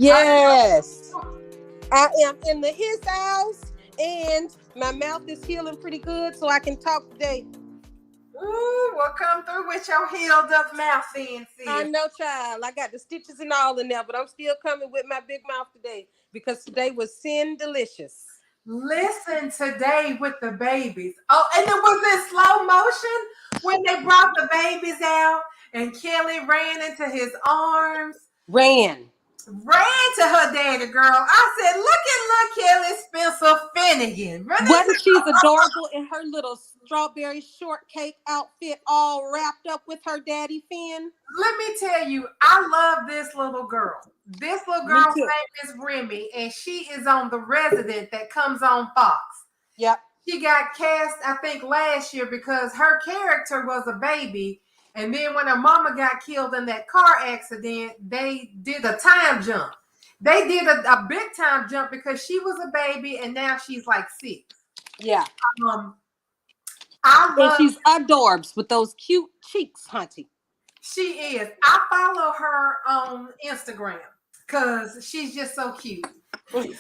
Yes. I am in his house, and my mouth is healing pretty good, so I can talk today. Ooh, well, come through with your healed up mouth then, I sis. know, child. I got the stitches and all in there, but I'm still coming with my big mouth today because today was sin delicious. Listen today with the babies. Oh, and it was in slow motion when they brought the babies out and Kelly ran into his arms. Ran. Ran to her daddy, girl. I said, look at little Kelly Spencer Finnegan. Run Wasn't into she's adorable in her little strawberry shortcake outfit, all wrapped up with her daddy Finn? Let me tell you, I love this little girl. This little Me girl's too. name is Remy, and she is on The Resident that comes on Fox. Yep. She got cast, I think, last year because her character was a baby. And then when her mama got killed in that car accident, they did a time jump. They did a big time jump because she was a baby and now she's like 6. Yeah. Um, I And love. she's adorbs with those cute cheeks, hunty. She is. I follow her on Instagram because she's just so cute. And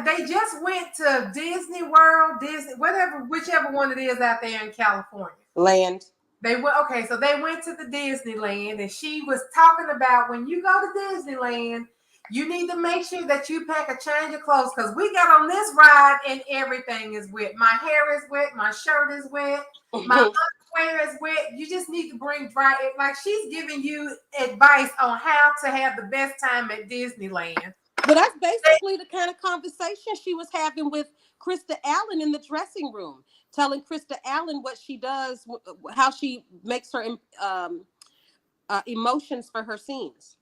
they just went to Disney World, Disney, whatever, whichever one it is out there in California. Land. They went okay, so they went to the Disneyland, and she was talking about when you go to Disneyland, you need to make sure that you pack a change of clothes because we got on this ride and everything is wet. My hair is wet, my shirt is wet, my underwear is wet. You just need to bring dry. Like she's giving you advice on how to have the best time at Disneyland. But that's basically the kind of conversation she was having with Krista Allen in the dressing room, telling Krista Allen what she does, how she makes her emotions for her scenes.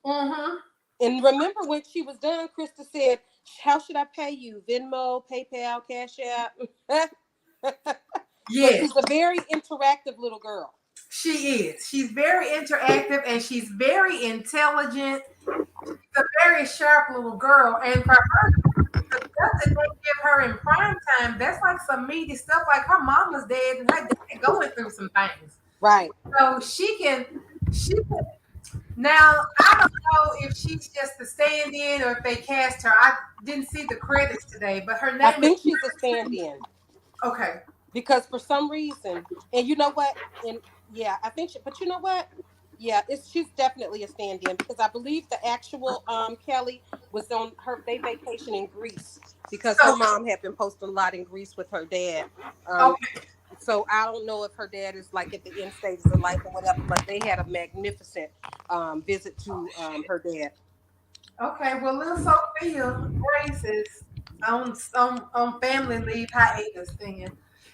Mm-hmm. And remember when she was done, Krista said, "How should I pay you? Venmo, PayPal, Cash App?" So Yes. she's a very interactive little girl. She is. She's very interactive and she's very intelligent. She's a very sharp little girl. And for her, the stuff that they give her in prime time, that's like some meaty stuff. Like her mom was dead and her dad going through some things. Right. So she can. Now I don't know if she's just the stand-in or if they cast her. I didn't see the credits today, but her I name is think she's a stand-in. okay. Because for some reason, and you know what, and yeah, I think, but you know what, yeah, she's definitely a stand-in because I believe the actual Kelly was on her vacation in Greece because her So mom had been posting a lot in Greece with her dad. okay. So I don't know if her dad is like at the end stages of life or whatever, but they had a magnificent visit to her dad. Okay, well, little Sophia Grace is on family leave hiatus then.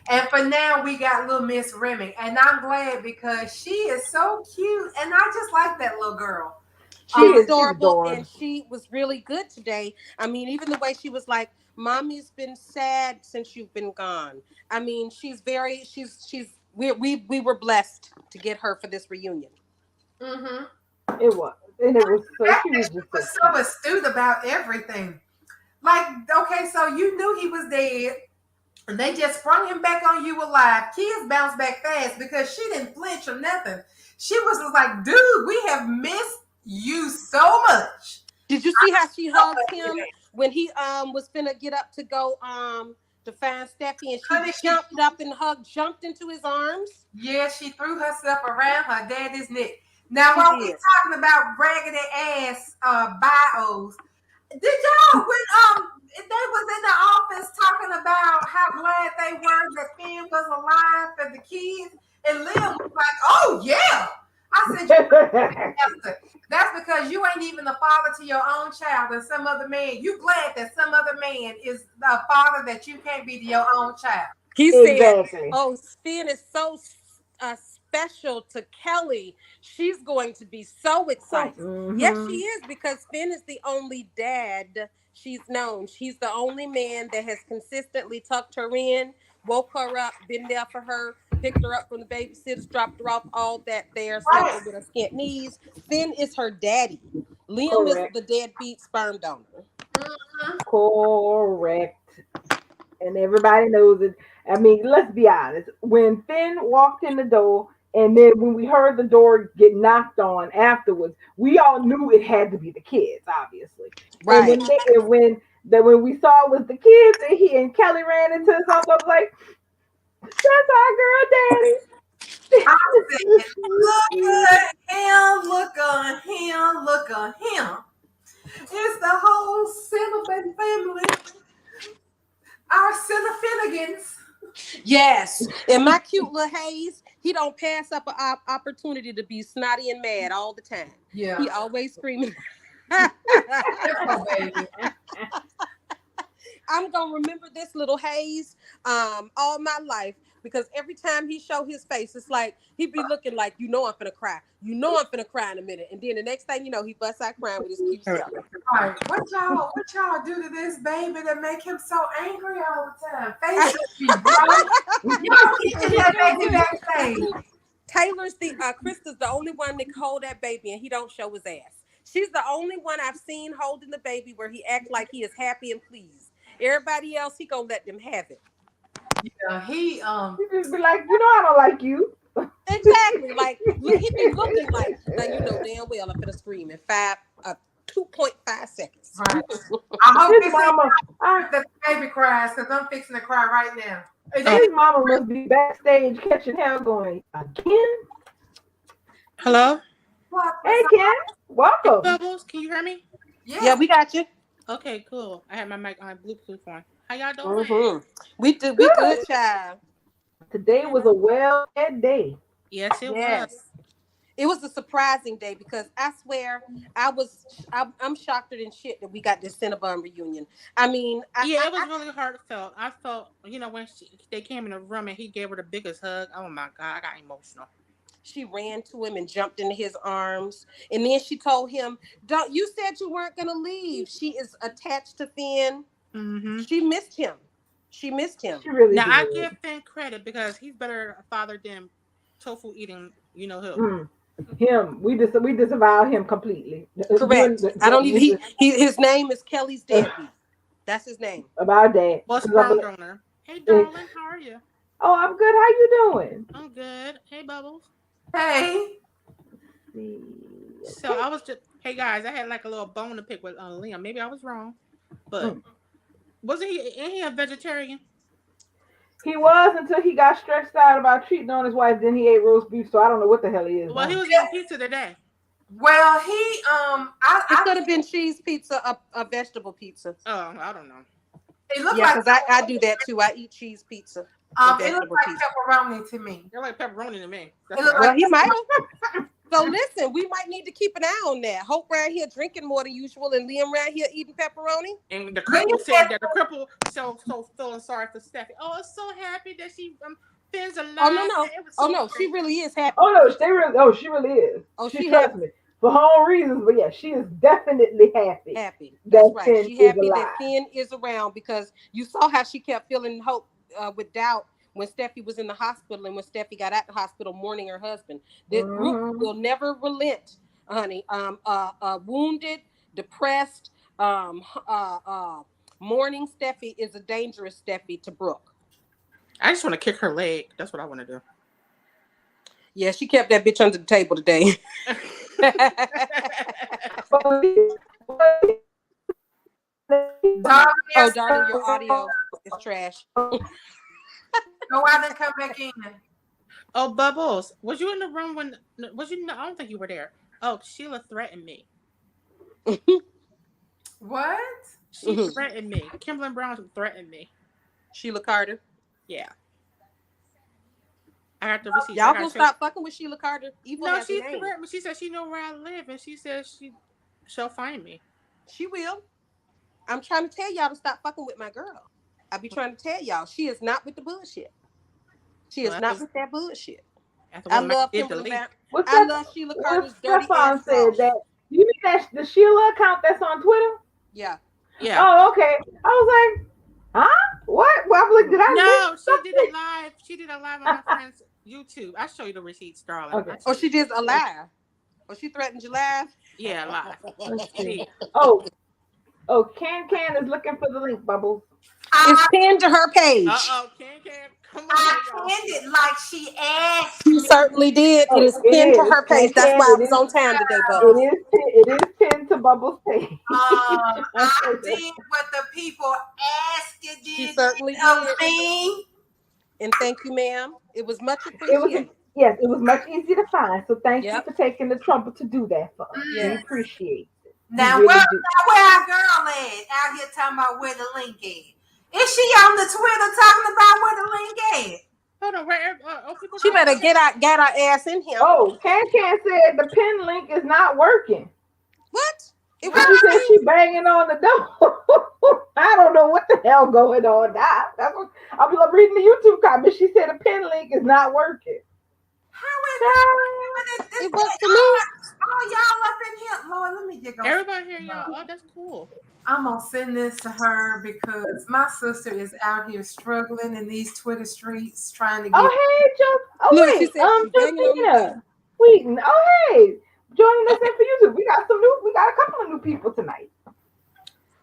And for now, we got little Miss Remy. And I'm glad because she is so cute. And I just like that little girl. She's She's adorable, and adorable. she was really good today. I mean, even the way she was like, "Mommy's been sad since you've been gone." I mean, we were blessed to get her for this reunion. Mm-hmm. It was, and it was so. Fact She that was she just was so so cute. astute about everything. Like, okay, so you knew he was dead. And they just sprung him back on you alive. Kids bounce back fast because she didn't flinch or nothing. She was just like, dude, we have missed you so much. Did you see how she So hugged much him today. when he was finna get up to go to find Steffi, and she Honey, jumped up and jumped into his arms? yeah, she threw herself around her daddy's neck. Now, She while we did. talking about raggedy ass bios, did y'all when they was in the office talking about how glad they were that Finn was alive for the kids, and Liam was like, "Oh yeah." I said, "You bastard. That's because you ain't even the father to your own child, and some other man. You glad that some other man is the father that you can't be to your own child." He said, Exactly. "Oh, Finn is so special to Kelly. She's going to be so excited." Yes, she Mm-hmm. is, because Finn is the only dad she's known. He's the only man that has consistently tucked her in, woke her up, been there for her, picked her up from the babysitters, dropped her off, all that there, slept Right. with her skint knees. Finn is her daddy. Liam is Correct. the deadbeat sperm donor. Mm-hmm. Correct. And everybody knows it. I mean, let's be honest. When Finn walked in the door And then when we heard the door get knocked on afterwards, we all knew it had to be the kids, obviously. And Right. when we saw it was the kids, and he and Kelly ran into us, I was like, "That's I our said, look girl, at him, look on him, look on him. It's the whole Cinnabon family. Our Cinnafingans. Yes. And my cute little Hayes, he don't pass up an opportunity to be snotty and mad all the time. Yeah. He always screaming. That's my baby. I'm gonna remember this little Hayes all my life because every time he show his face, it's like he be looking like, you know, I'm finna cry. You know, I'm finna cry in a minute, and then the next thing you know, he busts out crying with his cute self. Right. What y'all do to this baby that make him so angry all the time? Face be bright. Y'all teaching that baby backstage. Taylor's Krista's the only one that can hold that baby and he don't show his ass. She's the only one I've seen holding the baby where he acts like he is happy and pleased. Everybody else, he gonna let them have it. Yeah, he You just be like, you know, I don't like you." Exactly. Like he be looking like, now you know damn well I'm finna scream in 2.5 seconds. right. I hope His this mama, ain't the baby cries because I'm fixing to cry right now. his mama must be backstage catching hell, going again. Hello? Hey, Ken, welcome. Bubbles, can you hear me? Yeah, we got you. Okay, cool. I had my mic on Bluetooth on. How y'all doing? Mm-hmm. We good, child. Today was a well-fed day. Yes, it was. Yes. It was a surprising day because I swear I'm shocked and shit that we got this Cinnabon reunion. I mean, Yeah, it was really heartfelt. I felt, when they came in the room and he gave her the biggest hug. Oh my God, I got emotional. she ran to him and jumped into his arms, and then she told him, "Don't you said you weren't gonna leave?" She is attached to Finn. Mm-hmm. She missed him. She missed him. She really Now, I did. give Finn credit because he's better a father than tofu eating, who. Him, we disavow him completely. Correct. I don't even. His name is Kelly's deadbeat. That's his name. About that. Well, sperm donor. Hey, darling, how are you? Oh, I'm good. How you doing? I'm good. Hey, Bubbles. Hey. So I was just, hey guys, I had like a little bone to pick with Liam. Maybe I was wrong, but wasn't he a vegetarian? He was until he got stressed out about cheating on his wife. Then he ate roast beef, so I don't know what the hell he is. Well, now. he was eating pizza today. Well, he It could have been cheese pizza, a vegetable pizza. Oh, I don't know. it looked Yeah, like because I do that too. I eat cheese pizza. it looked like pepperoni to me. They're like pepperoni to me. It looked Well, like he might have. So listen, we might need to keep an eye on that. Hope right here drinking more than usual, and Liam right here eating pepperoni. And the cripple said that the cripple so feeling sorry for Steffi. Oh, I'm so happy that she Finn's alive. Oh no, she really is happy. Oh no, she really is. Oh, she she trusts happy. me for her own reasons, but yeah, she is definitely happy. Happy. That's right. Finn She happy is that alive. Finn is around because you saw how she kept feeling hope with doubt when Steffi was in the hospital and when Steffi got out the hospital mourning her husband. This group will never relent, honey. Wounded, depressed, mourning Steffi is a dangerous Steffi to Brooke. I just want to kick her leg. That's what I want to do. Yeah, she kept that bitch under the table today. Darling, your audio is trash. Go out and come back in. Oh, Bubbles, was you in the room when? Was you? I don't think you were there. Oh, Sheila threatened me. What? She threatened me. Kimberly Brown threatened me. Sheila Carter. Yeah. I got the receipt. Y'all gonna stop fucking with Sheila Carter? No, she threatened me. She said she know where I live, and she said she'll find me. She will. I'm trying to tell y'all to stop fucking with my girl. I be trying to tell y'all she is not with the bullshit. She is not with that bullshit. I love Kimberly. I love Sheila Carter's dirty ass. Said that. You mean that the Sheila account that's on Twitter? Yeah. Yeah. Oh, okay. I was like, huh? What? Well, I'm like, did I? No, she did a live. She did a live on my friend's YouTube. I'll show you the receipts, darling. Okay. Oh, she did a live. Oh, she threatened you live? Yeah, live. Oh, Can is looking for the link, Bubbles. It's pinned to her page. Uh-oh, Can I'm gonna I show y'all. pinned it like she asked She me. certainly did. It Oh, is it pinned to is. her page. That's Can why I it was is. on time today, It Bubbles. is. It is pinned to Bubbles' page. I did what the people asked it She did certainly of did. me. And thank you, ma'am. It was much It was appreciated. yes. It was much easier to find. So thank you Yep. for taking the trouble to do that for us. We Yes. appreciate it. We Now really do. where our girl at? Out here talking about where the link at. Is she on the Twitter talking about where the link at? Hold on, where? People She better get our ass in here. Oh, Can said the pin link is not working. What? It She was said she banging on the door. I don't know what the hell going on now. That's what I was reading the YouTube comment. She said the pin link is not working. How is it? It worked for me. Oh, y'all up in here. Lord, let me get going. Everybody here, y'all. Oh, that's cool. I'm gonna send this to her because my sister is out here struggling in these Twitter streets trying to get. Oh hey, Look, she wait, said she's banging on the door. Justina, Wheaton. Oh hey, joining us in for YouTube. We got a couple of new people tonight.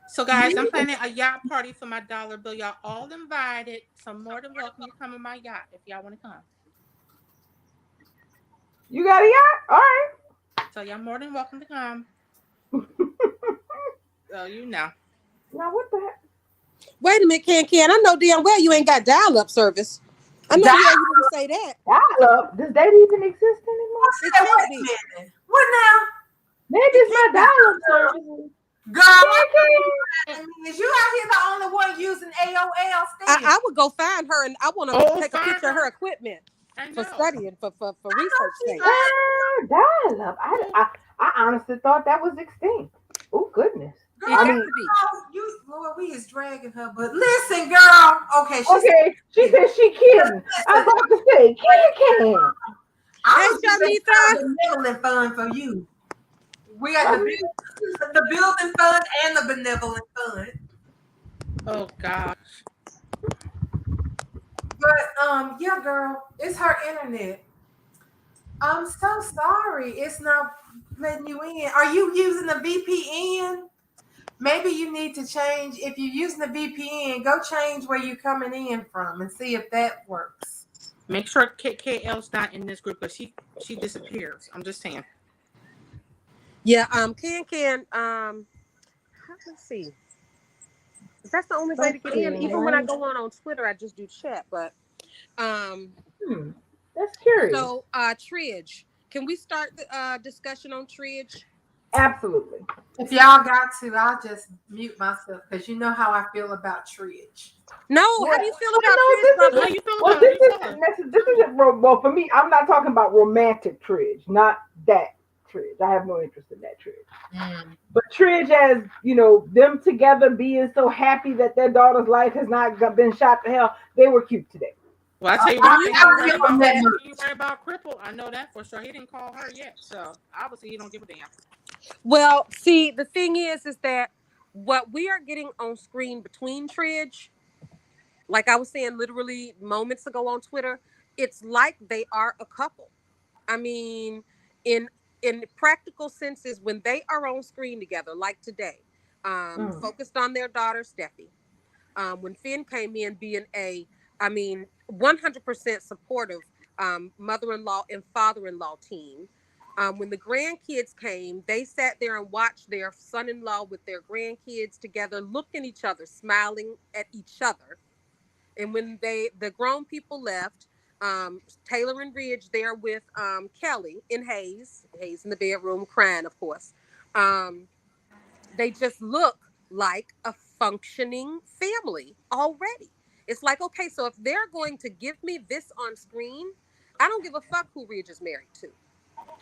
So, guys, I'm planning a yacht party for my dollar bill. Y'all all invited. So, more than welcome to come on my yacht if y'all want to come. You got a yacht? All right. So, y'all more than welcome to come. So, you know. Now what the heck? Wait a minute, Can. I know damn well you ain't got dial-up service. I know you didn't say that. Dial up? Does that even exist anymore? It can't be. What now? Maybe it's my dial up service. Girl, is you out here the only one using AOL still? I would go find her and I want to take a picture of her equipment for studying for research sake. Dial up. I honestly thought that was extinct. Oh goodness. Girl, I mean, Lord, we is dragging her, but listen, girl. Okay, she said she kidding. I was about to say, kidding. I was Hey, the benevolent fund for you. We got the building fund and the benevolent fund. Oh, gosh. But yeah, girl, it's her internet. I'm so sorry, it's not letting you in. Are you using a VPN? Maybe you need to change. If you're using a VPN, go change where you're coming in from and see if that works. Make sure KL's not in this group because she disappears. I'm just saying. Yeah, Can, let's see. That's the only way to get in. Even when I go on Twitter, I just do chat. But that's curious. So Tridge, can we start the discussion on Tridge? Absolutely. If y'all got to, I'll just mute myself because you know how I feel about Tridge. No, how do you feel about Tridge? This isn't well for me. I'm not talking about romantic Tridge, not that Tridge. I have no interest in that Tridge. But Tridge, as you know, them together being so happy that their daughter's life has not been shot to hell. They were cute today. Well, I tell you one thing, you worry about Cripple. I know that for sure. He didn't call her yet, so obviously he don't give a damn. Well, see, the thing is that what we are getting on screen between Tridge, like I was saying literally moments ago on Twitter, it's like they are a couple. I mean, in practical senses, when they are on screen together, like today, focused on their daughter, Steffi, when Finn came in being 100% supportive mother-in-law and father-in-law team. When the grandkids came, they sat there and watched their son-in-law with their grandkids together, looked at each other, smiling at each other. And when the grown people left, Taylor and Ridge there with Kelly and Hayes in the bedroom crying, of course. They just look like a functioning family already. It's like, okay, so if they're going to give me this on screen, I don't give a fuck who Ridge is married to.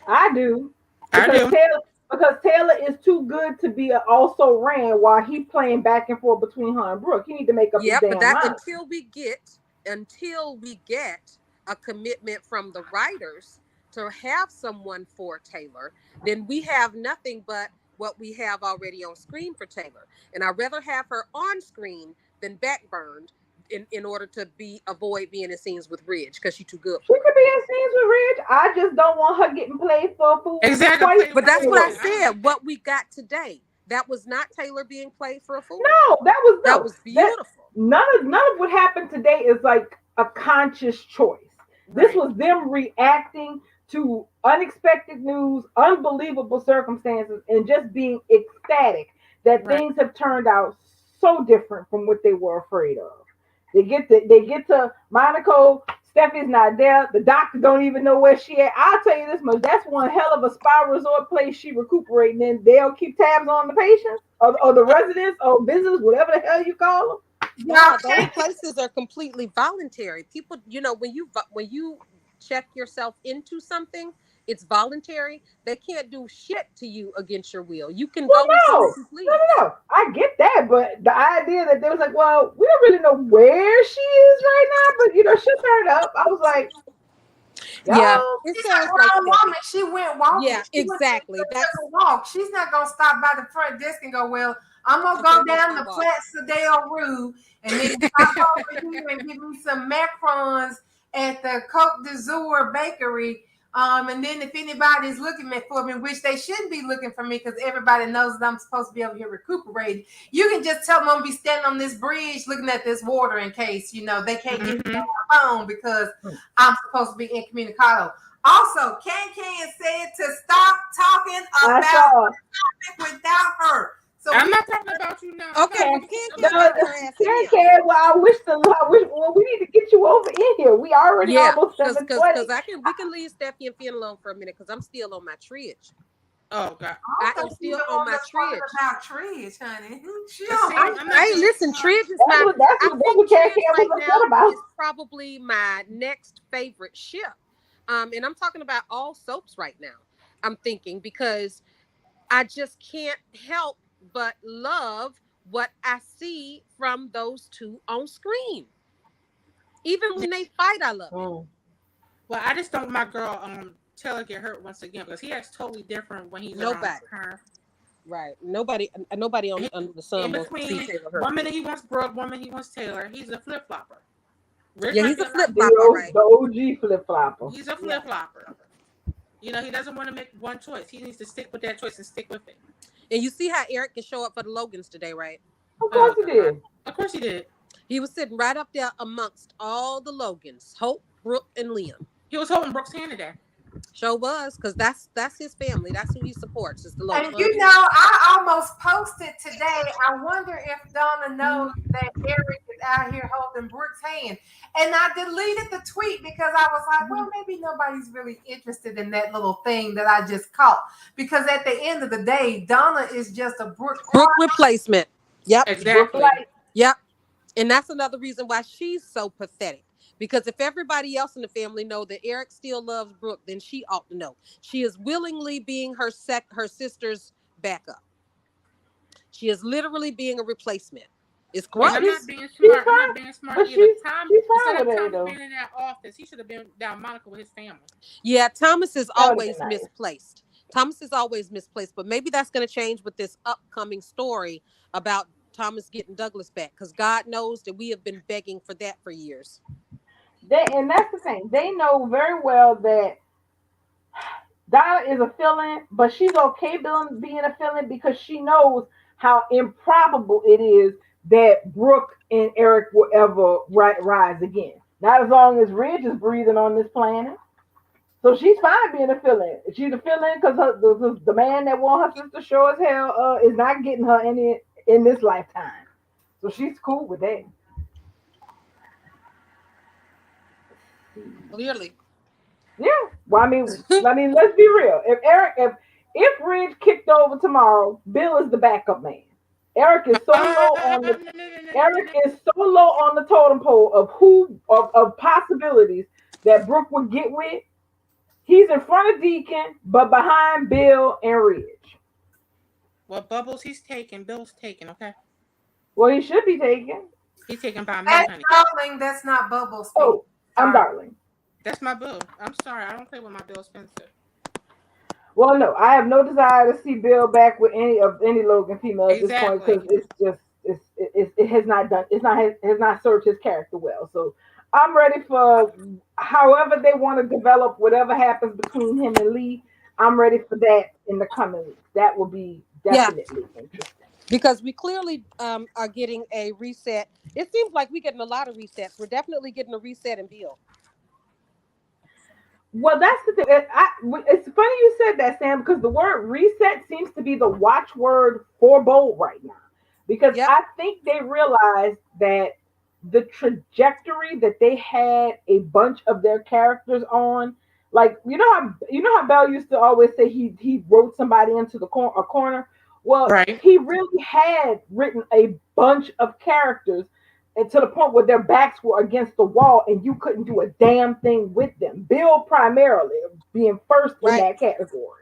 I do. Because Taylor is too good to be also ran while he playing back and forth between her and Brooke. You need to make up his damn mind. Until we get a commitment from the writers to have someone for Taylor, then we have nothing but what we have already on screen for Taylor. And I'd rather have her on screen than backburned in order to avoid being in scenes with Ridge because she's too good. She could be in scenes with Ridge. I just don't want her getting played for a fool. Exactly. But that's what I said. What we got today, that was not Taylor being played for a fool. No, that was beautiful. None of what happened today is like a conscious choice. This was them reacting to unexpected news, unbelievable circumstances, and just being ecstatic that things have turned out so different from what they were afraid of. They get to Monaco. Steffi's not there. The doctor don't even know where she at. I'll tell you this much: that's one hell of a spa resort place she recuperating in. They'll keep tabs on the patients or the residents or visitors, whatever the hell you call them. Yeah, those places are completely voluntary. People, when you check yourself into something, it's voluntary. They can't do shit to you against your will. You can go as soon as you please. No. I get that, but the idea that they was like, well, we don't really know where she is right now, but she turned up. I was like, yeah, it sounds like a woman. She went walking. Yeah, exactly. That's a walk. She's not gonna stop by the front desk and go, well, I'm gonna go down the Place Del Rue and then stop over here and give me some macarons at the Côte d'Azur bakery. And then if anybody's looking for me, which they shouldn't be looking for me because everybody knows that I'm supposed to be over here recuperating, you can just tell them I'm gonna be standing on this bridge looking at this water in case they can't get me on my phone because I'm supposed to be incommunicado. Also, Can said to stop talking about the topic without her. So I'm not talking about you now. Okay, well, Can. Well, we need to get you over in here. We already almost 7:20. Because we can leave Steffi and Finn alone for a minute because I'm still on my tridge. Oh God, I am still on my tridge. About tridge, honey. Hey, listen, tridge is my. I think tridge right now is probably my next favorite ship. And I'm talking about all soaps right now. I'm thinking because I just can't help but love what I see from those two on screen. Even when they fight, I love it. Well, I just don't want my girl Taylor get hurt once again because he acts totally different when he's around her. Right. Nobody under the sun. In between, 1 minute he wants Brooke, 1 minute he wants Taylor. He's a flip flopper. Yeah, he's a flip flopper, right? The OG flip flopper. He's a flip flopper. He doesn't want to make one choice. He needs to stick with that choice and stick with it. And you see how Eric can show up for the Logans today, right? Of course he did. Of course he did. He was sitting right up there amongst all the Logans, Hope, Brooke, and Liam. He was holding Brooke's hand today. Sure was, because that's his family. That's who he supports. Is the Logans. And I almost posted today. I wonder if Donna knows that Eric is out here holding Brooke's hand. And I deleted the tweet because I was like, well, maybe nobody's really interested in that little thing that I just caught. Because at the end of the day, Donna is just a Brooke replacement. Yep. Exactly. Yep. And that's another reason why she's so pathetic. Because if everybody else in the family know that Eric still loves Brooke, then she ought to know. She is willingly being her sister's backup. She is literally being a replacement. It's gross. I'm not being smart. I'm not being smart either. Instead of Thomas being in that office, he should have been down Monica with his family. Yeah, Thomas is always misplaced. Thomas is always misplaced. But maybe that's going to change with this upcoming story about Thomas getting Douglas back. Because God knows that we have been begging for that for years. And that's the thing. They know very well that Donna is a fill-in, but she's okay being a fill-in because she knows how improbable it is that Brooke and Eric will ever rise again. Not as long as Ridge is breathing on this planet. So she's fine being a fill-in. She's a fill-in because the man that want her sister show as hell is not getting her in this lifetime. So she's cool with that. Clearly. Yeah. Well, I mean, let's be real. If Ridge kicked over tomorrow, Bill is the backup man. Eric is so low on the totem pole of possibilities that Brooke would get with. He's in front of Deacon, but behind Bill and Ridge. Well, Bubbles, he's taken. Bill's taken. Okay. Well, he should be taken. He's taken by me, honey. Darling, that's not Bubbles. Oh, I'm Darling. That's my Bill. I'm sorry. I don't play with my Bill Spencer. Well, no, I have no desire to see Bill back with any Logan female at this point because it has not served his character well. So I'm ready for however they want to develop whatever happens between him and Lee. I'm ready for that in the coming weeks. That will be definitely interesting. because we clearly are getting a reset. It seems like we're getting a lot of resets. We're definitely getting a reset in Bill. Well, that's the thing. It's funny you said that, Sam, because the word reset seems to be the watchword for Bold right now. Because Yep. I think they realized that the trajectory that they had a bunch of their characters on, like you know how Bell used to always say he wrote somebody into a corner. Well, Right. he really had written a bunch of characters and to the point where their backs were against the wall and you couldn't do a damn thing with them. Bill primarily being first in Right. that category.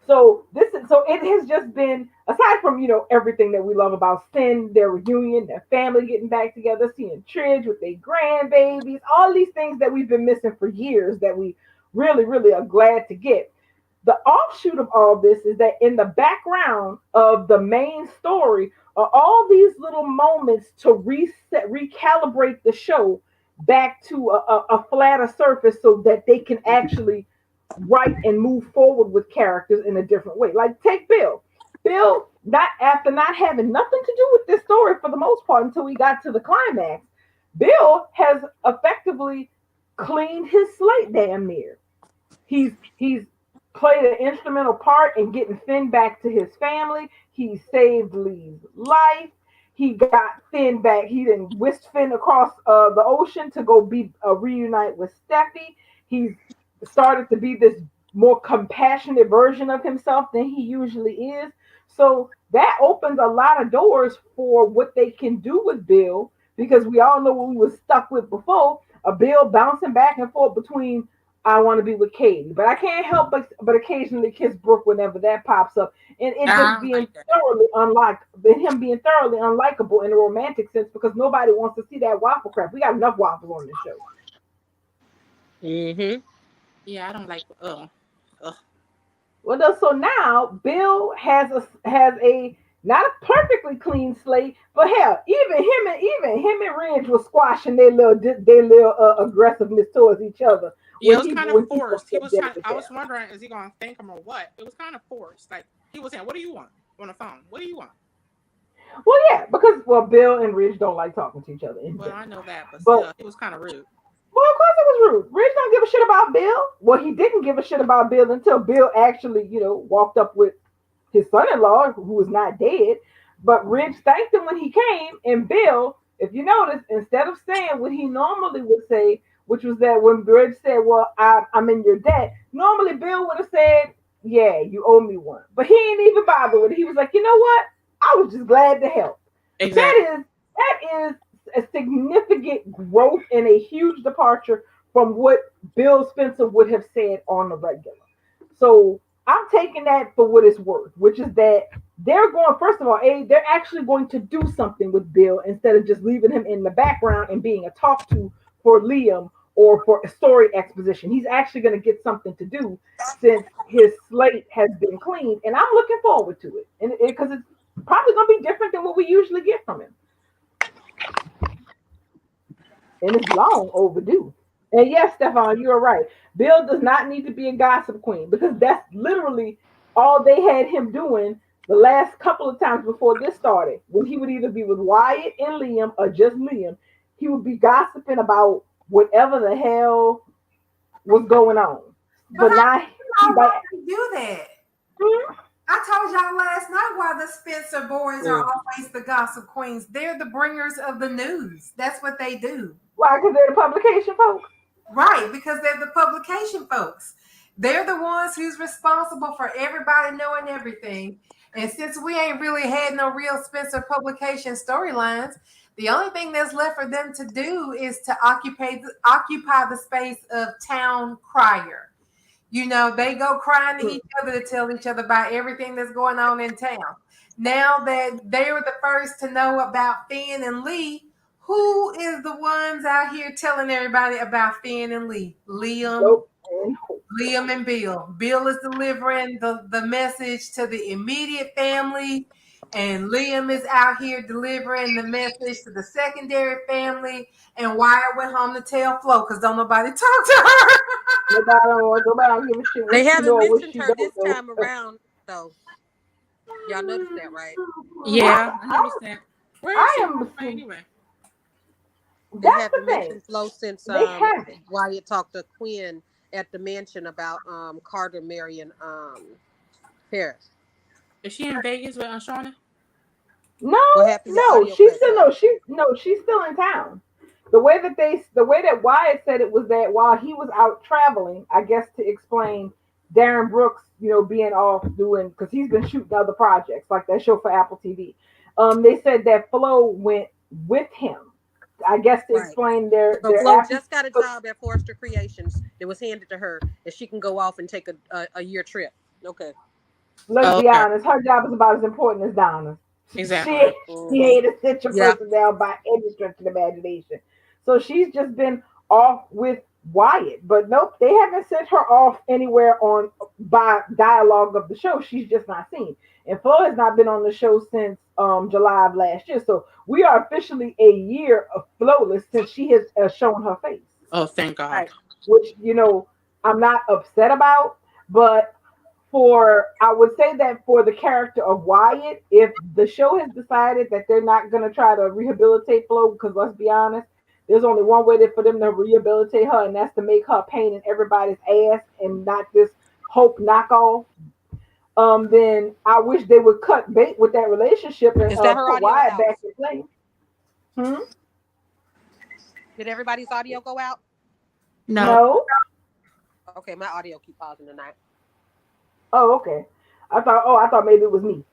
So it has just been aside from everything that we love about Sin, their reunion, their family getting back together, seeing Tridge with their grandbabies, all these things that we've been missing for years that we really, really are glad to get. The offshoot of all this is that in the background of the main story are all these little moments to reset, recalibrate the show back to a flatter surface so that they can actually write and move forward with characters in a different way. Like take Bill. Bill, not after not having nothing to do with this story for the most part until we got to the climax, Bill has effectively cleaned his slate damn near. He's played an instrumental part in getting Finn back to his family. He saved Lee's life. He got Finn back. He then whisked Finn across the ocean to go be reunite with Steffi. He's started to be this more compassionate version of himself than he usually is. So that opens a lot of doors for what they can do with Bill because we all know what we were stuck with before a Bill bouncing back and forth between I want to be with Katie, but I can't help but occasionally kiss Brooke whenever that pops up, and it just I don't being like that. thoroughly unlike, and him being thoroughly unlikable in a romantic sense because nobody wants to see that waffle crap. We got enough waffles on this show. Mm-hmm. Yeah, I don't like. So now Bill has a not a perfectly clean slate, but hell, even him and Ridge was squashing their little aggressiveness towards each other Yeah, it when was he kind of when he forced. walked He up was there trying. with I was them. wondering, is he gonna thank him or what? It was kind of forced. Like he was saying, "What do you want on the phone? What do you want?" Well, yeah, because Bill and Ridge don't like talking to each other in Well, I general. know that, but But still, it was kind of rude. well, of course it was rude. Ridge don't give a shit about Bill. Well, he didn't give a shit about Bill until Bill actually, walked up with his son-in-law, who was not dead. But Ridge thanked him when he came, and Bill, if you notice, instead of saying what he normally would say, which was that when Ridge said, "Well, I'm in your debt," normally Bill would have said, "Yeah, you owe me one," but he ain't even bother with it. He was like, "You know what? I was just glad to help." Exactly. That is a significant growth and a huge departure from what Bill Spencer would have said on the regular. So I'm taking that for what it's worth, which is that they're going, first of all, they're actually going to do something with Bill instead of just leaving him in the background and being a talk to for Liam or for a story exposition. He's actually going to get something to do since his slate has been cleaned, and I'm looking forward to it, and because it's probably going to be different than what we usually get from him, and it's long overdue. And yes, Stefan, you're right. Bill does not need to be a gossip queen because that's literally all they had him doing the last couple of times before this started. When he would either be with Wyatt and Liam or just Liam, he would be gossiping about whatever the hell was going on. But But I now don't he know why like, they do that. hmm? I told y'all last night why the Spencer boys are Mm. always the gossip queens. They're the bringers of the news. That's what they do. Why? Because they're the publication folks. Right, because they're the publication folks. They're the ones who's responsible for everybody knowing everything. And since we ain't really had no real Spencer publication storylines, the only thing that's left for them to do is to occupy the space of town crier. They go crying to each other to tell each other about everything that's going on in town. Now that they were the first to know about Finn and Lee, who is the ones out here telling everybody about Finn and Lee? Liam, Nope. And hope. Liam and Bill. Bill is delivering the message to the immediate family, and Liam is out here delivering the message to the secondary family. And Wyatt went home to tell Flo because don't nobody talk to her. Nobody don't give a shit They what she haven't know or what mentioned she her don't this know. time around, though. Y'all noticed that, right? Yeah, I noticed that. Where is I she am. anyway? They That's the haven't thing. mentioned Flo since They haven't. Wyatt talked to Quinn at the mansion about Carter marrying Paris. Is she in Vegas with Shauna? No, What happened? Your no, audio cut, girl. she's still in town. The way that Wyatt said it was that while he was out traveling, I guess to explain Darren Brooks, being off doing because he's been shooting other projects like that show for Apple TV. They said that Flo went with him, I guess to Right. explain So their Flo absence. just got a job at Forrester Creations that was handed to her, and she can go off and take a year trip. Okay. Let's Oh, be okay, honest, her job is about as important as Donna's. exactly. She Hmm. ain't a stitch of Yeah. personnel by any stretch of the imagination. So she's just been off with Wyatt. But nope, they haven't sent her off anywhere on by dialogue of the show. She's just not seen. And Flo has not been on the show since July of last year. So we are officially a year of Flowless since she has shown her face. Oh, thank God. Right. Which, I'm not upset about, but I would say that for the character of Wyatt, if the show has decided that they're not going to try to rehabilitate Flo, because let's be honest, there's only one way for them to rehabilitate her, and that's to make her a pain in everybody's ass and not this Hope knockoff. Then I wish they would cut bait with that relationship and Is that her put audio Wyatt out? back in play. Hmm? Did everybody's audio go out? No. No. Okay, my audio keep pausing tonight. Oh, okay. I thought maybe it was me.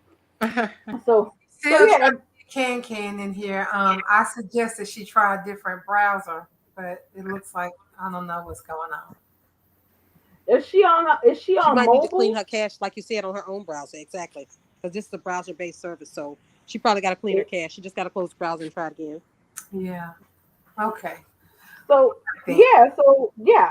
So Still trying yeah, to get Can in here. I suggested she try a different browser, but it looks like I don't know what's going on. is she She on might need to clean mobile? her cache, like you said, on her own browser. Exactly. Because this is a browser based service. So she probably got to clean her cache. She just got to close the browser and try it again. Yeah. Okay. So Then.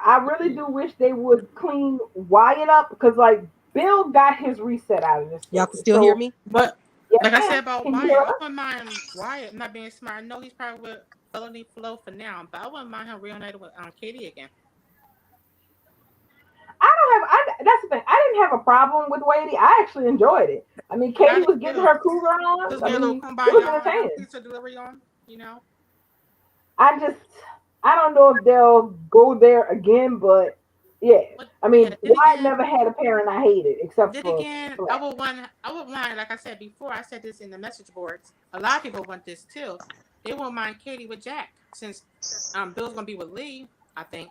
I really do wish they would clean Wyatt up because like Bill got his reset out of this Y'all can story. still hear So me? But yes, like I said ma'am. about Can you Wyatt, hear I us? wouldn't mind Wyatt not being smart. I know he's probably with felony Flo for now, but I wouldn't mind him reunited with Katie again. I don't have. That's the thing. I didn't have a problem with Wadey. I actually enjoyed it. I mean, I Katie did was getting too. her cougar on. Just I get a little mean, it was kumbaya and have entertaining. pizza delivery on. I just, I don't know if they'll go there again, but yeah. But I yeah, mean, Wyatt never had a parent I hated except then for again, Flash. I would want, like I said before, I said this in the message boards. A lot of people want this too. They won't mind Katie with Jack since Bill's gonna be with Lee, I think.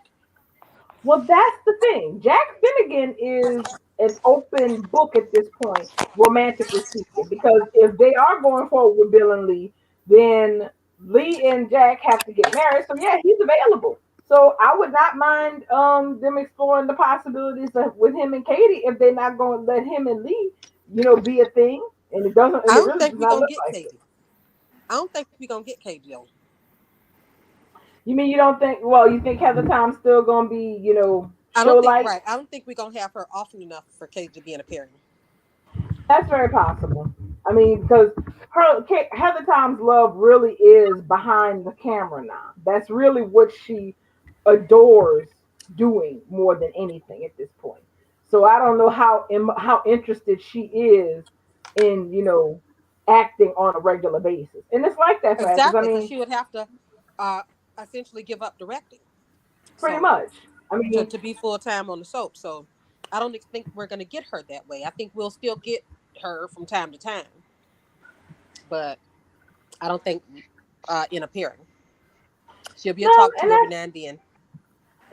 Well, that's the thing. Jack Finnegan is an open book at this point, romantically speaking, because if they are going forward with Bill and Lee, then Lee and Jack have to get married. So yeah, he's available. So I would not mind them exploring the possibilities with him and Katie if they're not going to let him and Lee, be a thing. I And it don't really think does we're not going look to get like it. Katie. I don't think we're going to get Katie, though. You mean you don't think? Well, you think Heather Tom's still going to be, I show don't think, like? right. I don't think we're going to have her often enough for Katie to be in a pairing. That's very possible. I mean, because Heather Tom's love really is behind the camera now. That's really what she adores doing more than anything at this point. So I don't know how interested she is in acting on a regular basis, and it's like that for actors. I Exactly, because mean, she would have to uh, essentially give up directing. pretty So much. I mean, to be full time on the soap. So I don't think we're going to get her that way. I think we'll still get her from time to time, but I don't think in a pairing. She'll be a no, talk and to every now and then.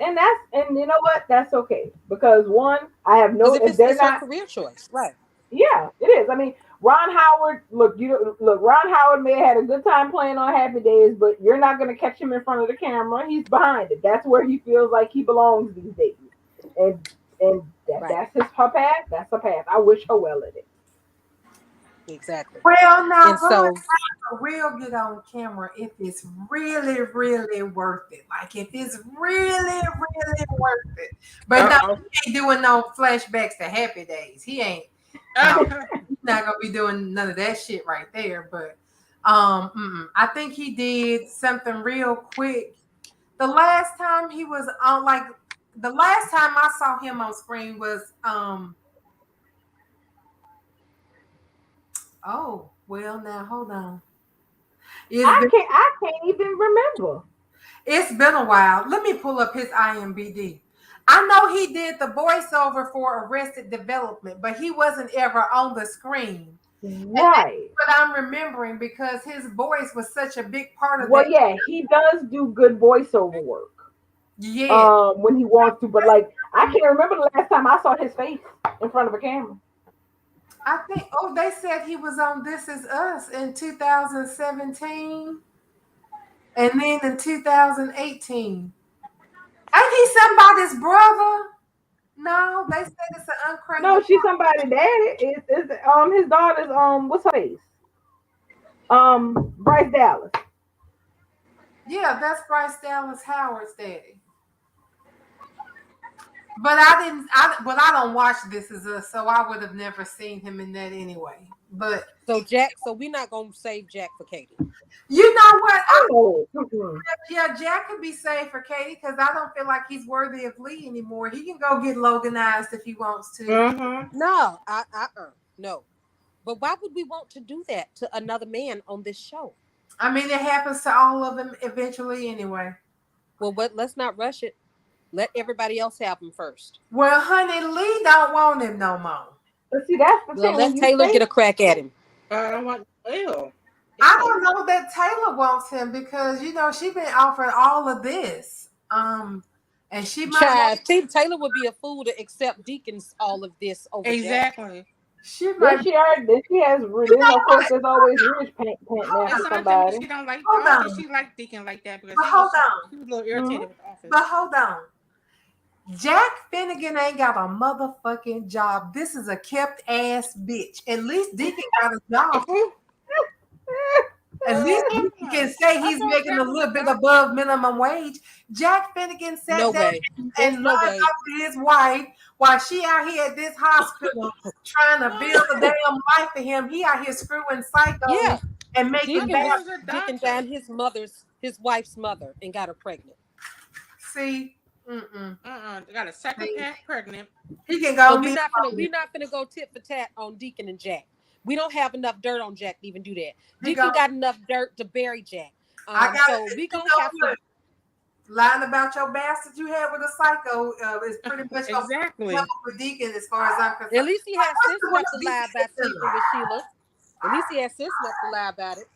and you know what? That's okay because one, I have Because no if if they're it's her not. career choice, right? Yeah, it is. I mean, Ron Howard. Look. Ron Howard may have had a good time playing on Happy Days, but you're not going to catch him in front of the camera. He's behind it. That's where he feels like he belongs these days, and Right. that's her path. That's her path. I wish her well in it. Exactly. Well, now And so we'll get on camera if it's really, really worth it. Like if it's really, really worth it. But no, he ain't doing no flashbacks to Happy Days. He ain't. No, he's not gonna be doing none of that shit right there. But I think he did something real quick. The last time he was on, like the last time I saw him on screen was Oh, well, now hold on. I can't even remember. It's been a while. Let me pull up his IMBD. I know he did the voiceover for Arrested Development, but he wasn't ever on the screen. And that's Right. what I'm remembering because his voice was such a big part of Well, that. yeah, he does do good voiceover work. Yeah. When he wants to, but like I can't remember the last time I saw his face in front of a camera. I think, oh, they said he was on This Is Us in 2017 and then in 2018. Ain't he somebody's brother? No, they said it's an No, uncredited. she's somebody daddy. It's his daughter's what's her face? Bryce Dallas. Yeah, that's Bryce Dallas Howard's daddy. But I didn't. I don't watch This Is Us, so I would have never seen him in that anyway. But So Jack, so we're not gonna save Jack for Katie. you know what? Oh, Yeah, Jack could be saved for Katie because I don't feel like he's worthy of Lee anymore. He can go get Loganized if he wants to. Mm-hmm. No, no. But why would we want to do that to another man on this show? I mean, it happens to all of them eventually anyway. Well, let's not rush it. Let everybody else have him first. Well, honey, Lee don't want him no more. but see, that's the Well, thing. let When you Taylor say get a crack at him. I don't want. Ew. I don't know that Taylor wants him because she been offered all of this. And she might Child, Taylor would be a fool to accept Deacon's all of this over Jack. Exactly. she then might she already then she has then of course there's always rich pant Hold after It's on. not that somebody. she don't like. Hold I don't think on. she liked Deacon like that because But hold on. he was a little irritated with the office. But hold on. Jack Finnegan ain't got a motherfucking job. This is a kept ass bitch. At least Deacon got a job. At least Deacon can say he's making a little bit above minimum wage. Jack Finnegan sat No down way. There's and no lied way. up to his wife while she out here at this hospital trying to build a damn life for him. He out here screwing psychos Yeah. and making Deacon bad. was Deacon found his wife's mother and got her pregnant. See, They got a psychopath pregnant. he can go. So we're not gonna go tit for tat on Deacon and Jack. We don't have enough dirt on Jack to even do that. Deacon got enough dirt to bury Jack. So we gonna have to lying about your bastard you had with a psycho is pretty much Exactly. with Deacon as far as I'm concerned. At least he has sense enough to lie about sleeping with Sheila. At least he has sense enough to lie about it.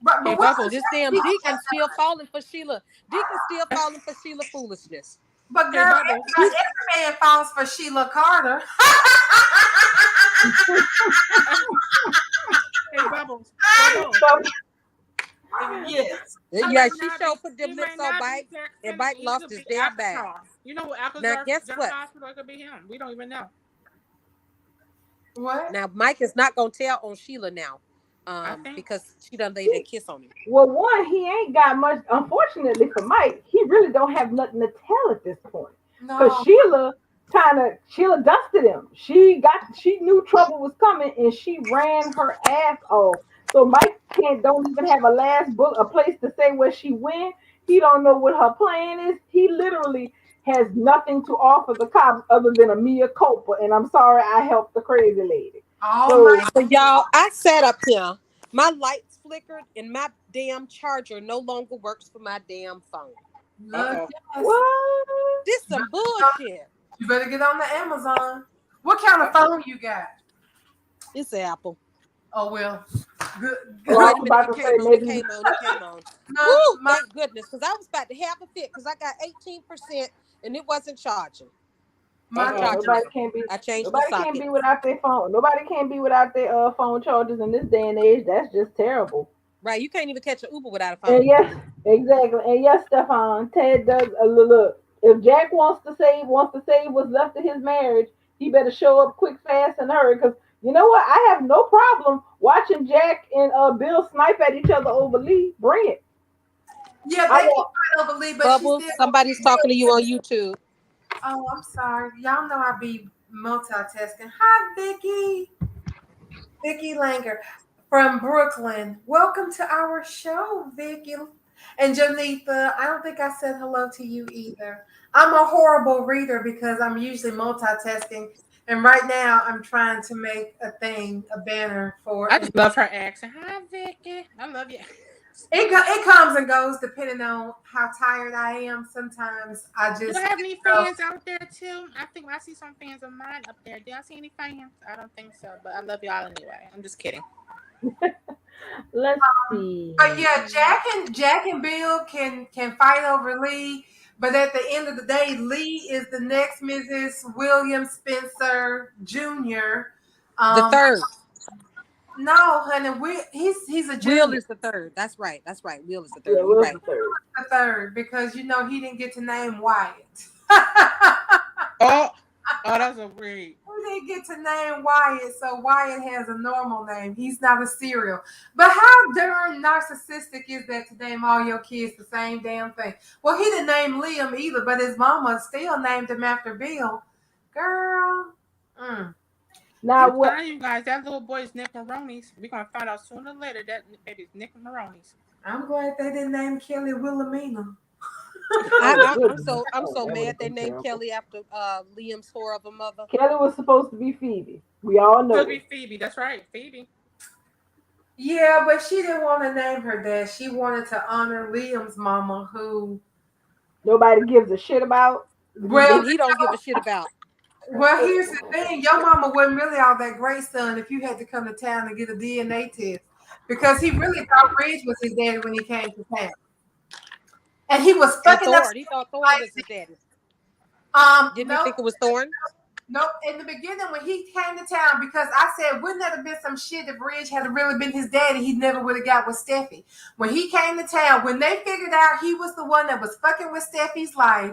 But Hey, what's Bubble, this damn Deacon still falling for Sheila. Deacon still falling for Sheila foolishness. But Hey, girl, Bubbles. every man falls for Sheila Carter. Hey, Bubbles. Yes. Yeah, she sure put them lips on Bike, and Bike lost his damn bag. You know what? Alcazar, Now, guess what? Hospital, it could be him. We don't even know. What? Now, Mike is not going to tell on Sheila now because she done laid that kiss on him. Well, one, he ain't got much. Unfortunately for Mike, he really don't have nothing to tell at this point. Because No. Sheila dusted him. She knew trouble was coming, and she ran her ass off. So Mike don't even have a place to say where she went. He don't know what her plan is. He literally has nothing to offer the cops other than a mea culpa. And I'm sorry, I helped the crazy lady. So y'all, I sat up here. My lights flickered, and my damn charger no longer works for my damn phone. Look, What? This some bullshit. you better get on the Amazon. What kind of phone you got? It's Apple. Oh well. Good. Well, I was about to say maybe. It came on. No, Woo, thank goodness, because I was about to have a fit because I got 18% and it wasn't charging. Nobody can't be. I changed Nobody the socket. can't be without their phone. Nobody can't be without their phone chargers in this day and age. That's just terrible. Right, you can't even catch an Uber without a phone. And yes, exactly. And yes, Stefan, Ted does a look. If Jack wants to save what's left of his marriage, he better show up quick, fast, and hurry. Because you know what? I have no problem watching Jack and Bill snipe at each other over Lee. Bring it. Yeah, they can fight over Lee, but Bubbles, somebody's talking to you on YouTube. Oh, I'm sorry. Y'all know I be multitasking. Hi, Vicky. Vicky Langer from Brooklyn. Welcome to our show, Vicky. And Janitha, I don't think I said hello to you either. I'm a horrible reader because I'm usually multitasking. And right now, I'm trying to make a banner for I it. just love her accent. Hi, Vicky. I love you. It comes and goes depending on how tired I am. Sometimes I Do I just, have any fans out there too? I think I see some fans of mine up there. Do I see any fans? I don't think so, but I love y'all anyway. I'm just kidding. Let's see. but yeah, Jack and Bill can fight over Lee. But at the end of the day, Lee is the next Mrs. William Spencer Jr. The Um, third. no, honey, he's a Will junior. is the third. That's right. That's right. Will is the Yeah, third. You're Will's right. the third. The third because he didn't get to name Wyatt. Oh, oh, that's a great. We didn't get to name Wyatt, so Wyatt has a normal name. He's not a serial. But how darn narcissistic is that to name all your kids the same damn thing? Well, he didn't name Liam either, but his mama still named him after Bill. Girl. Mm. Now I'm what? telling you guys, that little boy is Nick Maroney's. We're gonna find out sooner or later that baby's Nick Maroney's. I'm glad they didn't name Kelly Wilhelmina. Oh I'm goodness. I'm Oh, so that would mad have they been named terrible. Kelly after Liam's whore of a mother. Kelly was supposed to be Phoebe. We all know Could be it. Phoebe. That's right, Phoebe. Yeah, but she didn't want to name her that. She wanted to honor Liam's mama, who, Nobody gives a shit about. well, And he don't give a shit about. Well, here's the thing. Your mama wasn't really all that great, son, if you had to come to town to get a DNA test. Because he really thought Ridge was his daddy when he came to town. And he was And fucking up. Thorn. He thought Thorn was his daddy. Didn't he No, think it was Thorn? nope. In the beginning, when he came to town, because I said, wouldn't that have been some shit if Ridge had really been his daddy? He never would have got with Steffi. When he came to town, when they figured out he was the one that was fucking with Steffi's life,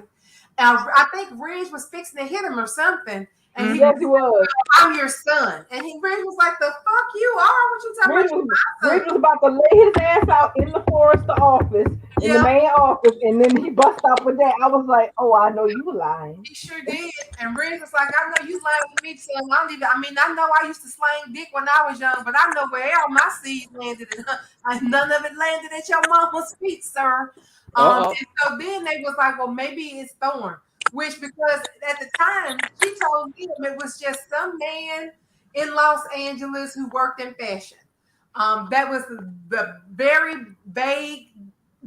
I think Ridge was fixing to hit him or something. And he Yes, he was. I'm your son. And Ridge was like, the fuck you are? What you talking Ridge about? You was, my Ridge son. was about to lay his ass out in the Forrester office, in the Yeah, main office, and then he bust out with that. I was like, oh, I know you lying. he sure did. And Ridge was like, I know you lying with me, son. I know I used to slang dick when I was young, but I know where all my seeds landed. And none of it landed at your mama's feet, sir. Uh-oh. And so then they was like, well, maybe it's Thorn. Which, because at the time, she told me it was just some man in Los Angeles who worked in fashion. That was the very vague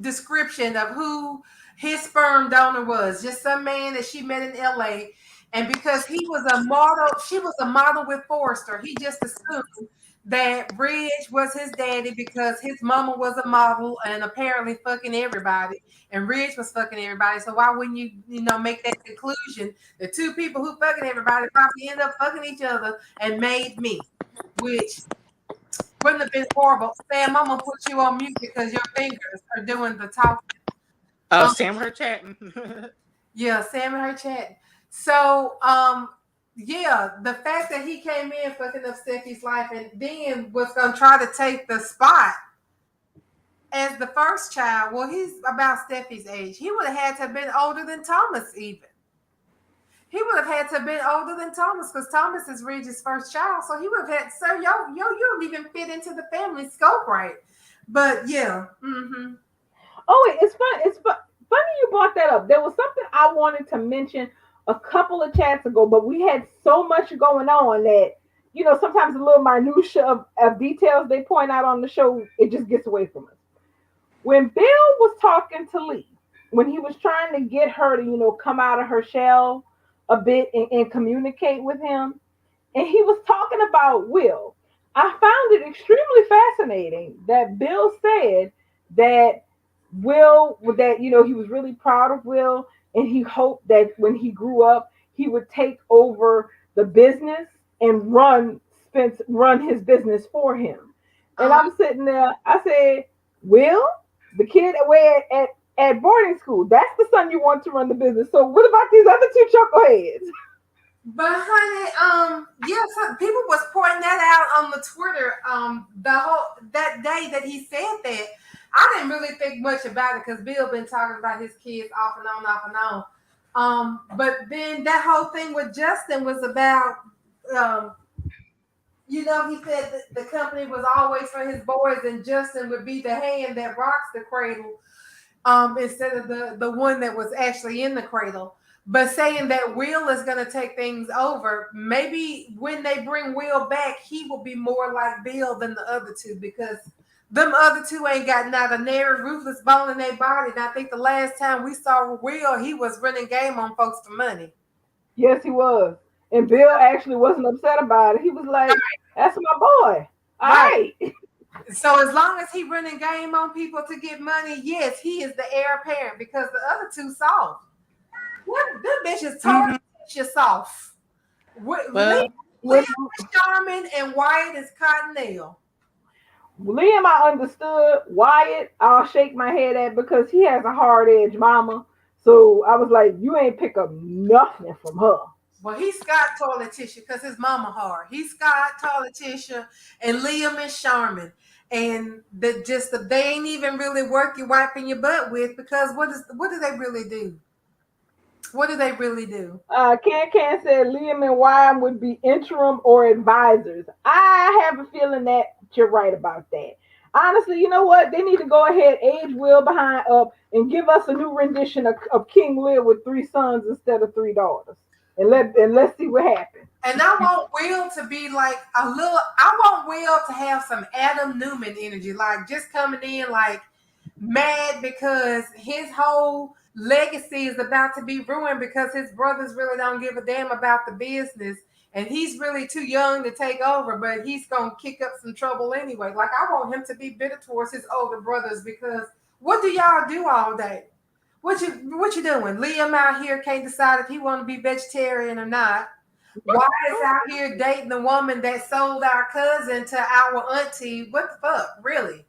description of who his sperm donor was. Just some man that she met in LA. And because he was a model, she was a model with Forrester. He just assumed that Ridge was his daddy because his mama was a model and apparently fucking everybody. And Ridge was fucking everybody. So why wouldn't you make that conclusion? The two people who fucking everybody probably end up fucking each other and made me, which wouldn't have been horrible. Sam, I'm gonna put you on mute because your fingers are doing the talking. Oh, Um, Sam, her chatting. yeah, Sam and her chat. So, yeah, the fact that he came in fucking up Steffi's life and then was gonna try to take the spot as the first child. Well, he's about Steffi's age. He would have had to have been older than Thomas, even. He would have had to have been older than Thomas because Thomas is Ridge's first child. So he would have had, sir, you don't even fit into the family scope right. But yeah. Mm-hmm. Oh, it's fun. Funny you brought that up. There was something I wanted to mention a couple of chats ago, but we had so much going on that sometimes the little minutia of details they point out on the show, it just gets away from us. When Bill was talking to Lee, when he was trying to get her to come out of her shell a bit and communicate with him, and he was talking about Will. I found it extremely fascinating that Bill said that he was really proud of Will, and he hoped that when he grew up, he would take over the business and run his business for him. And Uh-huh. I'm sitting there, I said, Will, the kid away at boarding school, that's the son you want to run the business. So what about these other two chuckleheads? But honey, yes, people was pointing that out on the Twitter, the whole that day that he said that. I didn't really think much about it because Bill been talking about his kids off and on, off and on. But then that whole thing with Justin was about, um, he said that the company was always for his boys, and Justin would be the hand that rocks the cradle, instead of the one that was actually in the cradle. but saying that Will is going to take things over. Maybe when they bring Will back, he will be more like Bill than the other two because them other two ain't got not a nary ruthless bone in their body. And I think the last time we saw Will, he was running game on folks for money. Yes, he was. And Bill actually wasn't upset about it. He was like, "That's my boy." All Right. right. So as long as he running game on people to get money, yes, he is the heir apparent because the other two soft. What them bitches totally you soft. Liam, Well, Liam With is Charmin and Wyatt is Cottonelle. Liam, I understood. Wyatt, I'll shake my head at because he has a hard edge mama. So I was like, you ain't pick up nothing from her. Well, he's Scott toilet tissue because his mama hard. He's Scott toilet tissue and Liam is Charmin. And they ain't even really worth you wiping your butt with because what do they really do? What do they really do? Can said Liam and Wyatt would be interim or advisors. I have a feeling that you're right about that. Honestly, you know what? They need to go ahead, age Will behind up, and give us a new rendition of King Lear with three sons instead of three daughters. And let's see what happens. And I want Will to be like a little. I want Will to have some Adam Newman energy, like just coming in like mad because his whole legacy is about to be ruined because his brothers really don't give a damn about the business, and he's really too young to take over. But he's gonna kick up some trouble anyway. Like I want him to be bitter towards his older brothers because what do y'all do all day? What you doing? Liam out here can't decide if he want to be vegetarian or not. Why is out here dating the woman that sold our cousin to our auntie? What the fuck, really?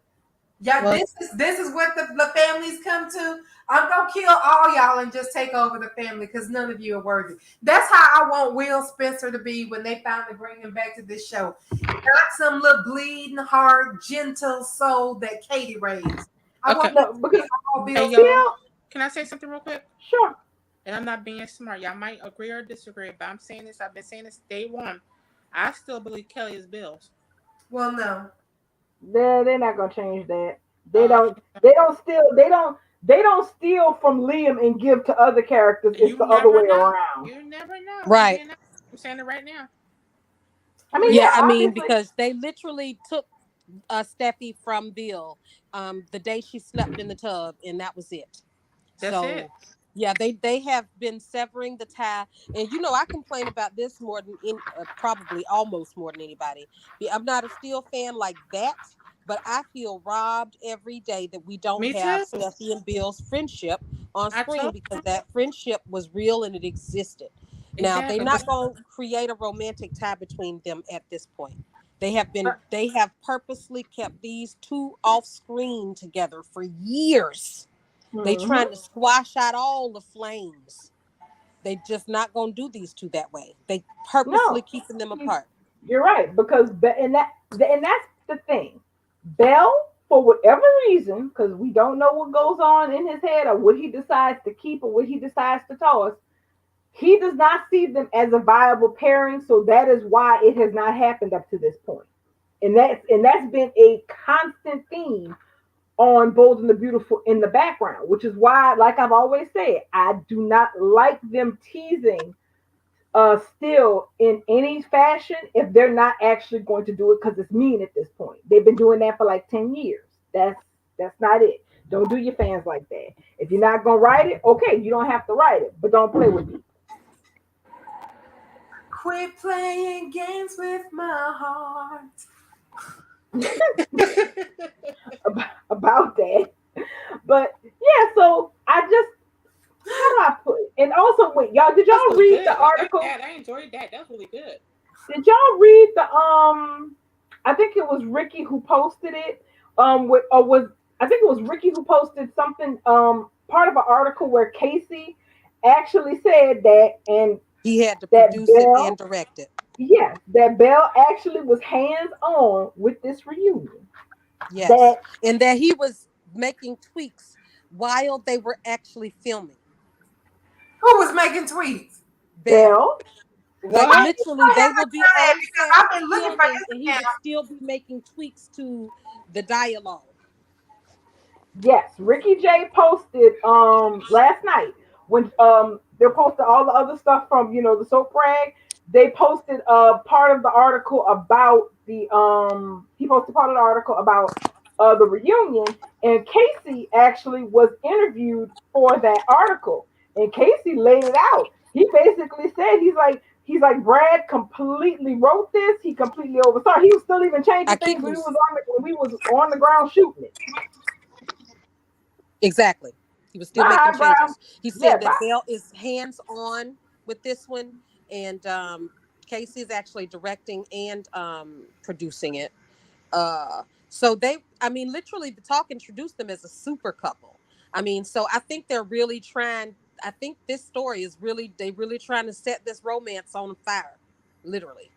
Yeah, well, this is what the families come to. I'm gonna kill all y'all and just take over the family because none of you are worthy. That's how I want Will Spencer to be when they finally bring him back to this show. Not some little bleeding heart, gentle soul that Katie raised. I okay. want No, him to be because all Hey, Bill. y'all, Bill, can I say something real quick? sure. And I'm not being smart. Y'all might agree or disagree, but I'm saying this. I've been saying this day one. I still believe Kelly is Bill's. Well, no. They're not gonna change that. They Uh, don't they don't steal they don't steal from Liam and give to other characters. It's you the other never way know. around. You never know. Right. I'm saying it right now. I mean, Yeah, yeah, I mean, obviously. because they literally took Steffi from Bill the day she slept in the tub, and that was it. That's it. So, yeah, they have been severing the tie, and I complain about this more than probably almost more than anybody. I'm not a Steel fan like that, but I feel robbed every day that we don't Me have too. Steffi and Bill's friendship on I screen told because that friendship was real and it existed. Now they're exactly. not going to create a romantic tie between them at this point. They have purposely kept these two off screen together for years. They Hmm. trying to squash out all the flames. They just not gonna do these two that way. They purposely No, keeping them you- apart. you're right because and that's the thing. Bell, for whatever reason, because we don't know what goes on in his head or what he decides to keep or what he decides to toss, he does not see them as a viable pairing. So that is why it has not happened up to this point. And that's been a constant theme on Bold and the Beautiful in the background, which is why, like I've always said, I do not like them teasing still in any fashion if they're not actually going to do it because it's mean at this point. They've been doing that for like 10 years. That's not it. Don't do your fans like that. If you're not gonna write it, okay, you don't have to write it, but don't play with people. Quit playing games with my heart. About that. But yeah, so I just how do I put it? And also, wait, y'all, did That's y'all really read good. the I like article? that. I enjoyed that. That's really good. Did y'all read the I think it was Ricky who posted it. With or was I think it was Ricky who posted something part of an article where Casey actually said that and He had to that produce it and Bell, direct it. yes, that Bell actually was hands on with this reunion. Yes, That and that he was making tweaks while they were actually filming. Who was making tweets? Bell, Bell, like What? literally, I they haven't will be done that on because set I've been looking for filming, his and he would account. still be making tweaks to the dialogue. yes, Ricky J posted last night when they posted all the other stuff from the soap rag. They posted part of the article about the he posted part of the article about the reunion, and Casey actually was interviewed for that article, and Casey laid it out. He basically said he's like Brad completely wrote this. He completely oversaw. He was still even changing things when Akiku's we was on the ground shooting it. exactly. He was still My making eyebrow. changes. He Yeah, said that Bell is hands on with this one, and Casey is actually directing and producing it. So they, I mean, literally, the talk introduced them as a super couple. I mean, so I think they're really trying. I think this story is really they really trying to set this romance on fire, literally.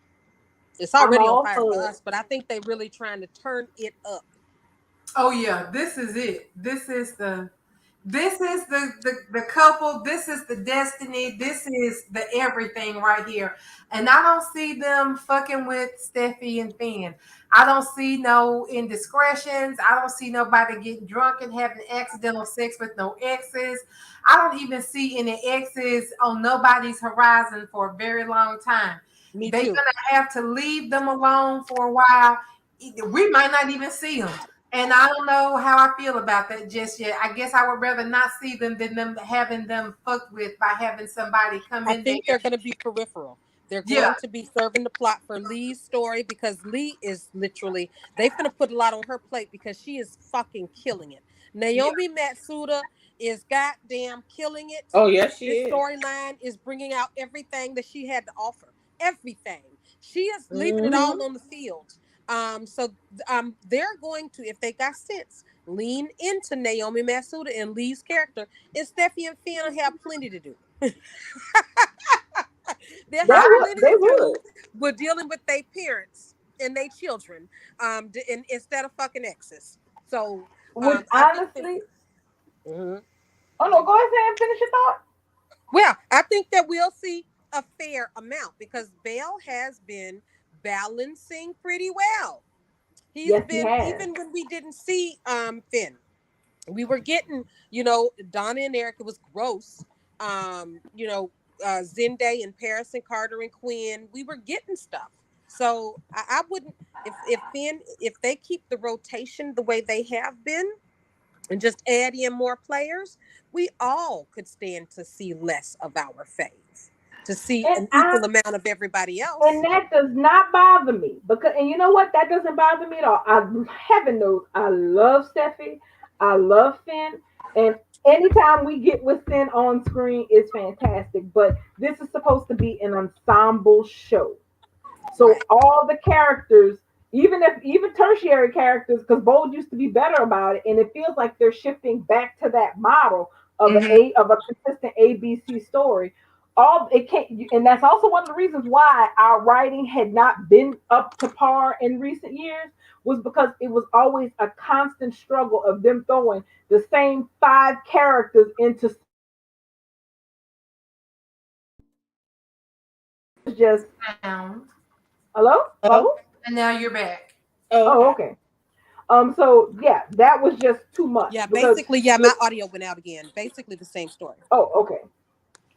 It's I'm already on all fire for for it. us, but I think they really trying to turn it up. Oh yeah, this is it. This is the couple. This is the destiny. This is the everything right here. And I don't see them fucking with Steffi and Finn. I don't see no indiscretions. I don't see nobody getting drunk and having accidental sex with no exes. I don't even see any exes on nobody's horizon for a very long time. Me They're too. gonna have to leave them alone for a while. We might not even see them. And I don't know how I feel about that just yet. I guess I would rather not see them than them having them fucked with by having somebody come I in there. think they're going to be peripheral. They're Yeah, going to be serving the plot for Lee's story because Lee is literally, they're going to put a lot on her plate because she is fucking killing it. yeah, Naomi Matsuda is goddamn killing it. Oh yes, she This is. storyline is bringing out everything that she had to offer. Everything. She is leaving it Hmm. all on the field. So they're going to, if they got sense, lean into Naomi Matsuda and Lee's character, and Steffi and Finn have plenty to do. They'll They have I would. plenty They to would. do with dealing with their parents and their children, instead of fucking exes. So Which I think that. honestly, Mhm. oh no, go ahead and finish your thought. Well, I think that we'll see a fair amount because Bell has been balancing pretty well. He's Yes, he been has. even when we didn't see Finn, we were getting, Donna and Eric, it was gross. Zende and Paris and Carter and Quinn, we were getting stuff. So I wouldn't, if they keep the rotation the way they have been and just add in more players, we all could stand to see less of our faves, to see And an I equal amount of everybody and else. that does not bother me because, and you know what? That doesn't bother me at all. Heaven knows I love Steffi. I love Finn, and anytime we get with Finn on screen is fantastic. But this is supposed to be an ensemble show. So Right. all the characters, even tertiary characters, because Bold used to be better about it, and it feels like they're shifting back to that model of mhm. a consistent ABC story. All it can't, and that's also one of the reasons why our writing had not been up to par in recent years was because it was always a constant struggle of them throwing the same five characters into just Sound. hello Oh, bubble. And now you're back. oh, Oh, okay. okay. So yeah, that was just too much Yeah, because basically, yeah, the my audio went out again. Basically the same story. oh, okay,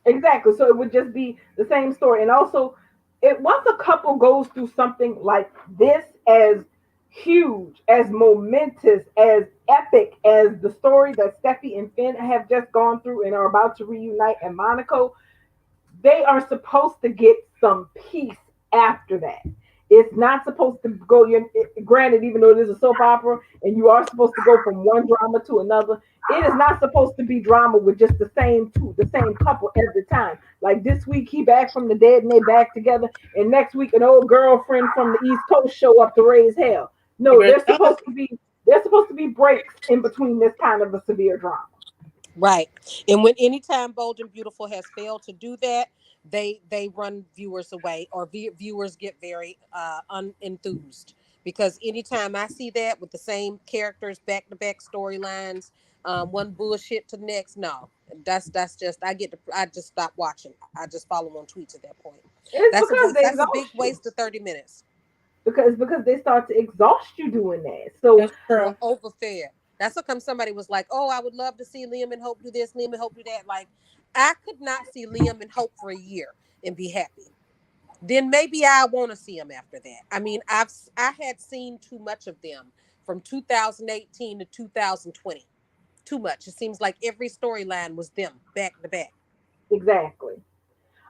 exactly. So it would just be the same story, and also, it once a couple goes through something like this, as huge, as momentous, as epic as the story that Steffi and Finn have just gone through and are about to reunite in Monaco, they are supposed to get some peace after that. It's not supposed to go. Granted, even though it is a soap opera, and you are supposed to go from one drama to another, it is not supposed to be drama with just the same couple every time. Like this week, he back from the dead and they back together, and next week, an old girlfriend from the East Coast show up to raise hell. You No, better tell us. there's supposed to be breaks in between this kind of a severe drama. Right. And when anytime Bold and Beautiful has failed to do that, they run viewers away, or viewers get very unenthused, because anytime I see that with the same characters, back to back storylines, one bullshit to the next, no, that's just I just stop watching. I just follow on tweets at that point. It's That's a because waste. they That's a big exhaust you. waste of 30 minutes. Because they start to exhaust you doing that. So That's true. Overfed. That's how come somebody was like, "Oh, I would love to see Liam and Hope do this, Liam and Hope do that." Like, I could not see Liam and Hope for a year and be happy. Then maybe I want to see them after that. I mean, I had seen too much of them from 2018 to 2020. Too much. It seems like every storyline was them back to back. Exactly.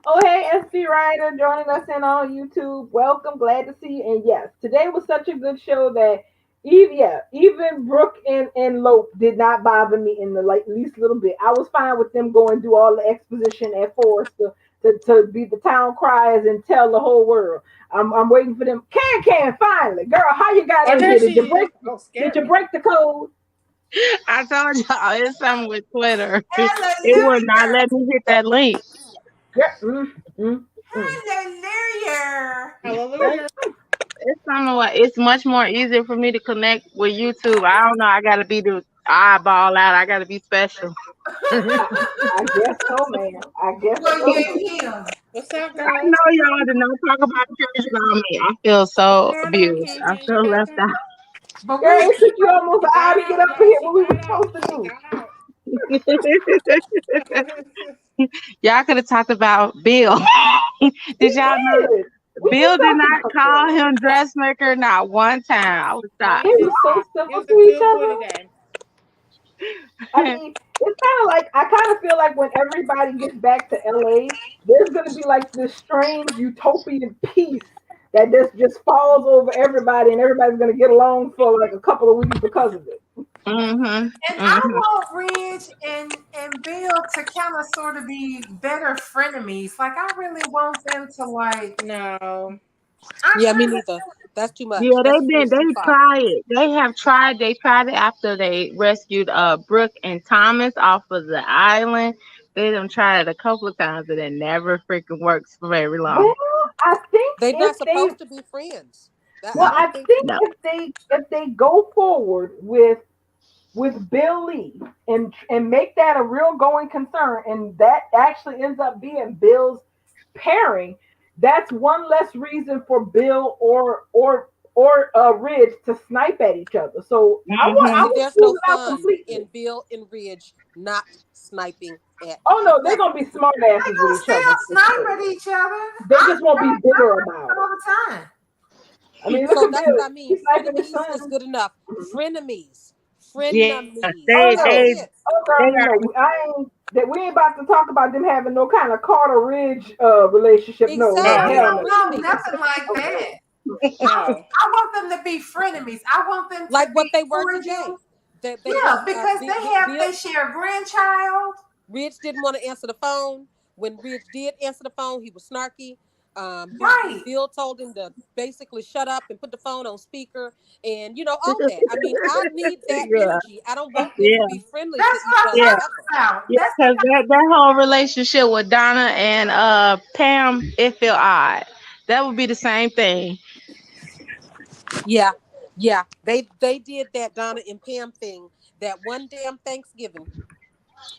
Oh, hey, SB Ryder joining us in on YouTube. Welcome. Glad to see you. And yes, today was such a good show that even Brooke and Lope did not bother me in the least little bit. I was fine with them going do all the exposition at Forest to be the town criers and tell the whole world. I'm waiting for them. Finally. Girl, how you got Oh, in there here? she is. Oh, Did you scary. break the code? I told y'all it's something with Twitter. It would not Hallelujah. let me hit that link. Girl, mm. Hallelujah. Hallelujah. It's something like it's much more easier for me to connect with YouTube. I don't know. I gotta be the eyeball out. I gotta be special. I guess so, man. I guess Well, so. you and him. What's up, I girl? know y'all did not talk about children on me. I feel so What's going on, abused. I Kiki? You feel back left on? out. But Girl, we it took you almost She an hour got to get out, up y'all. here. She What we were got out. supposed to She do? got out. Y'all could have talked about Bill. We Did y'all know did. We Bill did did talk not about call that. him dressmaker not one time? I was No, They he were did shocked. so not. It civil was a to each good boy other. today. I mean, it's kind of like I kind of feel like when everybody gets back to LA, there's gonna be like this strange utopian peace that just falls over everybody, and everybody's gonna get along for like a couple of weeks because of it. Mm-hmm. and I Mm-hmm. want Ridge and Bill to kind of sort of be better frenemies. Like I really want them to like. No. I Yeah, me kind of. neither. That's too much. Yeah, That's a bridge too they far. tried it. They tried it after they rescued Brooke and Thomas off of the island. They done tried it a couple of times and it never freaking works for very long. Well, I think They're if not they supposed to be friends. I well, don't I think. think No. if they go forward with Bill Lee and make that a real going concern, and that actually ends up being Bill's pairing, that's one less reason for Bill or Ridge to snipe at each other. So But Mm-hmm. I see, was there's no ruling out fun completely. in Bill and Ridge not sniping at Oh each no, they're other. gonna be smart They asses with gonna each other still for snipe sure. at each other. They just won't be I bitter watch about it it. all the time. I mean, look So at that's what Bill. I mean. He's sniping his Frenemies is son. good enough. Frenemies. Yeah, Frenemies. Oh That's no. they it. Oh girl, they no, are. no. I ain't that we ain't about to talk about them having no kind of Carter Ridge relationship. No, no, I Exactly. hell No. don't no. know Frenemies. nothing like Okay. that. No. I want them to be frenemies. I want them Like to what be they were to Jay. cordial. They was Yeah, because Bill they share a grandchild. Ridge didn't want to answer the phone. When Ridge did answer the phone, he was snarky. Right. Bill told him to basically shut up and put the phone on speaker, and all that. I mean, I need that Yeah, energy. I don't want them to yeah, be friendly to That's each what I'm other yeah, talking ever. about. yeah. That's Because that whole relationship with Donna and Pam, it felt odd. That would be the same thing. Yeah, yeah. They did that Donna and Pam thing that one damn Thanksgiving.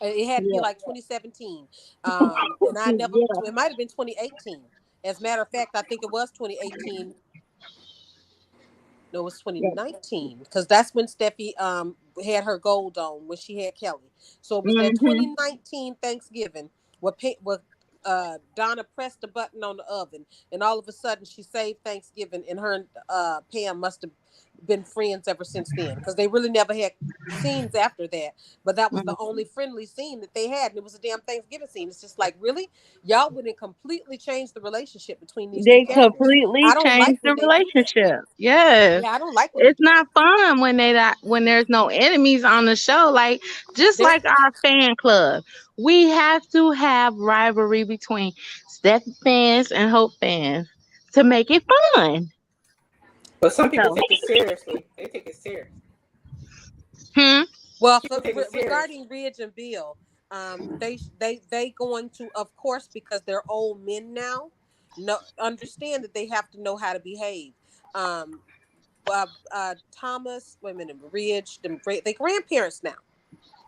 It had to be Yeah, like 2017, and I never. yeah, It might have been 2018. As a matter of fact, I think it was 2018. No, it was yeah. 2019 because that's when Steffi had her gold on when she had Kelly. So it was that Mm-hmm. 2019 Thanksgiving where Donna pressed the button on the oven, and all of a sudden she saved Thanksgiving, and her and Pam must have been friends ever since then because they really never had scenes after that. But that was the only friendly scene that they had, and it was a damn Thanksgiving scene. It's just like, really, y'all wouldn't completely change the relationship between these two They characters. completely I don't like changed when the they do that. relationship. Yes. Yeah, I don't like when they It's do that. not fun when when there's no enemies on the show. Like just There, like our fan club, we have to have rivalry between Steph fans and Hope fans to make it fun. But some people So, take it seriously. They take it serious. hmm, well, People take it serious. regarding Ridge and Bill, they going to, of course, because they're old men now. No, understand that they have to know how to behave. Um, Thomas, wait a minute, Ridge, they grandparents now.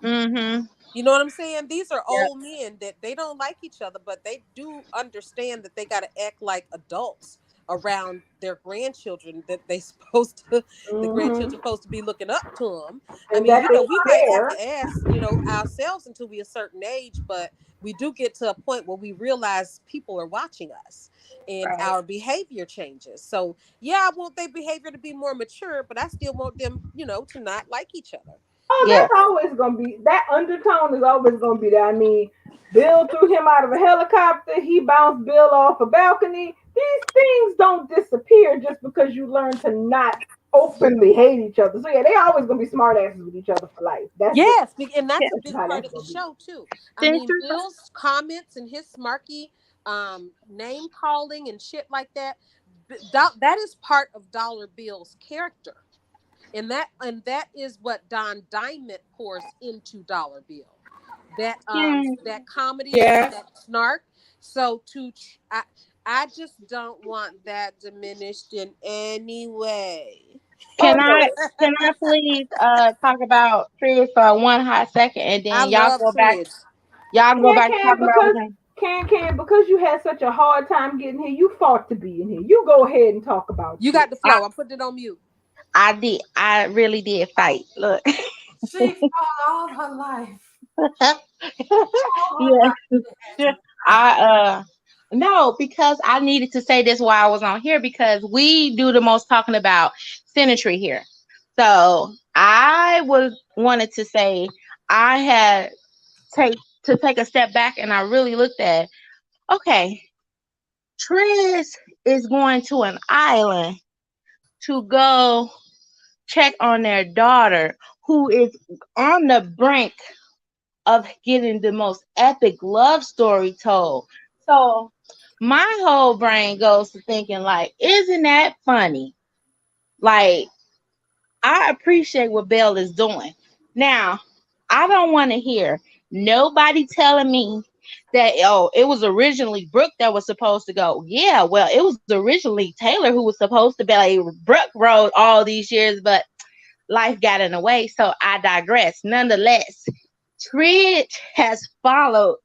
hmm, You know what I'm saying? These are yeah, old men that they don't like each other, but they do understand that they got to act like adults. around their grandchildren that they supposed to, the Hmm. grandchildren supposed to be looking up to them. I And mean, that you they know, we might have share. to ask, ourselves until we a certain age, but we do get to a point where we realize people are watching us and Right. our behavior changes. So yeah, I want their behavior to be more mature, but I still want them, to not like each other. Oh, Yeah. that's always gonna be that undertone is always gonna be there. I mean, Bill threw him out of a helicopter. He bounced Bill off a balcony. These things don't disappear just because you learn to not openly hate each other. So yeah, they always gonna be smart asses with each other for life. Yes, and Yeah. that's a big how part that's of the gonna be. show too. I Since mean, Bill's comments and his smarky name calling and shit like that, that is part of Dollar Bill's character. And that is what Don Diamond pours into Dollar Bill. That comedy, Yeah. that snark. So I just don't want that diminished in any way. can Okay. I please talk about Trish for one hot second, and I then love Tridge. y'all can go Can back to can talking about because everything. because you had such a hard time getting here, you fought to be in here. You go ahead and talk about You got Trish. the flow. I'm putting it on mute. I did. I really did fight. Look. She fought all her life. All her Yeah. life she had to I no, because I needed to say this while I was on here because we do the most talking about symmetry here. So I was wanted to say I had take to take a step back and I really looked at okay, Trish is going to an island to go check on their daughter who is on the brink of getting the most epic love story told. So my whole brain goes to thinking like, isn't that funny? Like, I appreciate what Belle is doing. Now, I don't want to hear nobody telling me that it was originally Brooke that was supposed to go. Yeah, well, it was originally Taylor who was supposed to be like Brooke rode all these years, but life got in the way. So I digress. Nonetheless, Tridge has followed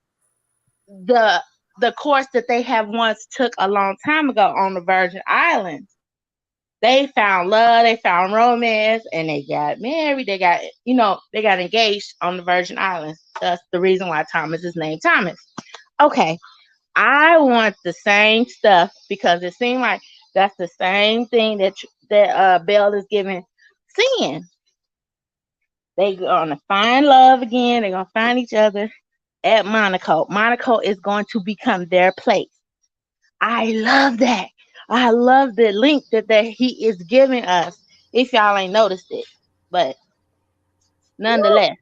the the course that they have once took a long time ago on the Virgin Islands. They found love, they found romance, and they got married. They got engaged on the Virgin Islands. That's the reason why Thomas is named Thomas. Okay, I want the same stuff because it seemed like that's the same thing that Belle is giving Sin. They gonna find love again. They're gonna find each other at Monaco. Monaco is going to become their place. I love that. I love the link that he is giving us. If y'all ain't noticed it, but nonetheless,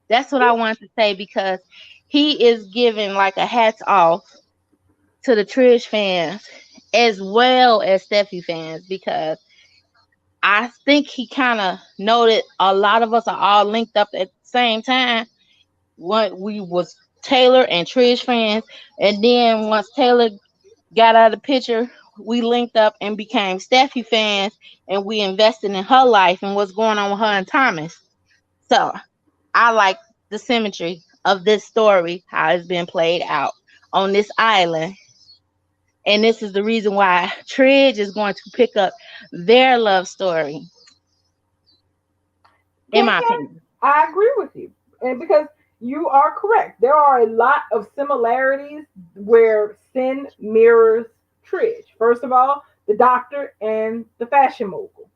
that's what I wanted to say because he is giving like a hats off to the Trish fans as well as Steffi fans because I think he kind of noted a lot of us are all linked up at the same time. What we was Taylor and Trish fans, and then once Taylor got out of the picture, we linked up and became Steffi fans, and we invested in her life and what's going on with her and Thomas. So I like the symmetry of this story, how it's been played out on this island. And this is the reason why Tridge is going to pick up their love story, in Can my opinion. I agree with you, and because you are correct, there are a lot of similarities where Sin mirrors Tridge. First of all, the doctor and the fashion mogul,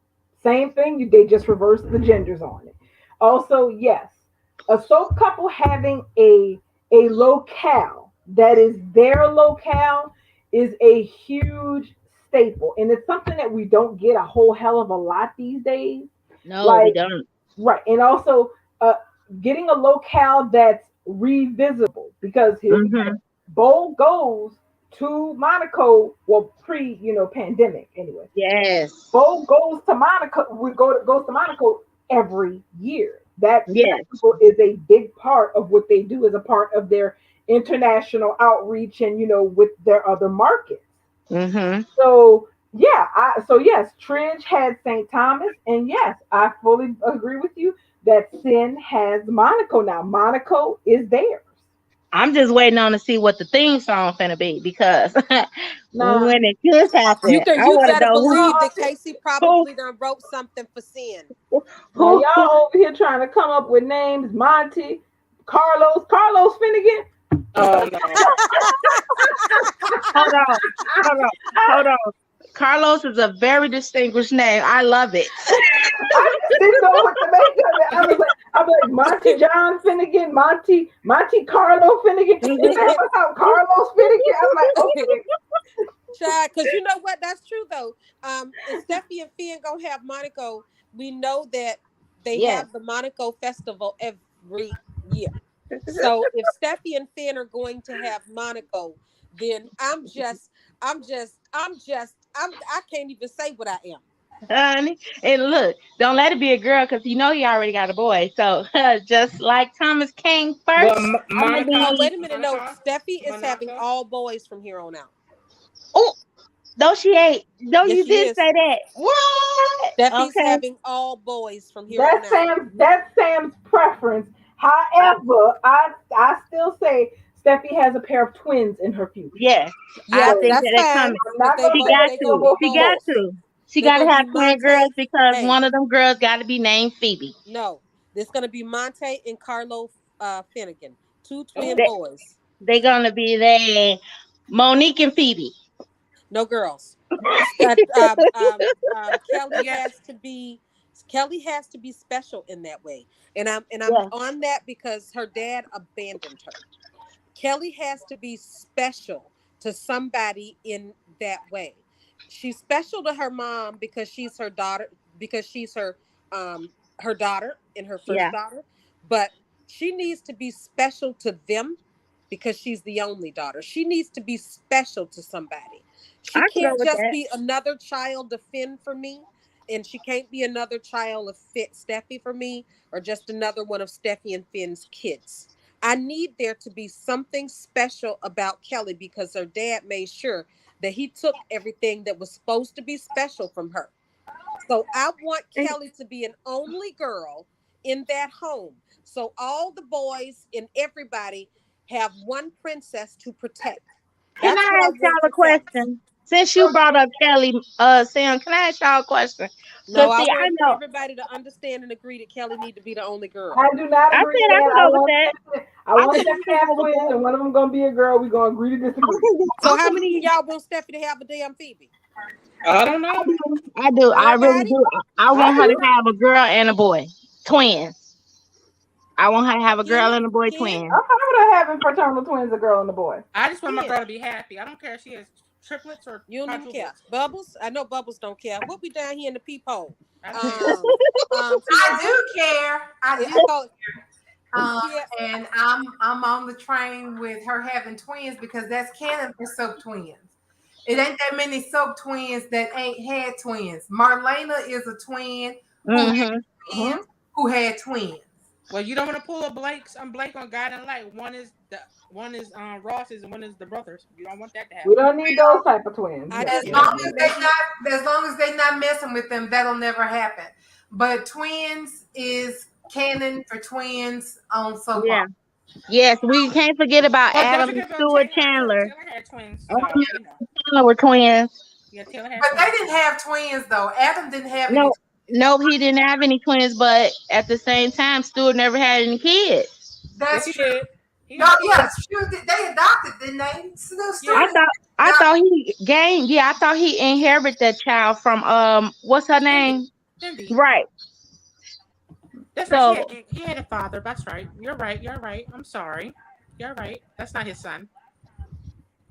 same thing. They just reversed the genders on it. Also, yes, a soap couple having a locale that is their locale is a huge staple, and it's something that we don't get a whole hell of a lot these days. No, we Like, don't. right. And also getting a locale that's revisitable because here's the thing. Hmm. Bowl goes to Monaco, well, pandemic anyway. Yes. Bowl goes to Monaco, goes to Monaco every year. That Yes. spectacle is a big part of what they do as a part of their international outreach and with their other markets. Hmm. So yeah, so yes, Tridge had St. Thomas, and yes, I fully agree with you that Sin has Monaco now. Monaco is theirs. I'm just waiting on to see what the theme song finna be because Nah. when it could happen. I You want to better know believe that Casey who, probably done wrote something for sin. Now who, y'all over here trying to come up with names. Monty, Carlos Finnegan. Oh no. hold on, hold on, hold on. Carlos is a very distinguished name. I love it. I just didn't know what to make of it. I was like Monty John Finnegan, Monty Carlo Finnegan. Is that what's up, Carlos Finnegan? I'm like, okay. Child, because you know what? That's true though. If Steffi and Finn gonna have Monaco, we know that they Yes. have the Monaco Festival every year. So if Steffi and Finn are going to have Monaco, then I can't even say what I am. Honey. And look, don't let it be a girl because you know he already got a boy. So just like Thomas came Well, first, I'm gonna Monica. Oh, be. wait a minute. No, Monica. Steffi is having Monica. all boys from here on out. Oh, no, she ain't. No, Yes, you she did is. say that. What? Steffi's Okay. having all boys from here on out. That's Sam's preference. However, I still say Steffi has a pair of twins in her future. Yes, I Yeah, So think that's that it fine. coming. I'm But not gonna She say got that they they're gonna to. gonna be go She for got both. both. to. She They're got to gonna have be twin girls Monte. because Hey, one of them girls got to be named Phoebe. no, it's gonna be Monte and Carlo Finnegan, two twin Oh. They boys. they gonna be they Monique and Phoebe. No girls. Uh, um, um, Yeah. Kelly has to be special in that way, and I'm Yeah, on that because her dad abandoned her. Kelly has to be special to somebody in that way. She's special to her mom because she's her daughter, because she's her daughter and her first yeah. daughter, but she needs to be special to them because she's the only daughter. She needs to be special to somebody. She I can go can't with just that. be another child to Finn for me, and she can't be another child of Steffi for me, or just another one of Steffi and Finn's kids. I need there to be something special about Kelly because her dad made sure that he took everything that was supposed to be special from her. So I want And Kelly to be an only girl in that home. So all the boys and everybody have one princess to protect. can That's I what I ask y'all want a for Kelly. question? Since you brought up Kelly, Sam, can I ask y'all a question? No, Cause I see, I want know everybody to understand and agree that Kelly need to be the only girl. I do not I agree said with I that. can go with that. I I want said them I to can have go with twins, that. and one of them gonna be a girl. We're gonna agree to disagree. So how many of y'all want Steffi to have a damn Phoebe? I don't know. I do. I really Nobody? do. I I want her to do. have a girl and a boy, twins. I want her to have a girl Ken? and a boy, Ken? twins. I'm fine with having fraternal twins, a girl and a boy. I just want my Ken? girl to be happy. I don't care if she has triplets or You don't even care. quadruplets. Bubbles? I know Bubbles don't care. What we down here in the peephole? I don't care. I Tiara? do care. I I do. call it Um, Tia. and I'm on the train with her having twins because that's canon for soap twins. It ain't that many soap twins that ain't had twins. Marlena is a twin who had Mm-hmm. Hmm. twins who had twins. Well, you don't want to pull a Blake on Guiding Light. One is Ross's and one is the brothers. You don't want that to We happen. don't need those type of twins. I Yeah. just As want long to as make sure. they not messing with them, that'll never happen. But twins is canon for twins on soap Yeah. opera. Yes, we can't forget about Well, don't Adam you and forget about Stuart Taylor too. Chandler. Taylor had twins, Adam so you know. and Chandler were twins. Yeah, Taylor had But they twins. didn't have twins though. Adam didn't have any. No, no, he didn't have any twins, but at the same time, Stuart never had any kids. Yes, That's he true. did. He No, had twins. yes, they adopted, didn't they? Still I Yeah, students. thought I thought he gained. Yeah, I thought he inherited that child from what's her Cindy. name? Cindy. Right. That's right. So, He had a father. That's right. You're right. You're right. I'm sorry. You're right. That's not his son.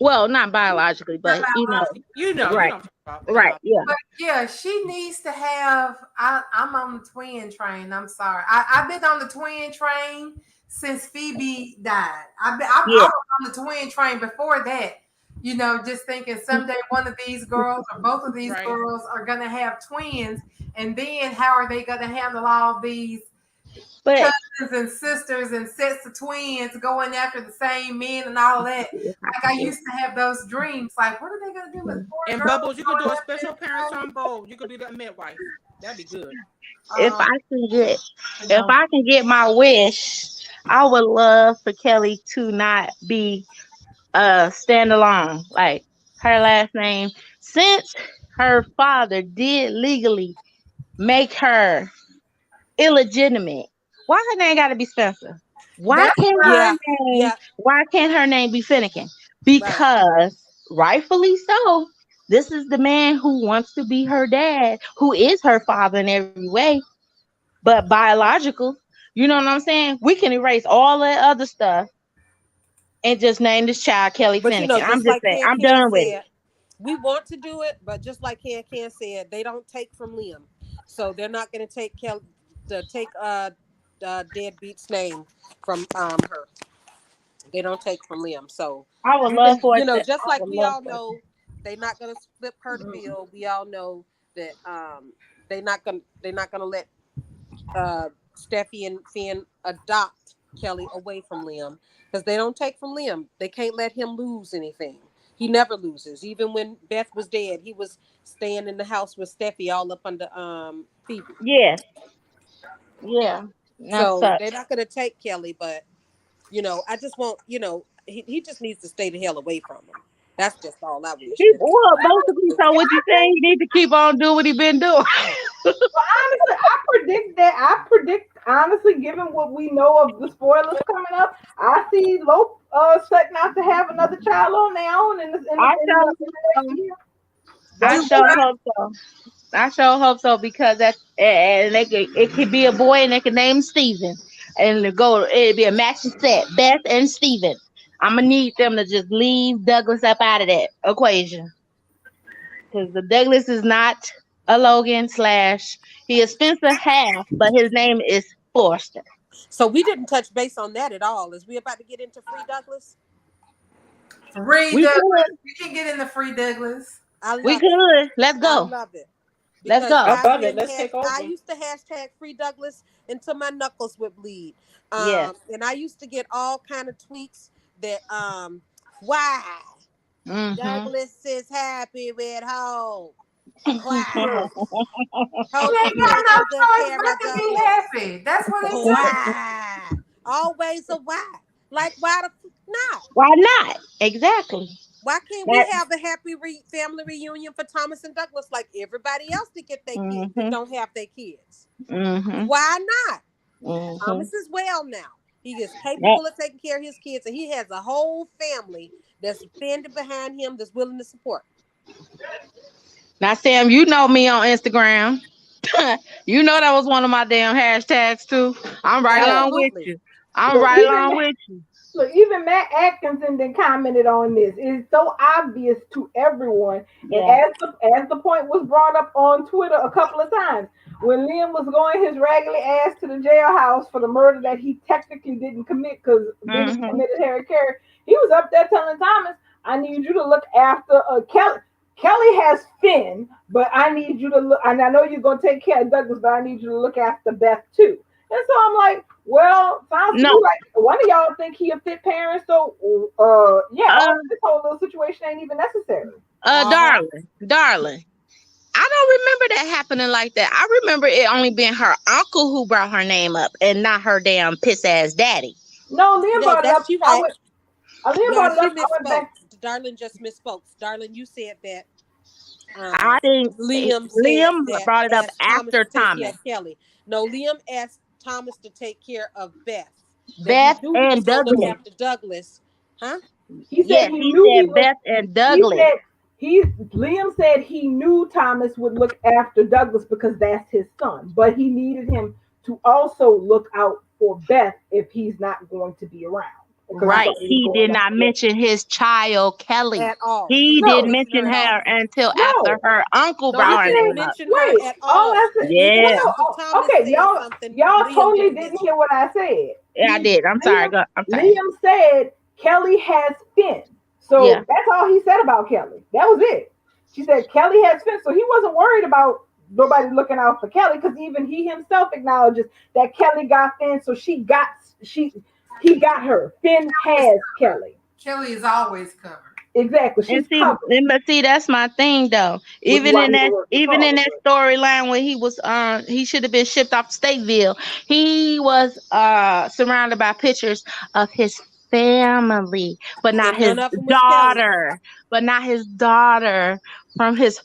well, not biologically, but You know. You right, know what I'm talking about. right, Biological. yeah, But yeah, she needs to have. I'm on the twin train. I'm sorry. I've been on the twin train since Phoebe died. yeah. I was on the twin train before that. You know, just thinking someday one of these girls or both of these Right. girls are gonna have twins, and then how are they gonna handle all these But cousins and sisters and sets of twins going after the same men and all that? Like I used to have those dreams. Like, what are they gonna do with four And girls Bubbles, you could do going a after special parents the on bowl. You could be the midwife. That'd be good. if same? I can get You if know. I can get my wish, I would love for Kelly to not be standalone. Like her last name, since her father did legally make her illegitimate. Why her name gotta be Spencer? Why That's can't her Yeah, right. name yeah, why can't her name be Finnegan? right. Because rightfully so, this is the man who wants to be her dad, who is her father in every way, but biological. You know what I'm saying? We can erase all that other stuff and just name this child Kelly But you know, Finnegan. I'm just just like saying, Can I'm Can done with it. said, we want to do it, but just like Can said, they don't take from Liam, so they're not going to take deadbeat's name from her. They don't take from Liam, so I would you love can, for you it know, to. just I like would we love all for it to. know, they're not going to flip her the bill. We all know that they're not gonna let Steffi and Finn adopt Kelly away from Liam because they don't take from Liam. They can't let him lose anything. He never loses. Even when Beth was dead, he was staying in the house with Steffi all up under Phoebe. Yeah, yeah. That So they're sucks. not gonna take Kelly, but I just want he just needs to stay the hell away from him. That's just all I wish. Well, basically, so what you saying? He need to keep on doing what he been doing. But honestly, I predict honestly, given what we know of the spoilers coming up, I see Lope setting out to have another child on their own I in the sure, next year. I That's Do sure what hope so. I sure hope so because and it could be a boy and they could name him Steven. And it'd be a matching set, Beth and Steven. I'm gonna need them to just leave Douglas up out of that equation because the Douglas is not a Logan slash. He is Spencer half, but his name is Forster. So we didn't touch base on that at all. Is we about to get into Free Douglas? Free We Douglas. could, You can get in the Free Douglas. I we love it. could. Let's I go. love it Let's because I go. I've love it. been Let's take I over. used to hashtag Free Douglas until my knuckles would bleed. Yes. And I used to get all kind of tweets that why Mhm. Douglas is happy with home. Why He Hope is ain't got no taking good choice care but of to be Douglas. happy. That's what he said. Why always a why? Like why the not? Why not? Exactly. Why can't we That. have a happy family reunion for Thomas and Douglas like everybody else to get their kids that Mhm. don't have their kids? Mhm. Why not? Mhm. Thomas is well now. He is That. capable of taking care of his kids, and he has a whole family that's standing behind him that's willing to support. Now, Sam, you know me on Instagram. You know that was one of my damn hashtags too. I'm right along with Absolutely. you. I'm look, right along with you. even Matt Atkinson then commented on this. It's so obvious to everyone. And Yeah. as the point was brought up on Twitter a couple of times, when Liam was going his raggedy ass to the jailhouse for the murder that he technically didn't commit because Biggie Mhm. committed Harry Carey, he was up there telling Thomas, I need you to look after Kelly. Kelly has Finn, but I need you to look, and I know you're gonna take care of Douglas, but I need you to look after Beth too. And so I'm like, well, sounds to me No. like one of y'all think he a fit parent. So, yeah, Uh. this whole little situation ain't even necessary. Uh-huh. Darling. I don't remember that happening like that. I remember it only being her uncle who brought her name up and not her damn piss ass daddy. No, Liam Yeah, brought it that's up. she right. Liam No, brought it she up. I went misspoke. back. Darlin just misspoke. Darlin, you said that I think Liam said Liam that brought it up asked Thomas after to take care Thomas. of Kelly. No, Liam asked Thomas to take care of Beth. That he Beth knew he was and gonna look Douglas. after Douglas. Huh? He said Yes, he he knew he said was. Beth and He Douglas. said Liam said he knew Thomas would look after Douglas because that's his son, but he needed him to also look out for Beth if he's not going to be around because Right. something was He going did down not the road. mention his child, Kelly. At all. He He did not didn't No, mention her mention at all. her until after no. her uncle No, he brought her didn't name up. mention her Wait, at all all. I said. Even Yeah, Well, after Thomas okay, said y'all, something, y'all Liam totally didn't didn't mention hear her. what I said. yeah, I did. I'm sorry. Liam, I'm sorry. Liam said Kelly has Finn, Yeah. so that's all he said about Kelly. That was it. She said Kelly has Finn, so he wasn't worried about nobody looking out for Kelly because even he himself acknowledges that Kelly got Finn, so she he got her. Finn has Kelly. Kelly is always covered. Exactly, And she's see, covered but see, that's my thing though. with Even why in he don't that, work for even in Carl. that storyline where he was, he should have been shipped off to Stateville. He was surrounded by pictures of his family, but not And his none of them was Kelly. daughter, but not his daughter from his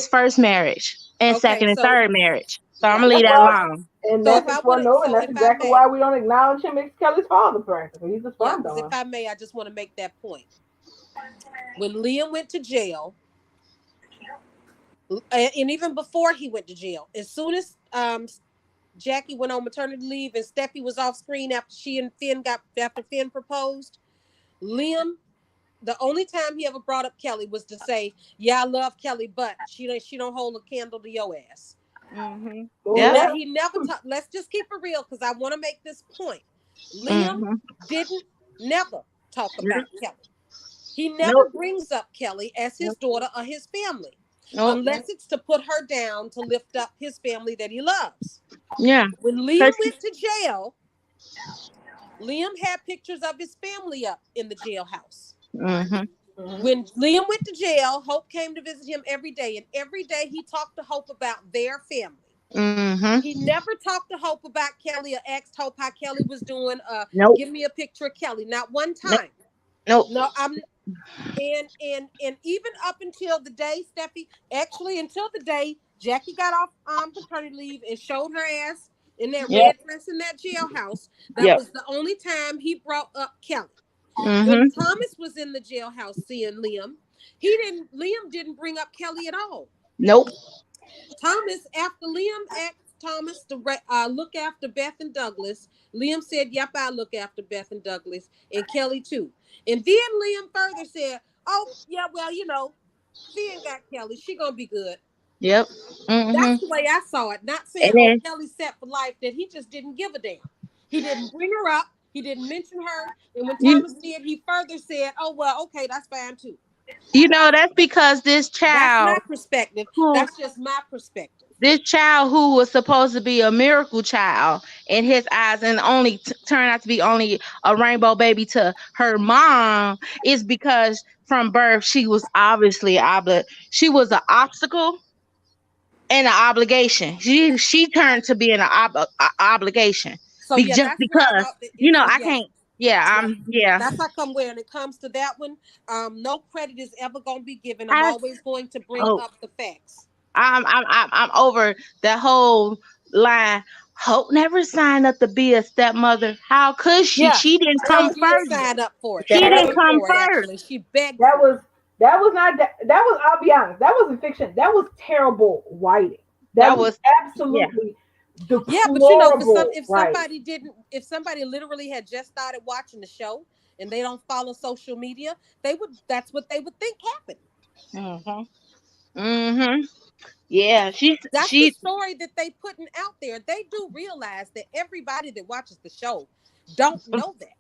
first marriage and Okay, second and so third marriage. So I'm yeah. gonna leave That's that why, alone. and So that's if I just want one to, over, and so that's if I exactly may, why we don't acknowledge him as Kelly's father, practically. He's a yeah, sperm because if donor. I may, I just want to make that point. When Liam went to jail, and even before he went to jail, as soon as Jacqui went on maternity leave and Steffi was off screen after Finn proposed, Liam, the only time he ever brought up Kelly was to say, "Yeah, I love Kelly, but she don't hold a candle to your ass." Mm-hmm. Well, Yep. He never talked. Let's just keep it real because I want to make this point. Liam Mm-hmm. didn't never talk Nope. about Kelly. He never Nope. brings up Kelly as his Nope. daughter or his family, Nope. unless it's to put her down to lift up his family that he loves. Yeah. When Liam 'Cause went to jail, Liam had pictures of his family up in the jailhouse. mm-hmm. When Liam went to jail, Hope came to visit him every day, and every day he talked to Hope about their family. Mm-hmm. He never talked to Hope about Kelly or asked Hope how Kelly was doing. Nope. Give me a picture of Kelly. Not one Nope. time. Nope. No, and even up until the day, Steffi, actually until the day Jacqui got off paternity leave and showed her ass in that Yep. red dress in that jailhouse, that Yep. was the only time he brought up Kelly. When Mm-hmm. Thomas was in the jailhouse seeing Liam, Liam didn't bring up Kelly at all. Nope. Thomas, after Liam asked Thomas to look after Beth and Douglas, Liam said, "Yep, I'll look after Beth and Douglas and Kelly too." And then Liam further said, "Oh, yeah, well, Finn got Kelly. She gonna be good." Yep. Mm-hmm. That's the way I saw it. Not saying, And "Oh, then Kelly's set for life," that he just didn't give a damn. He didn't bring her up. He didn't mention her. And when you Thomas did, he further said, "Oh, well, okay, that's fine too." that's because this That's my child perspective. who That's just my perspective. was supposed to be a miracle child in his eyes and only turned out to be only a rainbow baby to her mom is because from birth she was obviously she was an obstacle and an obligation. She turned to being an obligation. So yeah, Just that's where I'm because out. So I yeah, can't. Yeah, yeah. yeah. That's how come when it comes to that one, no credit is ever going to be given. I'm I always going to bring oh, up the facts. I'm over that whole line. Hope never signed up to be a stepmother. How could she? Yeah, She didn't that she come was did first. sign up for it. She She that didn't was begged come for it. first. Actually, she begged that for it. was that was not that was. I'll be honest. That wasn't fiction. That was terrible writing. That That was was yeah. absolutely Yeah, but deplorable writing. if somebody literally had just started watching the show and they don't follow social media, that's what they would think happened. Mhm. Mhm. Yeah. That's the She. story that they putting out there. They do realize that everybody that watches the show don't know that.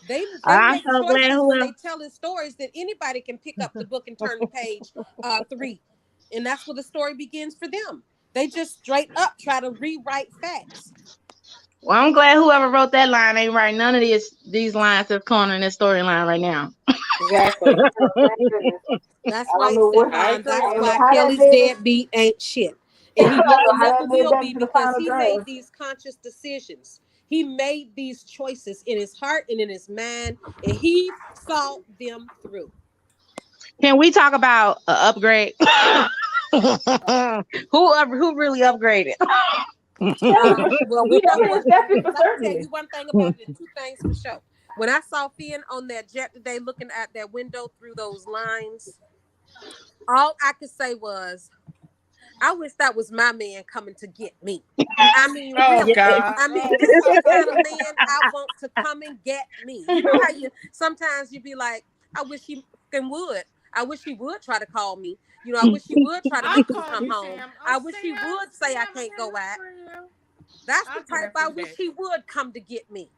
They I'm make so glad choices when whoever. they telling stories that anybody can pick up the book and turn to page 3, and that's where the story begins for them. They just straight up try to rewrite facts. Well, I'm glad whoever wrote that line ain't writing none of these lines that's corner in this storyline right now. Exactly. Oh, thank goodness. That's I don't right, know what. I Stefan. agree. That's I don't know why how that Kelly's made it. deadbeat ain't shit, I and don't know how never that made will that be into the because final he made draft. these conscious decisions. He made these choices in his heart and in his mind, and he saw them through. Can we talk about an upgrade? Who really upgraded? Steffi for Well, we know Steffi one and thing. Steffi for Let me tell certainly. you one thing about it, and two things for sure. When I saw Finn on that jet today, looking at that window through those lines, all I could say was, I wish that was my man coming to get me. I mean, Oh really. God. I mean, this is the kind of man I want to come and get me. You know how you sometimes you be like, I wish he fucking would. I wish he would try to call me. I wish he would try to I'll make me call come you, home. Sam. I wish he would say I Sam, can't okay, go out. for you. That's the I'll do type that for I you, wish babe. he would come to get me.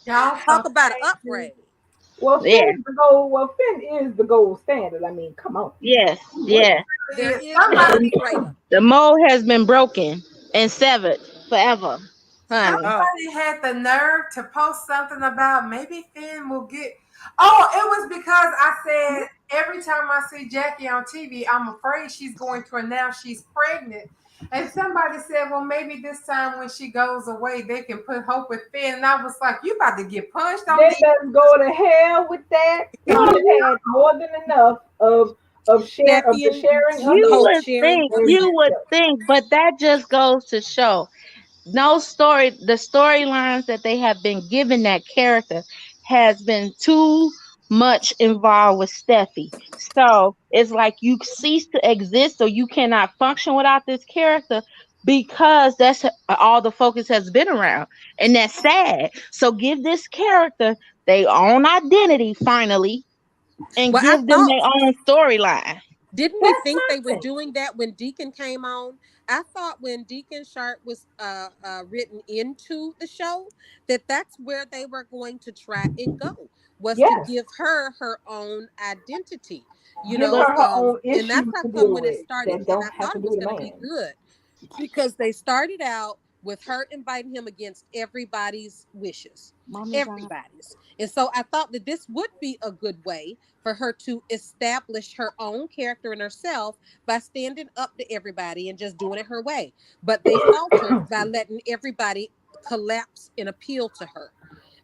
Y'all so Talk about an crazy. upgrade. Well, Yeah. Finn is the gold standard. I mean, come on. Yes. Yeah. There is Somebody, none greater. The mold has been broken and severed forever, honey. Oh, somebody had the nerve to post something about maybe Finn will get. Oh, it was because I said every time I see Jacqui on TV, I'm afraid she's going to announce she's pregnant And somebody said, well, maybe this time when she goes away, they can put hope with Finn. And I was like, you about to get punched on They the better go to hell with that. Tom had more than enough of Steffi the and sharing of the You Hope would hope. sharing think, the And you would yeah, think, but that just goes to show no story, the storylines that they have been given that character has been too much involved with Steffi. So it's like you cease to exist or you cannot function without this character because that's all the focus has been around. And that's sad. So give this character their own identity finally and Well, I give them thought, their own storyline. didn't we that's think my they were thing. doing that when Deacon came on? I thought when Deacon Sharp was written into the show that that's where they were going to try and go, was to Yes, give her her own identity, give But her her own and that's issues how to come deal when it with started, that and don't I have thought to it do was with a going to be man. good because they started out with her inviting him against everybody's wishes, mommy got everybody's. And so I thought that this would be a good way for her to establish her own character in herself by standing up to everybody and just doing it her way. But they faltered by Excuse me. letting everybody collapse and appeal to her.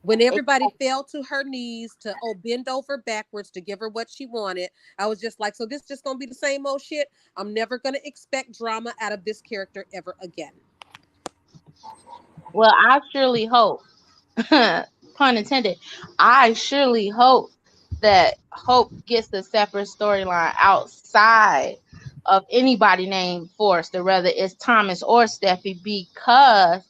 When it. everybody fell to her knees to bend over backwards to give her what she wanted, I was just like, so this just gonna be the same old shit. I'm never gonna expect drama out of this character ever again. Well, I surely hope, pun intended, I surely hope that Hope gets a separate storyline outside of anybody named Forrester, whether it's Thomas or Steffi, because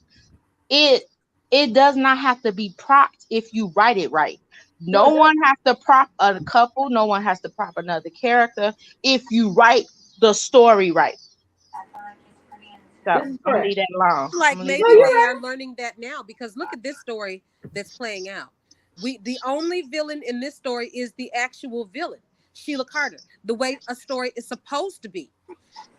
it it does not have to be propped if you write it right. No, No it one doesn't. has to prop a couple, no one has to prop another character if you write the story right. So This is I'm gonna leave correct. that alone. I'm Like gonna leave No, it maybe alone. you're they are right. learning that now because look at this story that's playing out. The only villain in this story is the actual villain, Sheila Carter, the way a story is supposed to be.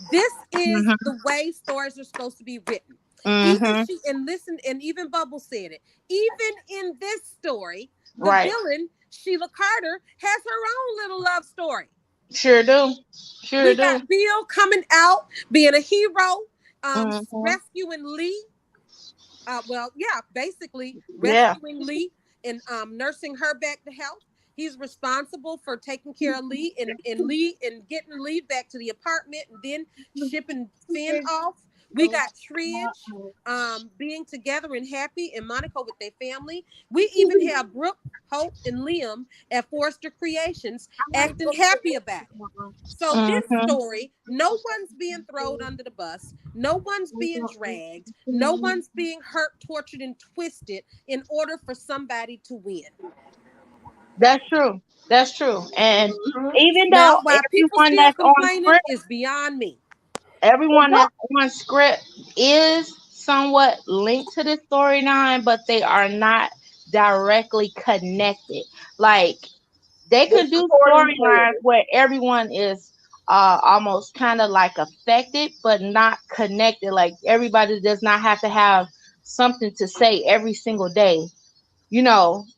This is Mm-hmm. the way stories are supposed to be written. Even Mm-hmm. she and listen, and even Bubble said it. Even in this story, the Right. villain, Sheila Carter, has her own little love story. Sure do. Sure We do. got Bill coming out, being a hero, Mm-hmm. rescuing Lee. Yeah, basically Yeah. rescuing Lee and nursing her back to health. He's responsible for taking care of Lee and Lee and getting Lee back to the apartment and then shipping Finn off. We got Tridge being together and happy, and Monica with their family. We even have Brooke, Hope, and Liam at Forrester Creations acting happy about it. So this Mm-hmm. story, no one's being thrown under the bus, no one's being dragged, no one's being hurt, tortured, and twisted in order for somebody to win. That's true. That's true. And Mhm. even though Now, why people everyone still that's on complaining script, is beyond me. It everyone don't. that's on script is somewhat linked to the storyline, but they are not directly connected. Like they They're could do supporting storylines players. where everyone is almost kind of like affected but not connected. Like everybody does not have to have something to say every single day,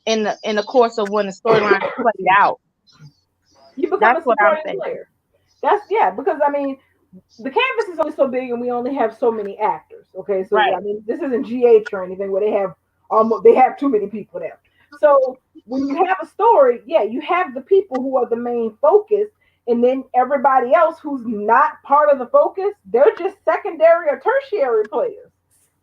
in the course of when the storyline is played out. You become That's a what I'm supporting saying. player. That's yeah, because I mean, the canvas is only so big, and we only have so many actors. Okay, so Right. I mean, this isn't GH or anything where they have too many people there. So when you have a story, yeah, you have the people who are the main focus, and then everybody else who's not part of the focus, they're just secondary or tertiary players.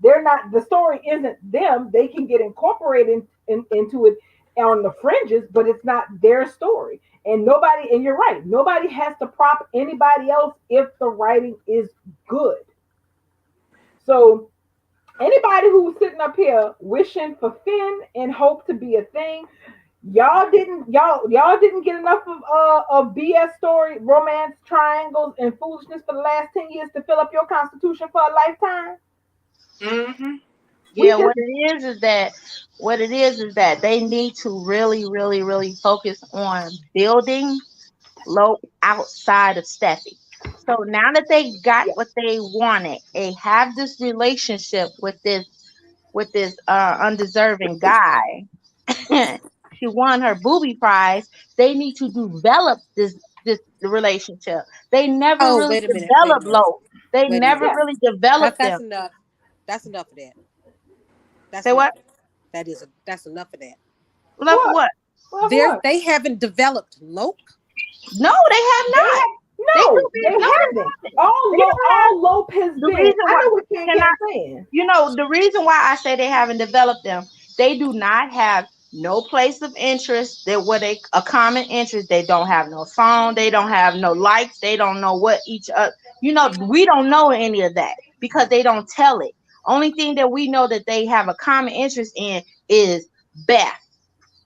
They're not. The story isn't them. They can get incorporated into it on the fringes, but it's not their story. And nobody, and you're right, nobody has to prop anybody else if the writing is good. So anybody who's sitting up here wishing for Finn and Hope to be a thing, y'all didn't get enough of BS story, romance triangles, and foolishness for the last 10 years to fill up your constitution for a lifetime. Mm-hmm. We Yeah, just what it is is that they need to really, really, really focus on building Lope outside of Steffi. So now that they got yeah. what they wanted, they have this relationship with this undeserving guy. She won her booby prize. They need to develop this relationship. They never Oh, really wait a minute. Wait a developed minute. Lope. They Wait a never minute. really developed That's them. enough. That's enough of that. That's Say enough. what? That's enough of that. Love for what? Well, what? They haven't developed Lope. No, they have They not. have They no, could be. they No, they haven't. haven't. They don't have All Lope has the been. reason I why. know what Ken Can I? Can's saying. You know, the reason why I say they haven't developed them, they do not have no place of interest. They're what they a common interest. They don't have no phone. They don't have no likes. They don't know what each other. You know, we don't know any of that because they don't tell it. Only thing that we know that they have a common interest in is Beth.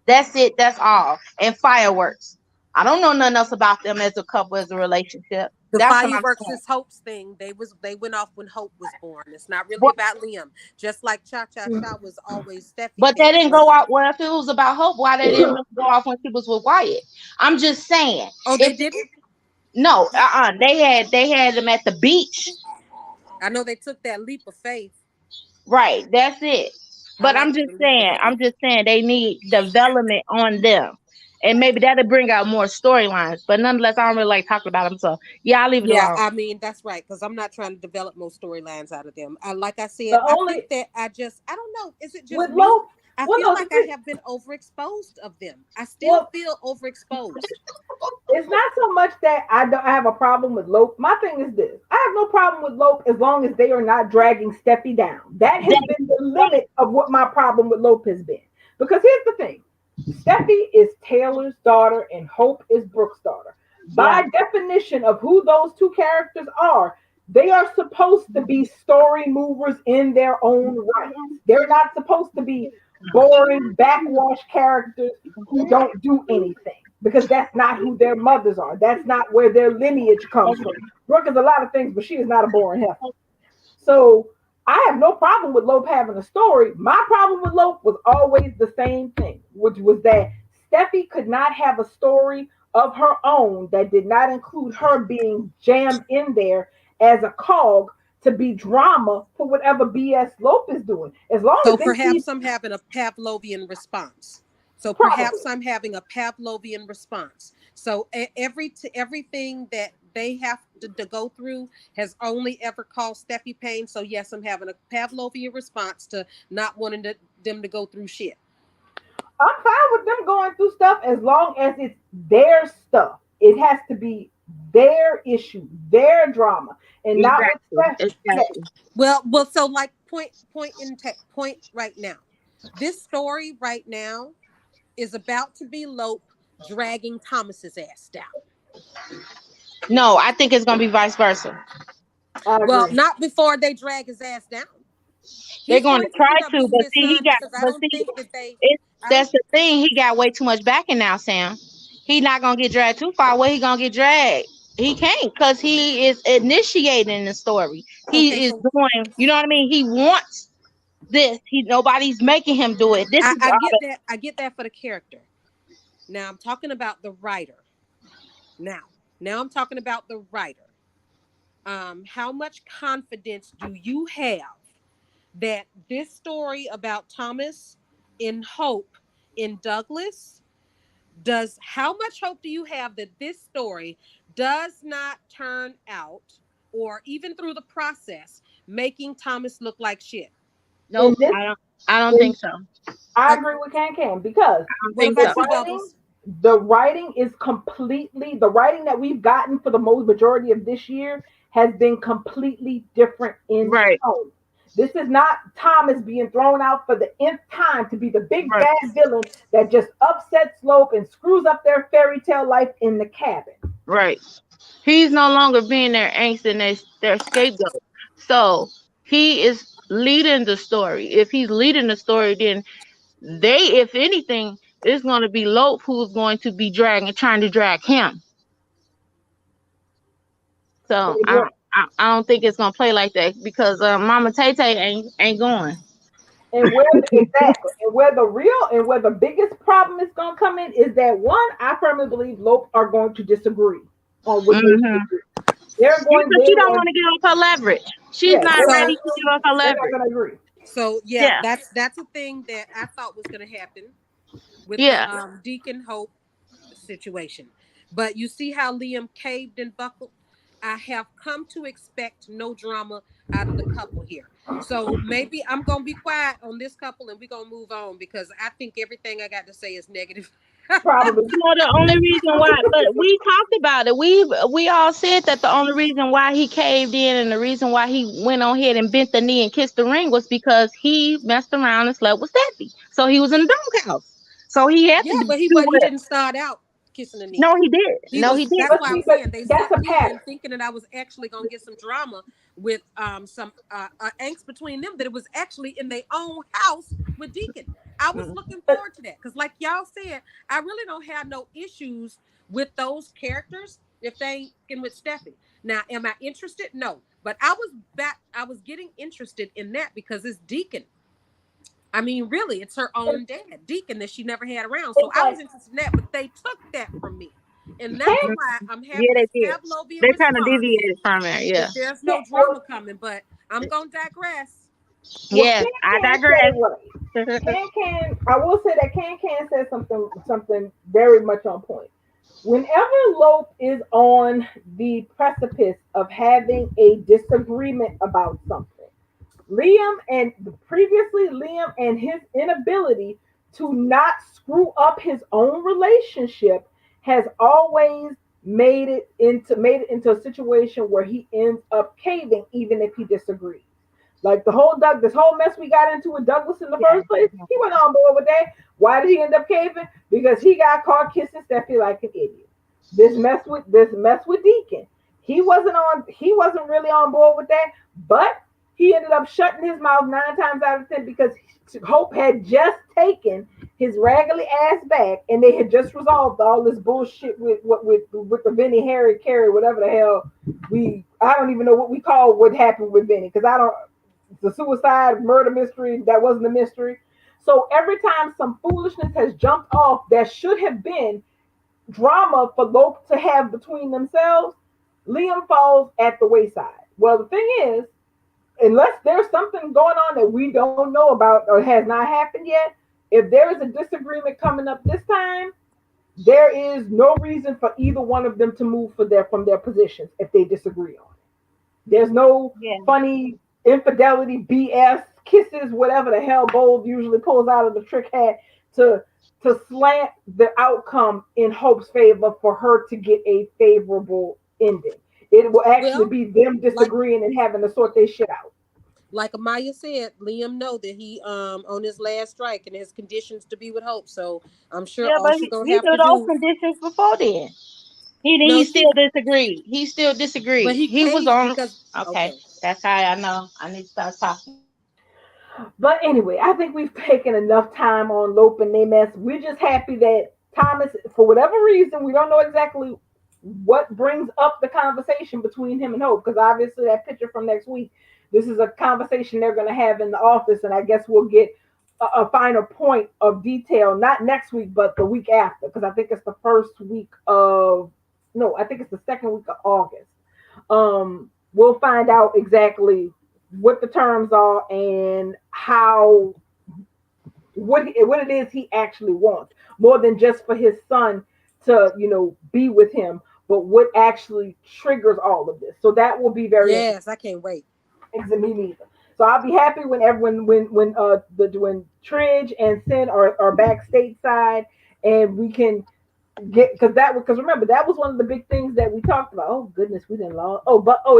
That's it. That's all. And fireworks. I don't know nothing else about them as a couple, as a relationship. The That's what I'm fireworks saying. is Hope's thing. They went off when Hope was born. It's not really But, about Liam. Just like Cha Cha Cha was always Steffi but they Payne. didn't go out. Well, if it was about Hope, why they didn't go off when she was with Wyatt? I'm just saying. Oh, they didn't? No, they had them at the beach. I know they took that leap of faith. Right, that's it. I But like the leap of faith. I'm just saying they need development on them. And maybe that'll bring out more storylines. But nonetheless, I don't really like talking about them. So yeah, I'll leave it Yeah, alone. I mean that's right because I'm not trying to develop more storylines out of them. Like I said, The I only think that I don't know. Is it just with me? Lope. I Well, feel no, like I have been overexposed of them. I still well, feel overexposed. it's not so much that I have a problem with Lope. My thing is this: I have no problem with Lope as long as they are not dragging Steffi down. That has been the limit of what my problem with Lope has been. Because here's the thing: Steffi is Taylor's daughter, and Hope is Brooke's daughter. By definition of who those two characters are, they are supposed to be story movers in their own right. They're not supposed to be boring backwash characters who don't do anything because that's not who their mothers are. That's not where their lineage comes from. Brooke is a lot of things, but she is not a boring heifer. So I have no problem with Lope having a story. My problem with Lope was always the same thing, which was that Steffi could not have a story of her own that did not include her being jammed in there as a cog to be drama for whatever BS Lope is doing. As long So as they keep perhaps I'm having a Pavlovian response. So probably. perhaps I'm having a Pavlovian response. So everything that they have to go through has only ever caused Steffi pain. So yes, I'm having a Pavlovian response to not wanting them to go through shit. I'm fine with them going through stuff as long as it's their stuff. It has to be their issue, their drama, and not with Steph. Exactly. Well, so like point right now. This story right now is about to be Lope dragging Thomas's ass down. No, I think it's gonna be vice versa. I Well, agree. not before they drag his ass down. They're He's going going to to try end up to, being but his see, son because I don't think that they. I don't. that's the thing. He got way too much backing now, Sam. He not gonna get dragged too far. Where he gonna get dragged? He can't because he is initiating the story. Okay, He is so doing. You know what I mean? He wants this. Nobody's making him do it. This is I get that. I get that for the character. Now I'm talking about the writer. Now I'm talking about the writer. How much confidence do you have that this story about Thomas in Hope in Douglas does how much hope do you have that this story does not turn out or even through the process making Thomas look like shit? nope. This, I don't think so. I Uh, agree with Can because I don't what think so. about you, Bubbles? the writing is completely the writing that we've gotten for the most majority of this year has been completely different in Right. tone. This is not Thomas being thrown out for the nth time to be the big Right. bad villain that just upsets Slope and screws up their fairy tale life in the cabin. Right. He's no longer being their angst and their scapegoat. So he is leading the story. If he's leading the story, then if anything, it's going to be Lope who's going to be trying to drag him. So And where, I don't think it's going to play like that because Mama Tay Tay ain't going. exactly and where the biggest problem is going to come in is that one, I firmly believe Lope are going to disagree on what they Mm-hmm. should do. They're going Because she they're don't going want to give up her leverage. She's yeah, not ready to give up her they're not leverage. going to agree. So yeah, Yeah. that's a thing that I thought was going to happen with Yeah. the Deacon Hope situation. But you see how Liam caved and buckled. I have come to expect no drama out of the couple here. So maybe I'm gonna be quiet on this couple and we're gonna move on because I think everything I got to say is negative. Probably. You know the only reason why, but we talked about it. We all said that the only reason why he caved in and the reason why he went on ahead and bent the knee and kissed the ring was because he messed around and slept with Steffi. So he was in the doghouse. So he had Yeah, to but do he what. didn't start out kissing the knee. No, he did. He No, was. he did. That's But why I see, was but saying they that's sent a me pattern. in thinking that I was actually gonna get some drama with some angst between them. That it was actually in their own house with Deacon. I was Mm. looking But forward to that because, like y'all said, I really don't have no issues with those characters if they ain't in with Steffi. Now, am I interested? No, but I was back. I was getting interested in that because it's Deacon. I mean, really, it's her it's, own dad, Deacon, that she never had around. So it's I like was interested in that, but they took that from me. And that's can why I'm Yeah, having they this did. Pavlovian They kind of response deviated from it. Yeah. that there's can no well drama coming, but I'm going to digress. Yes, I Can said digress. it right. I will say that Can said something very much on point. Whenever Lope is on the precipice of having a disagreement about something, Liam and his inability to not screw up his own relationship has always made it into a situation where he ends up caving even if he disagrees. Like this whole mess we got into with Douglas in the Yeah. first place, he went on board with that. Why did he end up caving? Because he got caught kissing Steffi like an idiot. This mess with Deacon. He wasn't really on board with that, but he ended up shutting his mouth 9 times out of 10 because Hope had just taken his raggedy ass back, and they had just resolved all this bullshit with the Vinny Harry Carey, whatever the hell I don't even know what we call what happened with Vinny because I don't the suicide murder mystery that wasn't a mystery. So every time some foolishness has jumped off that should have been drama for Lope to have between themselves, Liam falls at the wayside. Well, the thing is, unless there's something going on that we don't know about or has not happened yet, if there is a disagreement coming up this time, there is no reason for either one of them to move from their positions if they disagree on it. There's no Yeah. funny infidelity, BS, kisses, whatever the hell Bold usually pulls out of the trick hat to slant the outcome in Hope's favor for her to get a favorable ending. It will actually Well, be them like disagreeing and having to sort their shit out. Amaya said, Liam know that he on his last strike and his conditions to be with Hope. So I'm sure Yeah, all but she gonna he have knew to those do. conditions before then. He No, still disagreed. He still but disagreed. he He was caved on. because Okay, okay. that's how I know. I need to start talking. But anyway, I think we've taken enough time on Lope and Names. We're just happy that Thomas, for whatever reason, we don't know exactly what brings up the conversation between him and Hope, because obviously that picture from next week, this is a conversation they're going to have in the office, and I guess we'll get a final point of detail, not next week, but the week after, because I think it's the first week of, no, I think it's the second week of August. We'll find out exactly what the terms are and how what it is he actually wants, more than just for his son to be with him, but what actually triggers all of this. So that will be very interesting. Yes, I can't wait. Me neither. So I'll be happy when everyone when Tridge and Sin are back stateside, and we can get because remember that was one of the big things that we talked about. Oh goodness, we didn't long.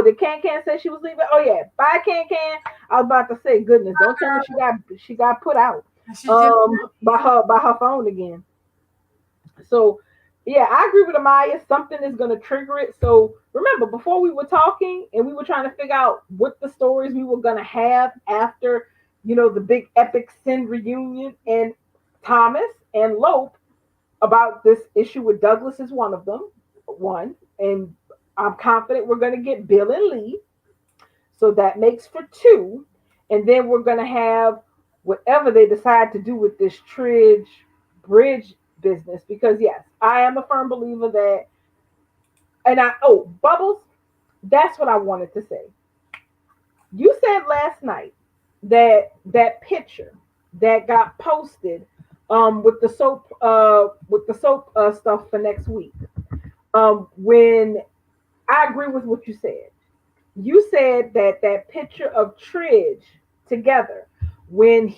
Did Can say she was leaving? Oh yeah, bye Can. I was about to say, goodness, don't tell me she got put out She just by her phone again. So yeah, I agree with Amaya. Something is going to trigger it. So remember, before we were talking and we were trying to figure out what the stories we were going to have after, the big epic Sin reunion, and Thomas and Lope about this issue with Douglas is one of them. One, and I'm confident we're going to get Bill and Lee. So that makes for two. And then we're going to have whatever they decide to do with this Tridge Bridge business. Because, yes, I am a firm believer that, Bubbles, that's what I wanted to say. You said last night that that picture that got posted with the soap stuff for next week, when I agree with what you said. You said that that picture of Tridge together when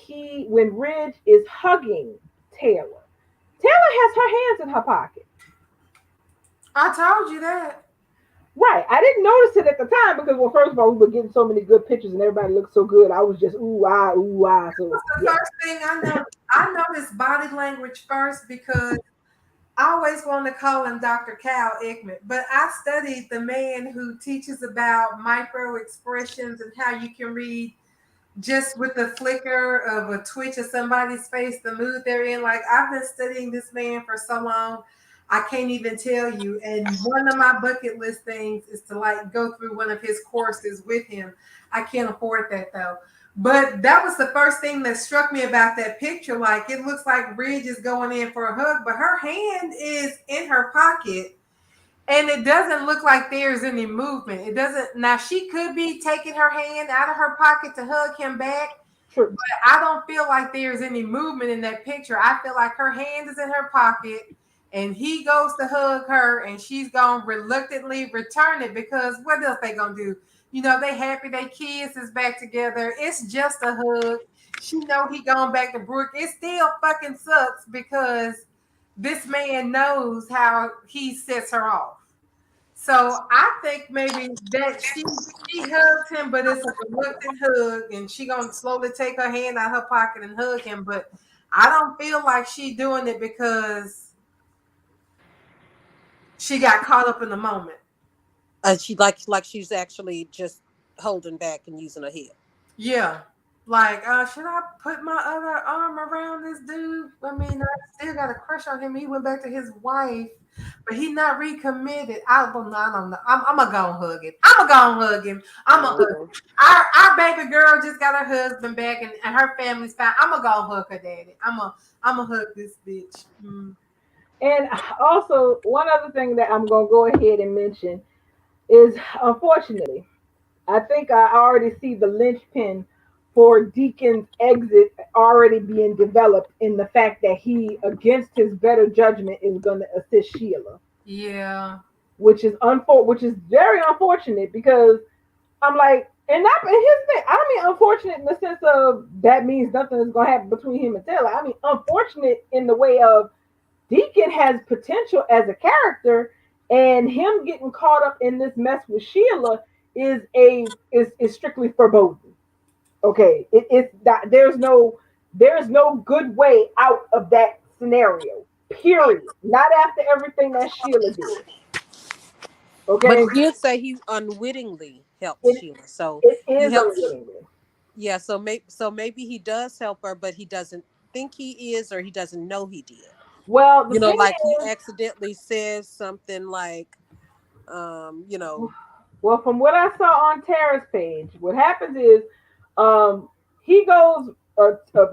Ridge is hugging Taylor. Taylor has her hands in her pocket. I told you that. Right. I didn't notice it at the time because, well, first of all, we were getting so many good pictures and everybody looked so good. I was just ooh ah ooh ah. So What's the yeah. first thing I know? I noticed body language first because I always want to call him Dr. Cal Ekman, but I studied the man who teaches about micro expressions and how you can read just with the flicker of a twitch of somebody's face, the mood they're in. Like, I've been studying this man for so long, I can't even tell you. And one of my bucket list things is to like go through one of his courses with him. I can't afford that though. But that was the first thing that struck me about that picture. Like, it looks like Ridge is going in for a hug, but her hand is in her pocket and it doesn't look like there's any movement. It doesn't. Now, she could be taking her hand out of her pocket to hug him back, True. but I don't feel like there's any movement in that picture. I feel like her hand is in her pocket and he goes to hug her and she's going to reluctantly return it because what else they going to do? You know, they happy their kids is back together. It's just a hug. She know he going back to Brooke. It still fucking sucks because this man knows how he sets her off. So I think maybe that she hugs him, but it's a reluctant hug, and she gonna slowly take her hand out of her pocket and hug him. But I don't feel like she doing it because she got caught up in the moment. She like she's actually just holding back and using her head. Yeah. Like, should I put my other arm around this dude? I mean, I still got a crush on him. He went back to his wife, but he not recommitted. I don't know. I don't know. I'm gonna go and hug him. I'm gonna go and hug him. I'm gonna hug him. Our baby girl just got her husband back and her family's fine. I'm gonna go and hug her daddy. I'm gonna hug this bitch. Mm. And also, one other thing that I'm gonna go ahead and mention is, unfortunately, I think I already see the linchpin for Deacon's exit already being developed in the fact that he, against his better judgment, is going to assist Sheila, Yeah. which is very unfortunate because I'm like, and not and here's the thing. I don't mean unfortunate in the sense of that means nothing is going to happen between him and Taylor. I mean unfortunate in the way of Deacon has potential as a character, and him getting caught up in this mess with Sheila is strictly foreboding. Okay, it's that there's no good way out of that scenario. Period. Not after everything that Sheila did. But Okay, he did say he unwittingly helped it Sheila. So it he is helps. unwittingly. Yeah. So maybe he does help her, but he doesn't think he is, or he doesn't know he did. Well, the You know, thing like he is, accidentally says something like, you know, well, from what I saw on Tara's page, what happens is, he goes.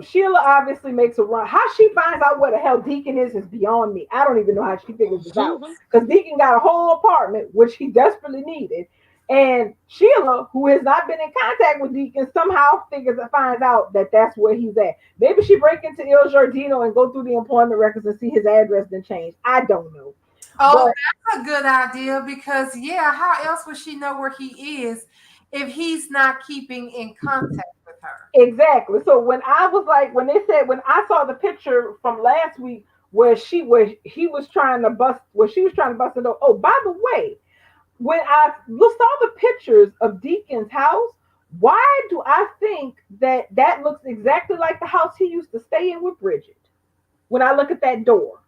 Sheila obviously makes a run. How she finds out where the hell Deacon is beyond me. I don't even know how she figures this out because Deacon got a whole apartment which he desperately needed, and Sheila, who has not been in contact with Deacon, somehow finds out that that's where he's at. Maybe she break into Il Giardino and go through the employment records and see his address then change. I don't know, Oh, but that's a good idea because yeah, how else would she know where he is if he's not keeping in contact with her? exactly. So when I was like, when I saw the picture from last week where he was trying to bust, where she was trying to bust the door. Oh, by the way, when I saw the pictures of Deacon's house, why do I think that that looks exactly like the house he used to stay in with Bridget? When I look at that door,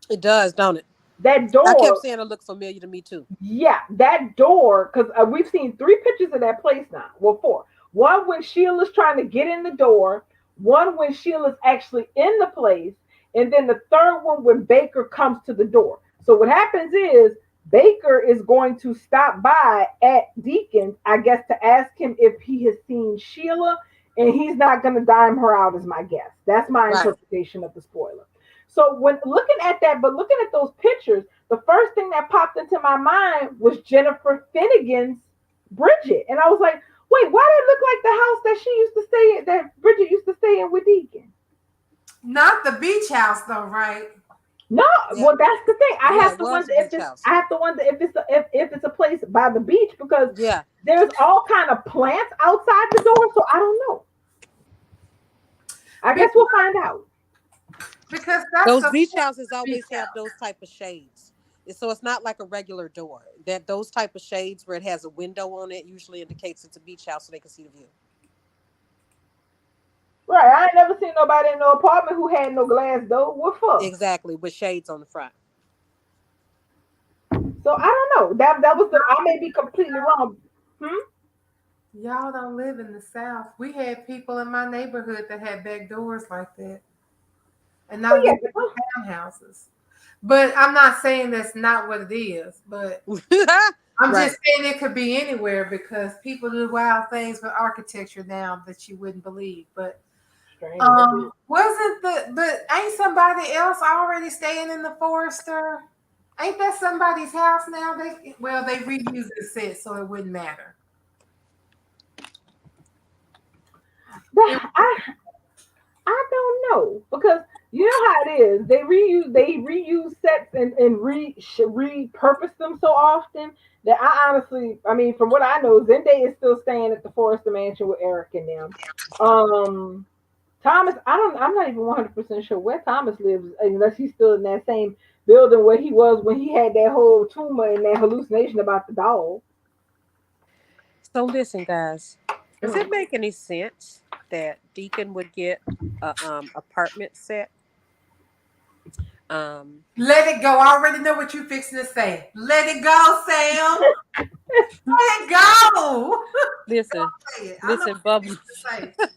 it does, don't it? that I kept door, saying it looked familiar to me too. yeah, that door, because we've seen three pictures of that place now. Well, four. One when Sheila's trying to get in the door, one when Sheila's actually in the place, and then the third one when Baker comes to the door. So what happens is Baker is going to stop by at Deacon's, I guess, to ask him if he has seen Sheila, and he's not going to dime her out, is my guess. That's my Right. interpretation of the spoiler. So when looking at that, but looking at those pictures, the first thing that popped into my mind was Jennifer Finnegan's Bridget. And I was like, wait, why did it look like the house that she used to stay in, that Bridget used to stay in with Deacon? Not the beach house though, right? No, Yeah, well, that's the thing. I yeah, have it to was wonder a if beach it's. house. I have to wonder if it's if it's a place by the beach because Yeah, there's all kind of plants outside the door. So I don't know. I guess Because, we'll find out. because that's those the beach point of houses the beach always have house. those type of shades. So it's not like a regular door. That those type of shades where it has a window on it usually indicates it's a beach house so they can see the view. Right. I ain't never seen nobody in no apartment who had no glass door. What for? Exactly, with shades on the front. So I don't know. That was the. I may be completely wrong. Hmm. Y'all don't live in the South. We had people in my neighborhood that had back doors like that. And I Well, yeah. lived in townhouses. But I'm not saying that's not what it is. But I'm Right. just saying it could be anywhere because people do wild things with architecture now that you wouldn't believe. But Strange. That is. wasn't the but ain't somebody else already staying in the Forester? Ain't that somebody's house now? They reused the set so it wouldn't matter. It, I don't know because you know how it is. They reuse sets and repurpose them so often that I honestly, I mean, from what I know, Zende is still staying at the Forrester Mansion with Eric and them. Um, Thomas, I'm not even 100% sure where Thomas lives unless he's still in that same building where he was when he had that whole tumor and that hallucination about the dog. So listen, guys, does it Mm. make any sense that Deacon would get a apartment set? Um, let it go. I already know what you fixing to say. Let it go, Sam. Let it go. listen, Say it. I know listen, what you Bubbles. fixing to say.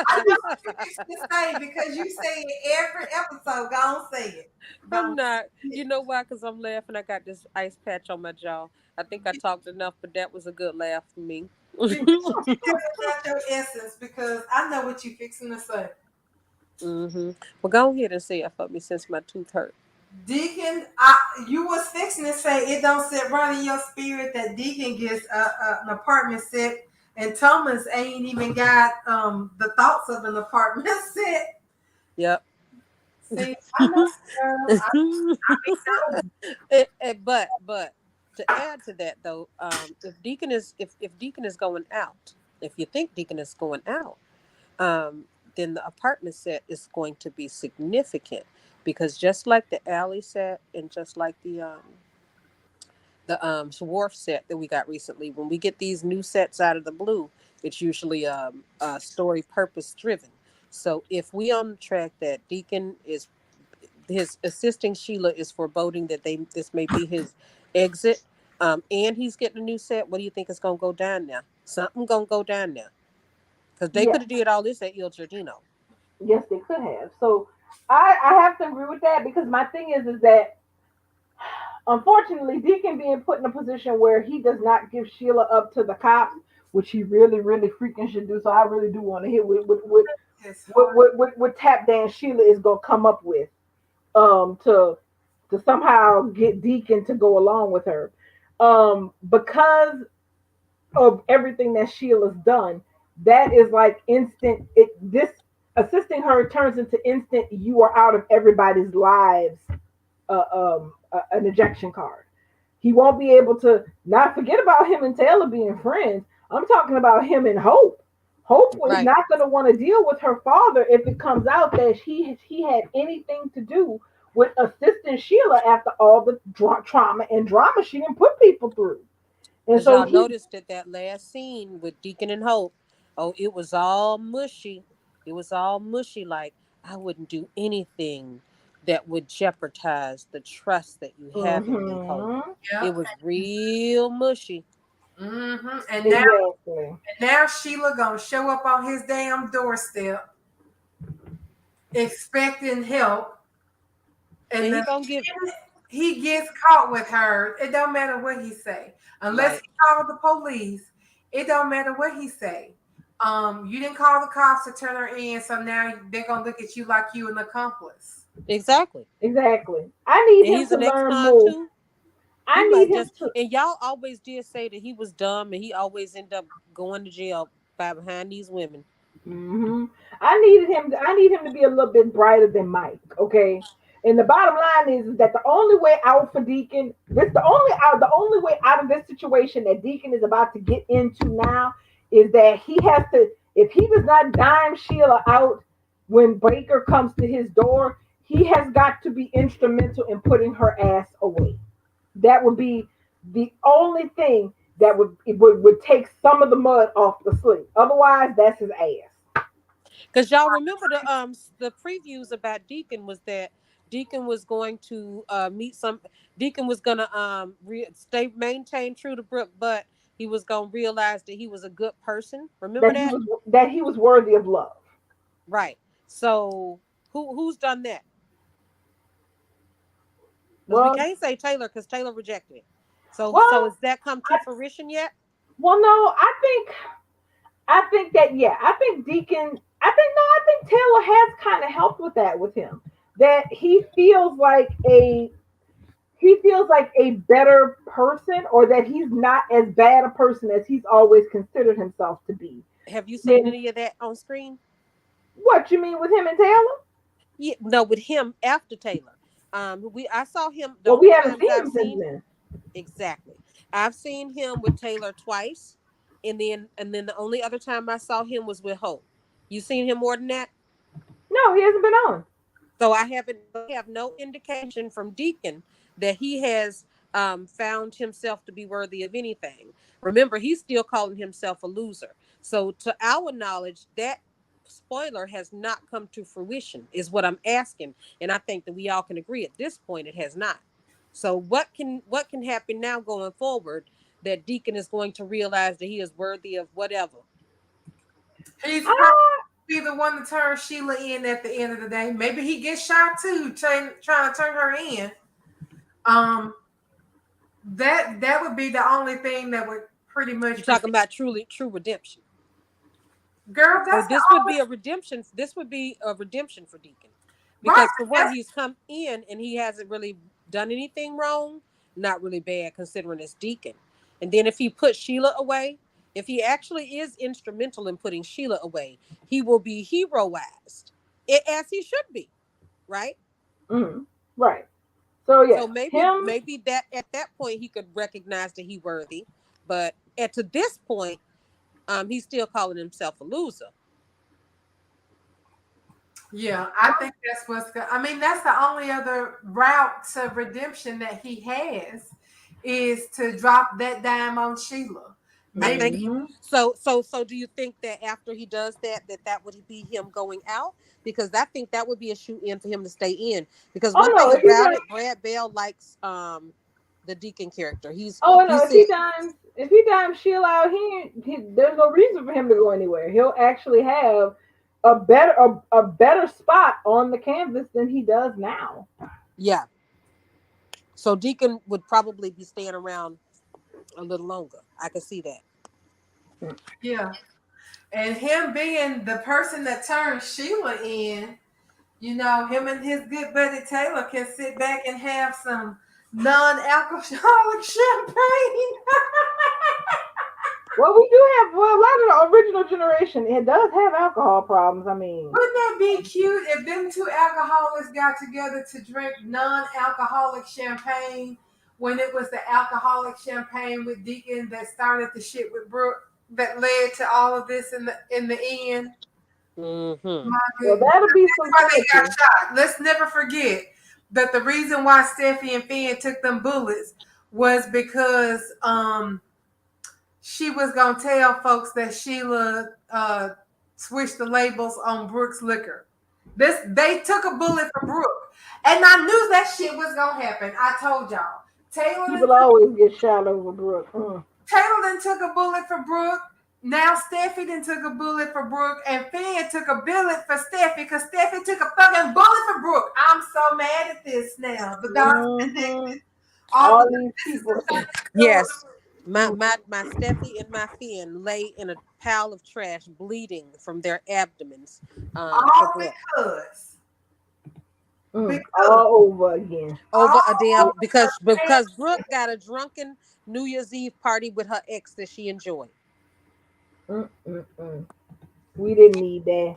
I know what you fixing to say because you say it every episode. Go on, say it. Go I'm on. not. You know why? Because I'm laughing. I got this ice patch on my jaw. I think I talked enough, but that was a good laugh for me. Not your essence because I know what you fixing to say. Mm-hmm. Well, go ahead and say it for me since my tooth hurt. Deacon, you was fixing to say it don't sit right in your spirit that Deacon gets an apartment set, and Thomas ain't even got the thoughts of an apartment set. Yep. See, I know, girl. I be knowing. But to add to that though, if Deacon is going out, if you think Deacon is going out, then the apartment set is going to be significant because just like the alley set and just like the wharf set that we got recently, when we get these new sets out of the blue, it's usually story purpose driven. So if we on the track that Deacon is his assisting Sheila is foreboding that this may be his exit, and he's getting a new set. What do you think is gonna go down now? Something gonna go down now because they Yeah. could have did all this at Il Giardino. Yes, they could have. So I have to agree with that because my thing is that unfortunately Deacon being put in a position where he does not give Sheila up to the cops, which he really, really freaking should do. So I really do want to hear It's hard. what tap dance Sheila is gonna come up with to somehow get Deacon to go along with her. Because of everything that Sheila's done, that is like instant. This assisting her turns into instant. You are out of everybody's lives. An ejection card. He won't be able to not forget about him and Taylor being friends. I'm talking about him and Hope. Hope was Right. not going to want to deal with her father if it comes out that he had anything to do with assisting Sheila after all the trauma and drama she didn't put people through. And Because so y'all he, noticed that last scene with Deacon and Hope, oh, it was all mushy. It was all mushy. Like I wouldn't do anything that would jeopardize the trust that you have in me, Hope. mm-hmm, It Yep. was real mushy. And exactly. now Sheila gonna show up on his damn doorstep expecting help, And and he the gonna give it. minute he gets caught with her, it don't matter what he say. Unless Right. he call the police, it don't matter what he say. You didn't call the cops to turn her in, so now they're gonna look at you like you an accomplice. Exactly. Exactly. I need And him he's to an learn ex-con more. too. He I need might him just to. and y'all always did say that he was dumb and he always end up going to jail by behind these women. I need him to be a little bit brighter than Mike, okay? And the bottom line is that the only way out for Deacon, the only way out of this situation that Deacon is about to get into now is that he has to, if he does not dime Sheila out when Baker comes to his door, he has got to be instrumental in putting her ass away. That would be the only thing that would take some of the mud off the slate. Otherwise, that's his ass. Because y'all remember the previews about Deacon was that Deacon was going to meet some. Deacon was gonna stay maintain true to Brooke, but he was gonna realize that he was a good person. Remember that? That he was worthy of love. Right. So who's done that? Because we Well, can't say Taylor because Taylor rejected it. So well, has that come to fruition yet? well, no, I think that yeah, I think Deacon. I think Taylor has kind of helped with that with him. That he feels like a better person, or that he's not as bad a person as he's always considered himself to be. Have you seen Then any of that on screen? what you mean with him and Taylor? Yeah, no, with him after Taylor. I saw him the Well, we only haven't times seen I've him since seen then. exactly. I've seen him with Taylor twice, and then the only other time I saw him was with Hope. You seen him more than that? No, he hasn't been on. So I have no indication from Deacon that he has found himself to be worthy of anything. Remember, he's still calling himself a loser. So, to our knowledge, that spoiler has not come to fruition, is what I'm asking. And I think that we all can agree at this point it has not. So, what can happen now going forward that Deacon is going to realize that he is worthy of whatever? He's probably Ah, be the one to turn Sheila in at the end of the day. Maybe he gets shot too, trying to turn her in. Um, that would be the only thing that would pretty much You're talking about true redemption. girl. So That's the this would only be a redemption. This would be a redemption for Deacon, right. because for one, he's come in and he hasn't really done anything wrong. Not really bad considering it's Deacon. And then if he puts Sheila away, if he actually is instrumental in putting Sheila away, he will be heroized, as he should be, right? right. So So yeah, maybe him. maybe that at that point he could recognize that he worthy, but at to this point, he's still calling himself a loser. Yeah, I think that's what's good. I mean, that's the only other route to redemption that he has is to drop that dime on Sheila. I Maybe think Hmm. so. Do you think that after he does that, that would be him going out? Because I think that would be a shoot in for him to stay in. Because Oh one no, thing if he about done. it, Brad Bell likes the Deacon character. Oh no, He said if he dimes Sheila out, there's no reason for him to go anywhere. He'll actually have a better spot on the canvas than he does now. yeah. So Deacon would probably be staying around a little longer. I can see that. yeah. And him being the person that turned Sheila in, him and his good buddy Taylor can sit back and have some non-alcoholic champagne. Well, we do have a lot of the original generation. It does have alcohol problems. I mean, Wouldn't that be cute if them two alcoholics got together to drink non-alcoholic champagne when it was the alcoholic champagne with Deacon that started the shit with Brooke that led to all of this in the end? Mm-hmm. My well, goodness. that'll be That's some why they got symmetry. shot. Let's never forget that the reason why Steffi and Finn took them bullets was because she was gonna tell folks that Sheila switched the labels on Brooke's liquor. They took a bullet for Brooke, and I knew that shit was gonna happen. I told y'all. People always get shot over Brooke. Taylor then took a bullet for Brooke. Now Steffi then took a bullet for Brooke, and Finn took a bullet for Steffi because Steffi took a fucking bullet for Brooke. I'm so mad at this now. The dots Mm-hmm. connected. All All of these this is people. the same story. Yes. My Steffi and my Finn lay in a pile of trash, bleeding from their abdomens. For All Brooke. because All over again. Over a all damn because Brooke got a drunken New Year's Eve party with her ex that she enjoyed. Mm-mm-mm. We didn't need that.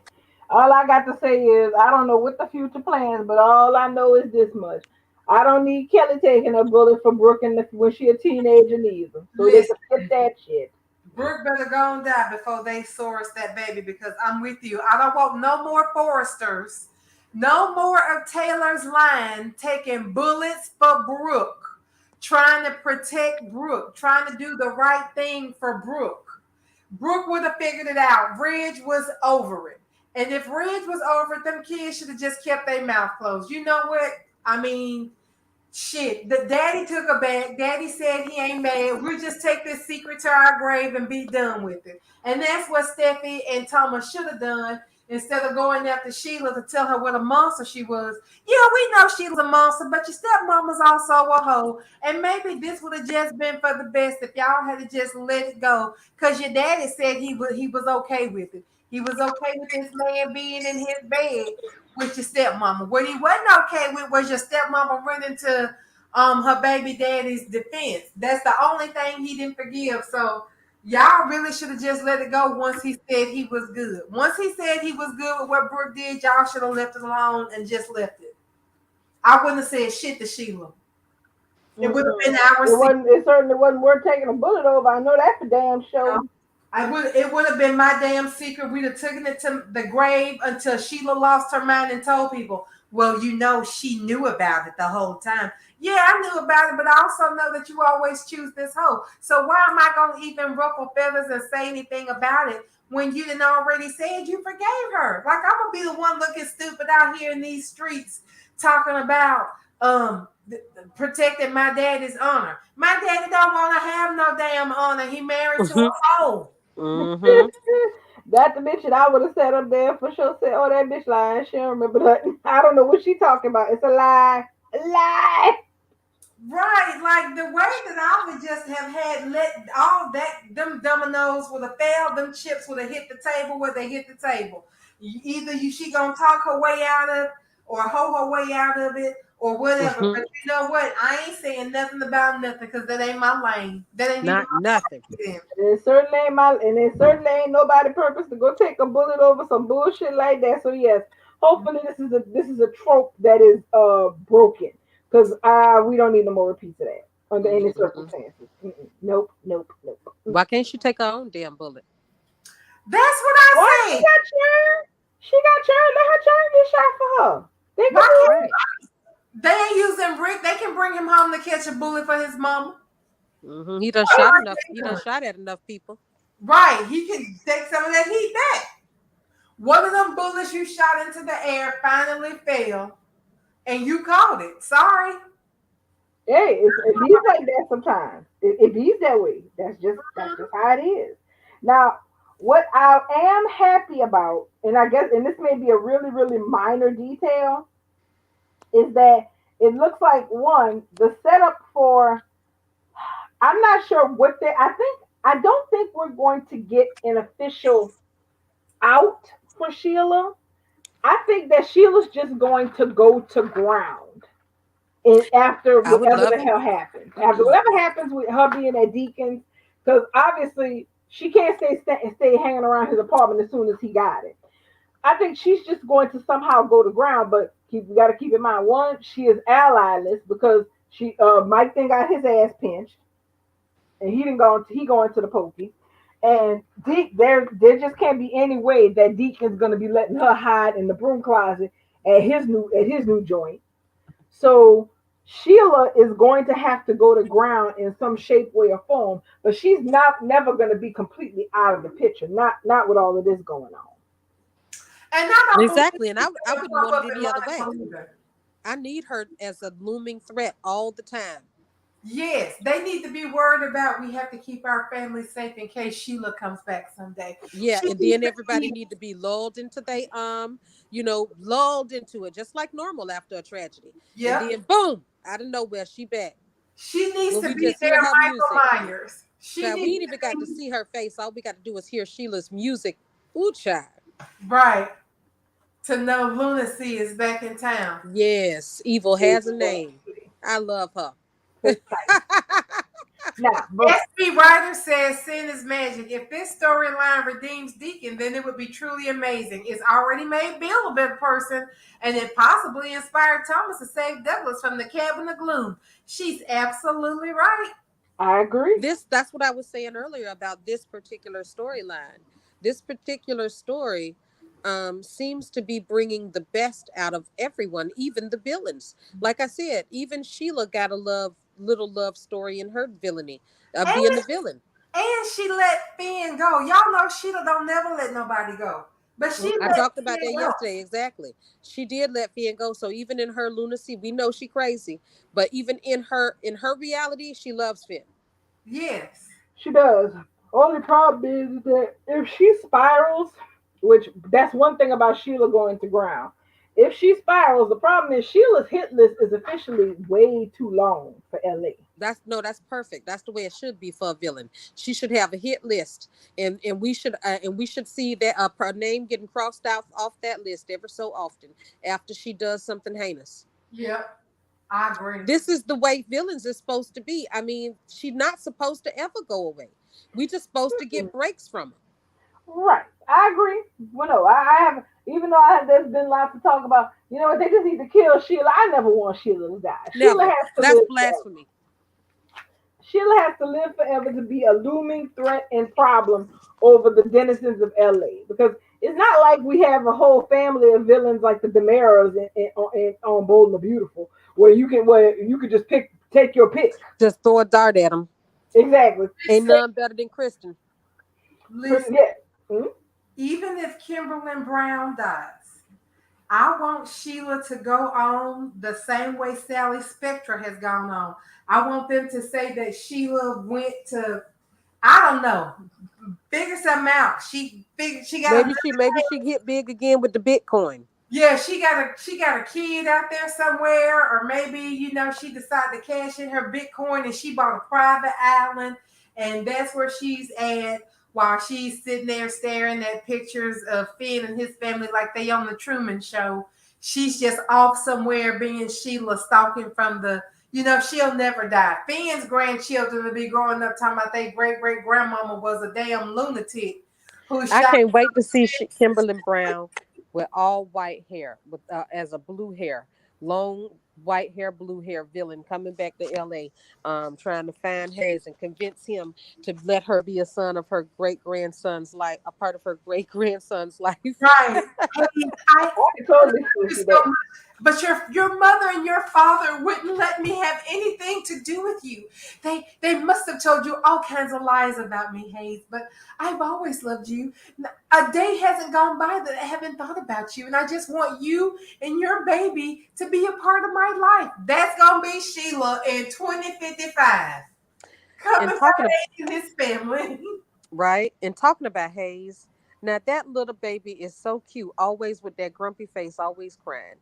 All I got to say is I don't know what the future plans, but all I know is this much. I don't need Kelly taking a bullet for Brooke when she a teenager neither. So they Listen, can skip that shit. Brooke better go and die before they source that baby because I'm with you. I don't want no more Foresters, no more of Taylor's line taking bullets for Brooke, trying to protect Brooke, trying to do the right thing for Brooke. Brooke would have figured it out. Ridge was over it. And if Ridge was over it, them kids should have just kept their mouth closed. You know what? I mean, shit, the daddy took her back. Daddy said he ain't mad. We'll just take this secret to our grave and be done with it. And that's what Steffi and Thomas should have done instead of going after Sheila to tell her what a monster she was. Yeah, we know Sheila's a monster, but your stepmama's also a hoe. And maybe this would have just been for the best if y'all had to just let it go. Because your daddy said he was okay with it. He was okay with this man being in his bed with your stepmama. What he wasn't okay with was your stepmama running to her baby daddy's defense. That's the only thing he didn't forgive. So y'all really should have just let it go once he said he was good. Once he said he was good with what Brooke did, y'all should have left it alone and just left it. I wouldn't have said shit to Sheila. It would have been our It secret. wasn't. It certainly wasn't worth taking a bullet over. I know that for damn sure. It would have been my damn secret. We'd have taken it to the grave until Sheila lost her mind and told people, well, she knew about it the whole time. Yeah, I knew about it, but I also know that you always choose this hoe. So why am I going to even ruffle feathers and say anything about it when you didn't already said you forgave her? Like, I'm going to be the one looking stupid out here in these streets talking about protecting my daddy's honor. My daddy don't want to have no damn honor. He married to a hoe. Mm-hmm. That the bitch that I would have sat up there for sure said, "Oh, that bitch lying. She don't remember nothing. I don't know what she talking about. It's a lie, a lie." Right, like the way that I would just have had let all that them dominoes would have fell, them chips would have hit the table where they hit the table. She gonna talk her way out of or hoe her way out of it or whatever. Mm-hmm. But you know what? I ain't saying nothing about nothing because that ain't my lane. That ain't even Not nothing. my lane. And it certainly ain't nobody purpose to go take a bullet over some bullshit like that. So yes, hopefully this is a trope that is broken because we don't need no more repeats of that under any Mm-hmm. circumstances. Mm-mm. Nope, nope, nope. Why can't she take her own damn bullet? That's what Why I she say. got churned? She got churned. Let her churn get shot for her. They can Why do can't Right. they ain't using brick? They can bring him home to catch a bullet for his mama. Mm-hmm. He done shot enough. He done shot at enough people. Right, he can take some of that heat back. One of them bullets you shot into the air finally fell, and you called it. Sorry. Hey, it bees like that sometimes. It bees that way. That's just how it is. Now, what I am happy about, and I guess, and this may be a really really minor detail, is that it looks like one the setup for. I'm not sure what they. I don't think we're going to get an official out for Sheila. I think that Sheila's just going to go to ground. And after I would whatever love the it. hell happens, after whatever happens with her being at Deacon's, because obviously she can't stay hanging around his apartment as soon as he got it. I think she's just going to somehow go to ground, but we got to keep in mind one, she is allyless because Mike then got his ass pinched, and he going to the pokey, and there just can't be any way that Deacon's going to be letting her hide in the broom closet at his new joint. So Sheila is going to have to go to ground in some shape, way, or form, but she's not never going to be completely out of the picture. Not with all of this going on. And I don't believe Exactly. And I she'll wouldn't pop want up it in any other way. Michael either. I need her as a looming threat all the time. Yes, they need to be worried about we have to keep our family safe in case Sheila comes back someday. Yeah, She and needs then to everybody be need to be lulled into lulled into it, just like normal after a tragedy. And yep. then boom, out of nowhere, she back. She needs When to we be just their hear her music. Michael Myers. She Child, we needs ain't even got to to be see her face. All we got to do is hear Sheila's music. Ooh, child. right to know lunacy is back in town. Yes, evil has a name. I love her. Now, but SP Writer says sin is magic. If this storyline redeems Deacon, then it would be truly amazing. It's already made Bill a better person, and it possibly inspired Thomas to save Douglas from the cabin of gloom. She's absolutely right. I agree. That's what I was saying earlier about this particular storyline. This particular story seems to be bringing the best out of everyone, even the villains. Like I said, even Sheila got a little love story in her villainy of And being the villain. she let Finn go. Y'all know Sheila don't never let nobody go. But she I let talked about Finn that go. yesterday. Exactly. She did let Finn go. So even in her lunacy, we know she crazy. But even in her reality, she loves Finn. Yes. She does. Only problem is that if she spirals, which that's one thing about Sheila going to ground. If she spirals, the problem is Sheila's hit list is officially way too long for LA. That's no, that's perfect. That's the way it should be for a villain. She should have a hit list, and we should see that her name getting crossed out off that list ever so often after she does something heinous. Yep. I agree. This is the way villains is supposed to be. I mean, she's not supposed to ever go away. We just supposed to get breaks from her. Right. I agree. Well, no, I have, even though there's been lots to talk about, you know what, they just need to kill Sheila. I never want Sheila to die. Sheila Never. has to That's live forever. blasphemy. Sheila has to live forever to be a looming threat and problem over the denizens of LA. Because it's not like we have a whole family of villains like the Demaras on Bold and the Beautiful, where you could just take your pick. Just throw a dart at them. Exactly. Ain't none better than Kristen. Listen, Yeah. Hmm? even if Kimberly Brown dies, I want Sheila to go on the same way Sally Spectra has gone on. I want them to say that Sheila went to, I don't know, figure something out. She figured she got a, Maybe she get big again with the Bitcoin. yeah, she got a kid out there somewhere, or maybe she decided to cash in her Bitcoin and she bought a private island, and that's where she's at while she's sitting there staring at pictures of Finn and his family like they on the Truman Show. She's just off somewhere being Sheila stalking from the. She'll never die. Finn's grandchildren will be growing up talking about their great great grandmama was a damn lunatic who I shot. can't wait to see Kimberly Brown with all white hair, with as a blue hair, long white hair, blue hair villain coming back to L.A. Trying to find Hayes and convince him to let her be a son of her great grandson's life, a part of her great grandson's life. Right. Hey, I I can totally you see so that. much, but your mother and your father wouldn't let me have anything to do with you. They must have told you all kinds of lies about me, Hayes. But I've always loved you. A day hasn't gone by that I haven't thought about you, and I just want you and your baby to be a part of my life. That's gonna be Sheila in 2055. And Coming from talking Hayes and his family. right? And talking about Hayes, now that little baby is so cute, always with that grumpy face, always crying.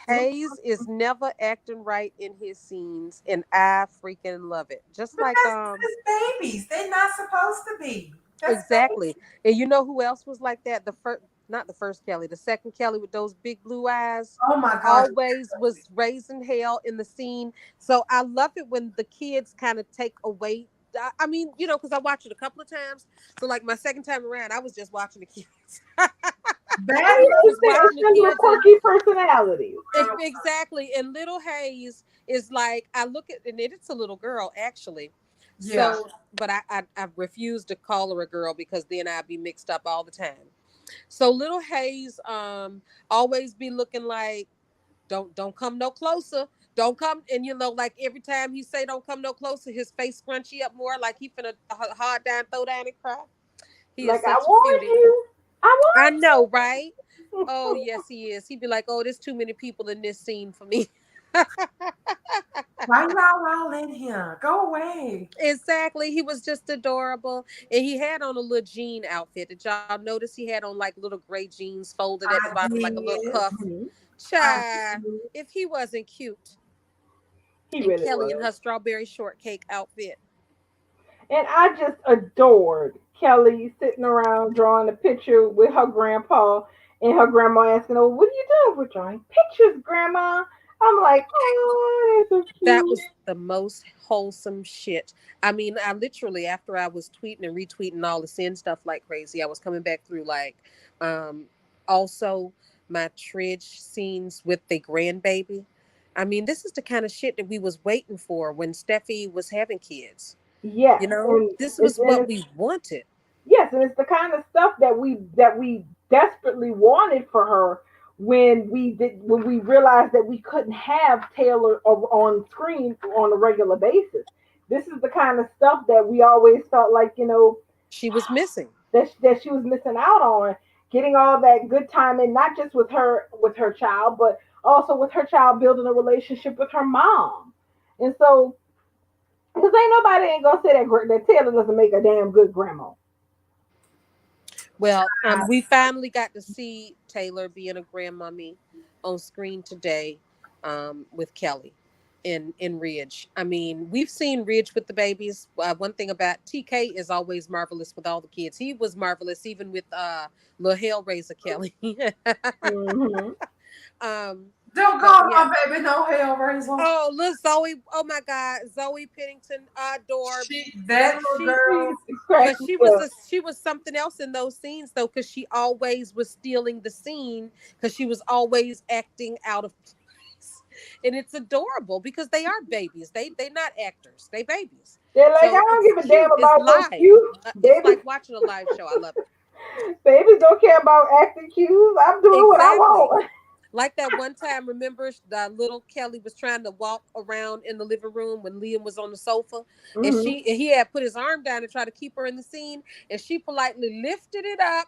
Hayes is never acting right in his scenes, and I freaking love it. Just But like that's just babies. They're not supposed to be. That's exactly. And you know who else was like that? The first, not the first Kelly, the second Kelly with those big blue eyes, oh my gosh. always was raising hell in the scene. So I love it when the kids kind of take away. I mean, because I watched it a couple of times. So like my second time around, I was just watching the kids. Oh, That yeah, Just watching the it's your kids and quirky personality. exactly. And little Hayes is like I look at, and it's a little girl actually. yeah. So, but I refuse to call her a girl because then I'd be mixed up all the time. So little Hayes always be looking like don't come no closer. Don't come, and like every time he say don't come no closer, his face scrunchy up more like he finna hard down, throw down and cry. He is Like I such a warned cutie. you. I I warned know, right? Oh you. yes, he is. He'd be like, "Oh, there's too many people in this scene for me." Why y'all all in here? Go away. Exactly. He was just adorable. And he had on a little jean outfit. Did y'all notice he had on like little gray jeans folded at the I bottom, like a little did. cuff? Mhm. I Child, did. if he wasn't cute. He And really Kelly in was. her strawberry shortcake outfit. And I just adored Kelly sitting around drawing a picture with her grandpa and her grandma asking her, "What are you doing? We're drawing pictures, Grandma." I'm like, oh, that's so That cute. was the most wholesome shit. I mean, I literally, after I was tweeting and retweeting all the sin stuff like crazy, I was coming back through like, um, also my Tridge scenes with the grandbaby. I mean, this is the kind of shit that we was waiting for when Steffi was having kids. Yes, You know, and this it's was and what it's we wanted. yes, and it's the kind of stuff that we desperately wanted for her when we realized that we couldn't have Taylor on screen on a regular basis. This is the kind of stuff that we always felt like, She was missing. that she was missing out on, getting all that good time, and not just with her child, but also with her child building a relationship with her mom. And so, because ain't gonna say that Taylor doesn't make a damn good grandma. Well, we finally got to see Taylor being a grandmommy on screen today, with Kelly in Ridge. I mean, we've seen Ridge with the babies. One thing about TK is always marvelous with all the kids. He was marvelous even with little Hellraiser Kelly. Hmm. um, Don't but call yeah. my baby no Hellraiser. Oh, look, Zoe. Oh my God, Zoe Pennington, adorbs. That little She girl. It But cracks me up. she was something else in those scenes though, because she always was stealing the scene because she was always acting out of place, and it's adorable because they are babies. They not actors. They babies. They're like, I So don't it's give a damn cute. It's about no live. cute It's babies. like watching a live show. I love it. Babies don't care about acting cues. I'm doing what I Exactly. want. Like that one time, remember the little Kelly was trying to walk around in the living room when Liam was on the sofa, and Hmm. he had put his arm down to try to keep her in the scene, and she politely lifted it up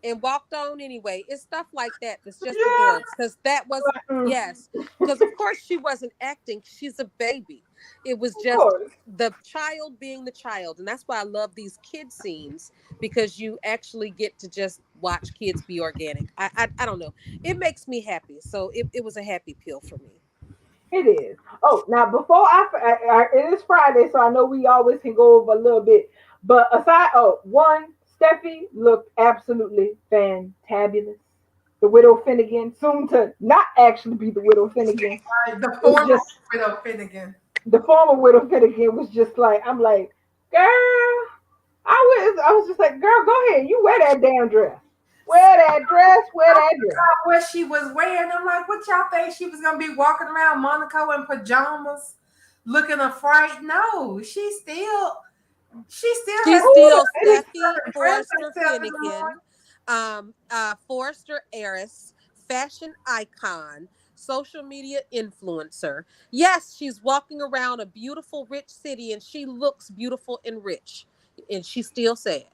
and walked on anyway. It's stuff like that that's just Yeah. adorable because that was, Mm, yes, because of course she wasn't acting. She's a baby. It was of just course. the child being the child, and that's why I love these kid scenes because you actually get to just watch kids be organic. I don't know. It makes me happy. So it was a happy pill for me. It is. Oh, now before it is Friday, so I know we always can go over a little bit. But aside, one, Steffi looked absolutely fantabulous. The Widow Finnegan, soon to not actually be the Widow Finnegan, Like the was former just widow Finnegan. the former Widow Finnegan was just like, I'm like, girl, I was just like, girl, go ahead, you wear that damn dress, wear that dress, wear that dress. What she was wearing, I'm like, what y'all think she was gonna be walking around Monaco in pajamas, looking a fright? No, she still She's has Ooh, still the Finnegan. Steffi dress Forrester herself in the morning. Finnegan, Forrester heiress, fashion icon, social media influencer. Yes, she's walking around a beautiful, rich city, and she looks beautiful and rich, and she still sad.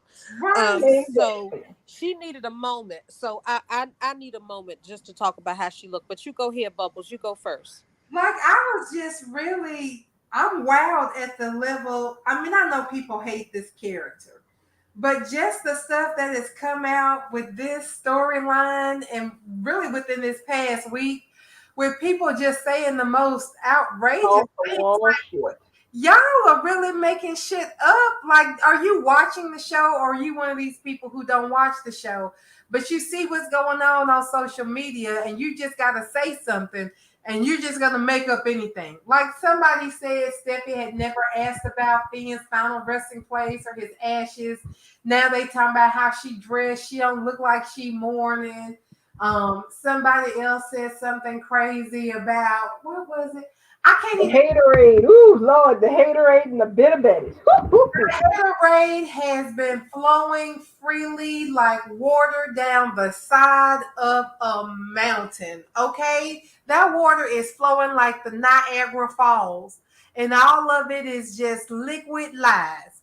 Right. So she needed a moment. So I need a moment just to talk about how she looked. But you go ahead, Bubbles. You go first. Like I was just really, I'm wowed at the level. I mean, I know people hate this character, but just the stuff that has come out with this storyline and really within this past week, with people just saying the most outrageous Off the things. wall Like, shit. y'all are really making shit up. Like, are you watching the show, or are you one of these people who don't watch the show, but you see what's going on social media, and you just gotta say something, and you're just gonna make up anything? Like somebody said, Steffi had never asked about Finn's final resting place or his ashes. Now they talking about how she dressed. She don't look like she mourning. Somebody else said something crazy about what was it? I can't The even. haterade. Ooh, Lord, the haterade and the bitter betties. Gatorade has been flowing freely like water down the side of a mountain. Okay, that water is flowing like the Niagara Falls, and all of it is just liquid lies.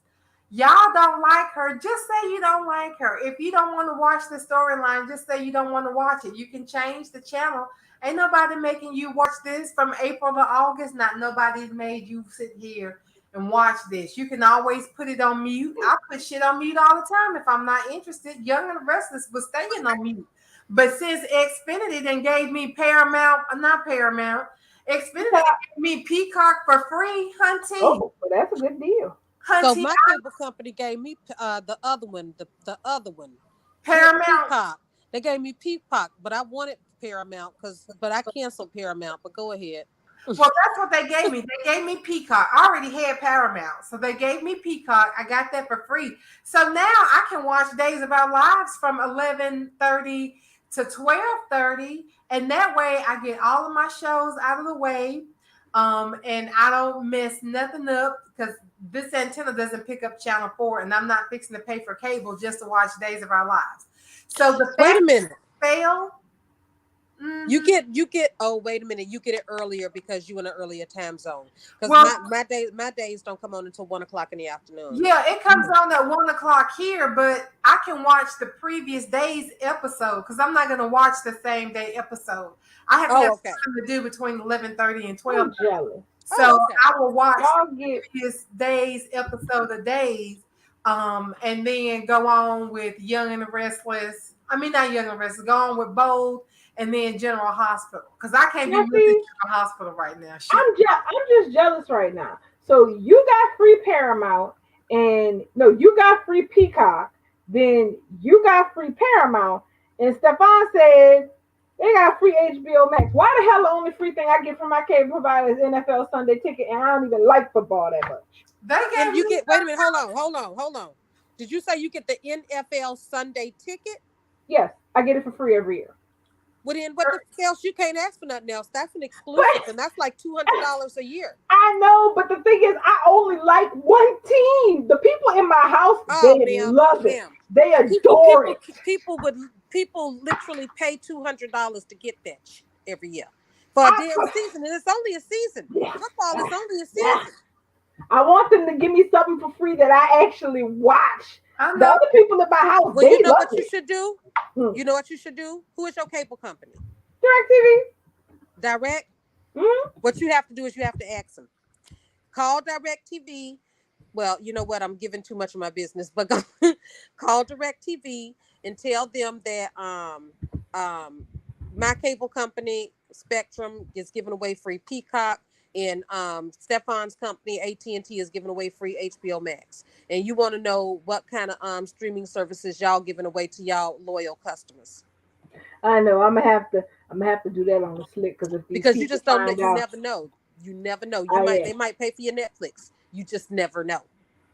Y'all don't like her, just say you don't like her. If you don't want to watch the storyline, just say you don't want to watch it. You can change the channel. Ain't nobody making you watch this from April to August. Not nobody's made you sit here and watch this. You can always put it on mute. I put shit on mute all the time if I'm not interested. Young and Restless was staying on mute. But since Xfinity then gave me Paramount, not Paramount, Xfinity gave me Peacock for free, hunty. Oh, well, that's a good deal. So Hunty, my cable company gave me the other one, the other one, Paramount. Peacock. They gave me Peacock, but I wanted Paramount but I canceled Paramount. But go ahead. Well, that's what they gave me. They gave me Peacock. I already had Paramount, so they gave me Peacock. I got that for free. So now I can watch Days of Our Lives from 11:30 to 12:30, and that way I get all of my shows out of the way, and I don't mess nothing up because this antenna doesn't pick up channel 4, and I'm not fixing to pay for cable just to watch Days of Our Lives. So the Wait a minute. fail. You get oh wait a minute, you get it earlier because you in an earlier time zone. Because my days don't come on until 1:00 in the afternoon. Yeah, it comes on at 1:00 here, but I can watch the previous day's episode because I'm not gonna watch the same day episode. I have to have something to do between 11:30 and 12. I'm jealous. So I will watch the previous day's episode of Days, and then go on with Young and the Restless. I mean, not Young and Restless. Go on with Bold. And then General Hospital, because I can't be with General Hospital right now. I'm just jealous right now. So you got free Paramount, and no, you got free Peacock. Then you got free Paramount, and Stefan said they got free HBO Max. Why the hell the only free thing I get from my cable provider is NFL Sunday Ticket, and I don't even like football that much. Wait a minute, hold on. Did you say you get the NFL Sunday Ticket? Yes, I get it for free every year. Well, then what the else? You can't ask for nothing else. That's an exclusive, and that's like $200 a year. I know, but the thing is, I only like one team. The people in my house, they love it. They adore it. People literally pay $200 to get that every year for a damn season, and it's only a season. Football is only a season. I want them to give me something for free that I actually watch. The other people in my house, well, you know what you should do? You know what you should do? Who is your cable company? DirecTV. What you have to do is you have to ask them. Call DirecTV. Well, you know what? I'm giving too much of my business, but call DirecTV and tell them that my cable company, Spectrum, is giving away free Peacock. And Stefan's company, AT&T, is giving away free HBO Max. And you want to know what kind of streaming services y'all giving away to y'all loyal customers. I know. I'm gonna have to do that on the slick because you just don't know. You never know. You never know. They might pay for your Netflix. You just never know.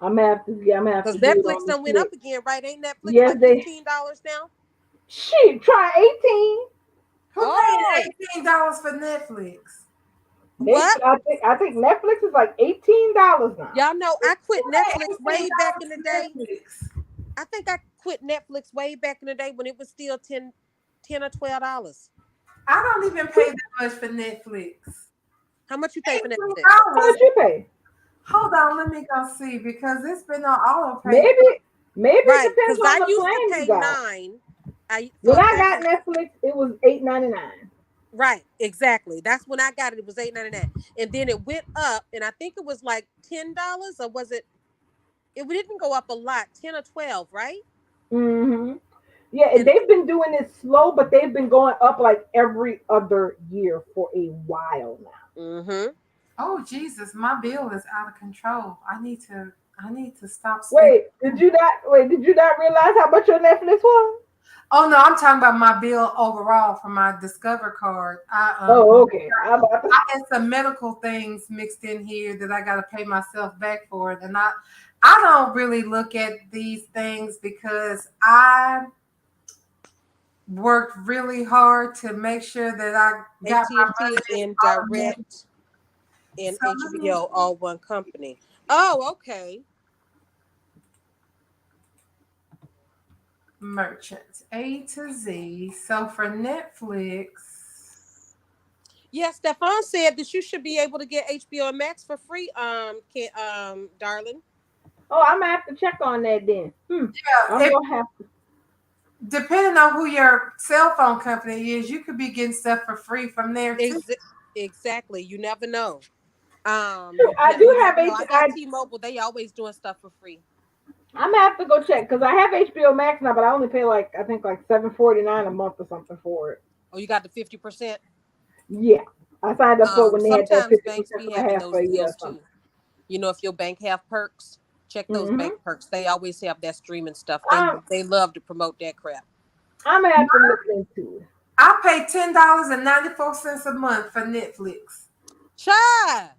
I'm gonna have to. Because Netflix done went up again, right? Ain't Netflix like $15 now? Shit, try 18. Who paid $18 for Netflix? What? I think Netflix is like $18 now. Y'all know I quit Netflix way back in the day. I think I quit Netflix way back in the day when it was still $10 or $12. I don't even pay that much for Netflix. How much you pay for Netflix? How much you pay? Hold on, let me go see because it's been on auto pay. Maybe right, it depends on the plan you got. When I got Netflix, it was $8.99. Right, exactly. That's when I got it. It was $8.99, and then it went up, and I think it was like $10, or was it? It didn't go up a lot, 10 or 12, right? Mm-hmm. Yeah, and they've been doing it slow, but they've been going up like every other year for a while now. Mm-hmm. Oh Jesus, my bill is out of control. I need to stop. Wait, did you not realize how much your Netflix was? Oh no, I'm talking about my bill overall for my Discover card. Okay. I had some medical things mixed in here that I got to pay myself back for, and I don't really look at these things because I worked really hard to make sure that I got my AT&T and Direct and HBO all one company. Oh, okay. Merchants A to Z. So for Netflix, yes, Stefan said that you should be able to get HBO Max for free. Darling. Oh, I'm gonna have to check on that then. Yeah, I'm gonna have to. Depending on who your cell phone company is, you could be getting stuff for free from there too. Exactly. You never know. I do have I got T-Mobile. They always doing stuff for free. I'm gonna have to go check because I have HBO Max now, but I only pay like $7.49 a month or something for it. Oh, you got the 50%? Yeah, I signed up for when they had that 50% banks be for having half those a year. deals too. You know, if your bank have perks, check those bank perks. They always have that streaming stuff. They love to promote that crap. I'm gonna have to look into it. I pay $10.94 a month for Netflix. Child.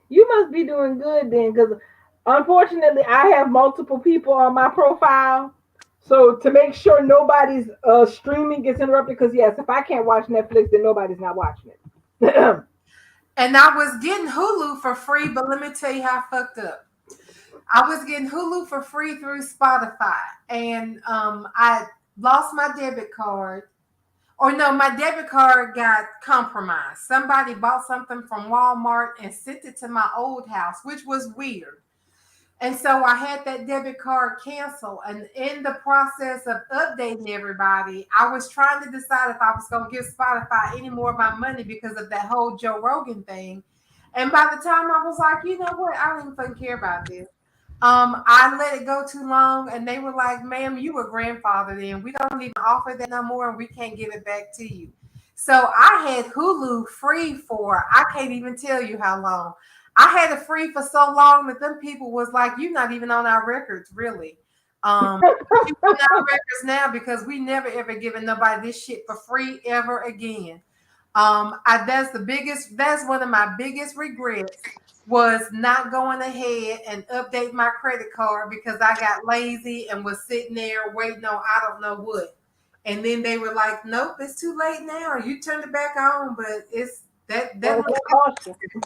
You must be doing good then, because unfortunately, I have multiple people on my profile. So to make sure nobody's streaming gets interrupted, because yes, if I can't watch Netflix, then nobody's not watching it. And I was getting Hulu for free, but let me tell you how I fucked up. I was getting Hulu for free through Spotify, and I lost my debit card. Or no, my debit card got compromised. Somebody bought something from Walmart and sent it to my old house, which was weird. And so I had that debit card canceled. And in the process of updating everybody, I was trying to decide if I was going to give Spotify any more of my money because of that whole Joe Rogan thing. And by the time I was like, you know what? I don't even fucking care about this. I let it go too long, and they were like, "Ma'am, you were grandfathered in. We don't even offer that no more, and we can't give it back to you." So I had Hulu free for I can't even tell you how long. I had it free for so long that them people was like, "You're not even on our records, really." You on our records now because we never ever given nobody this shit for free ever again. That's one of my biggest regrets was not going ahead and update my credit card because I got lazy and was sitting there waiting on I don't know what. And then they were like, "Nope, it's too late now. You turned it back on, but it's that Well, much." that costs you.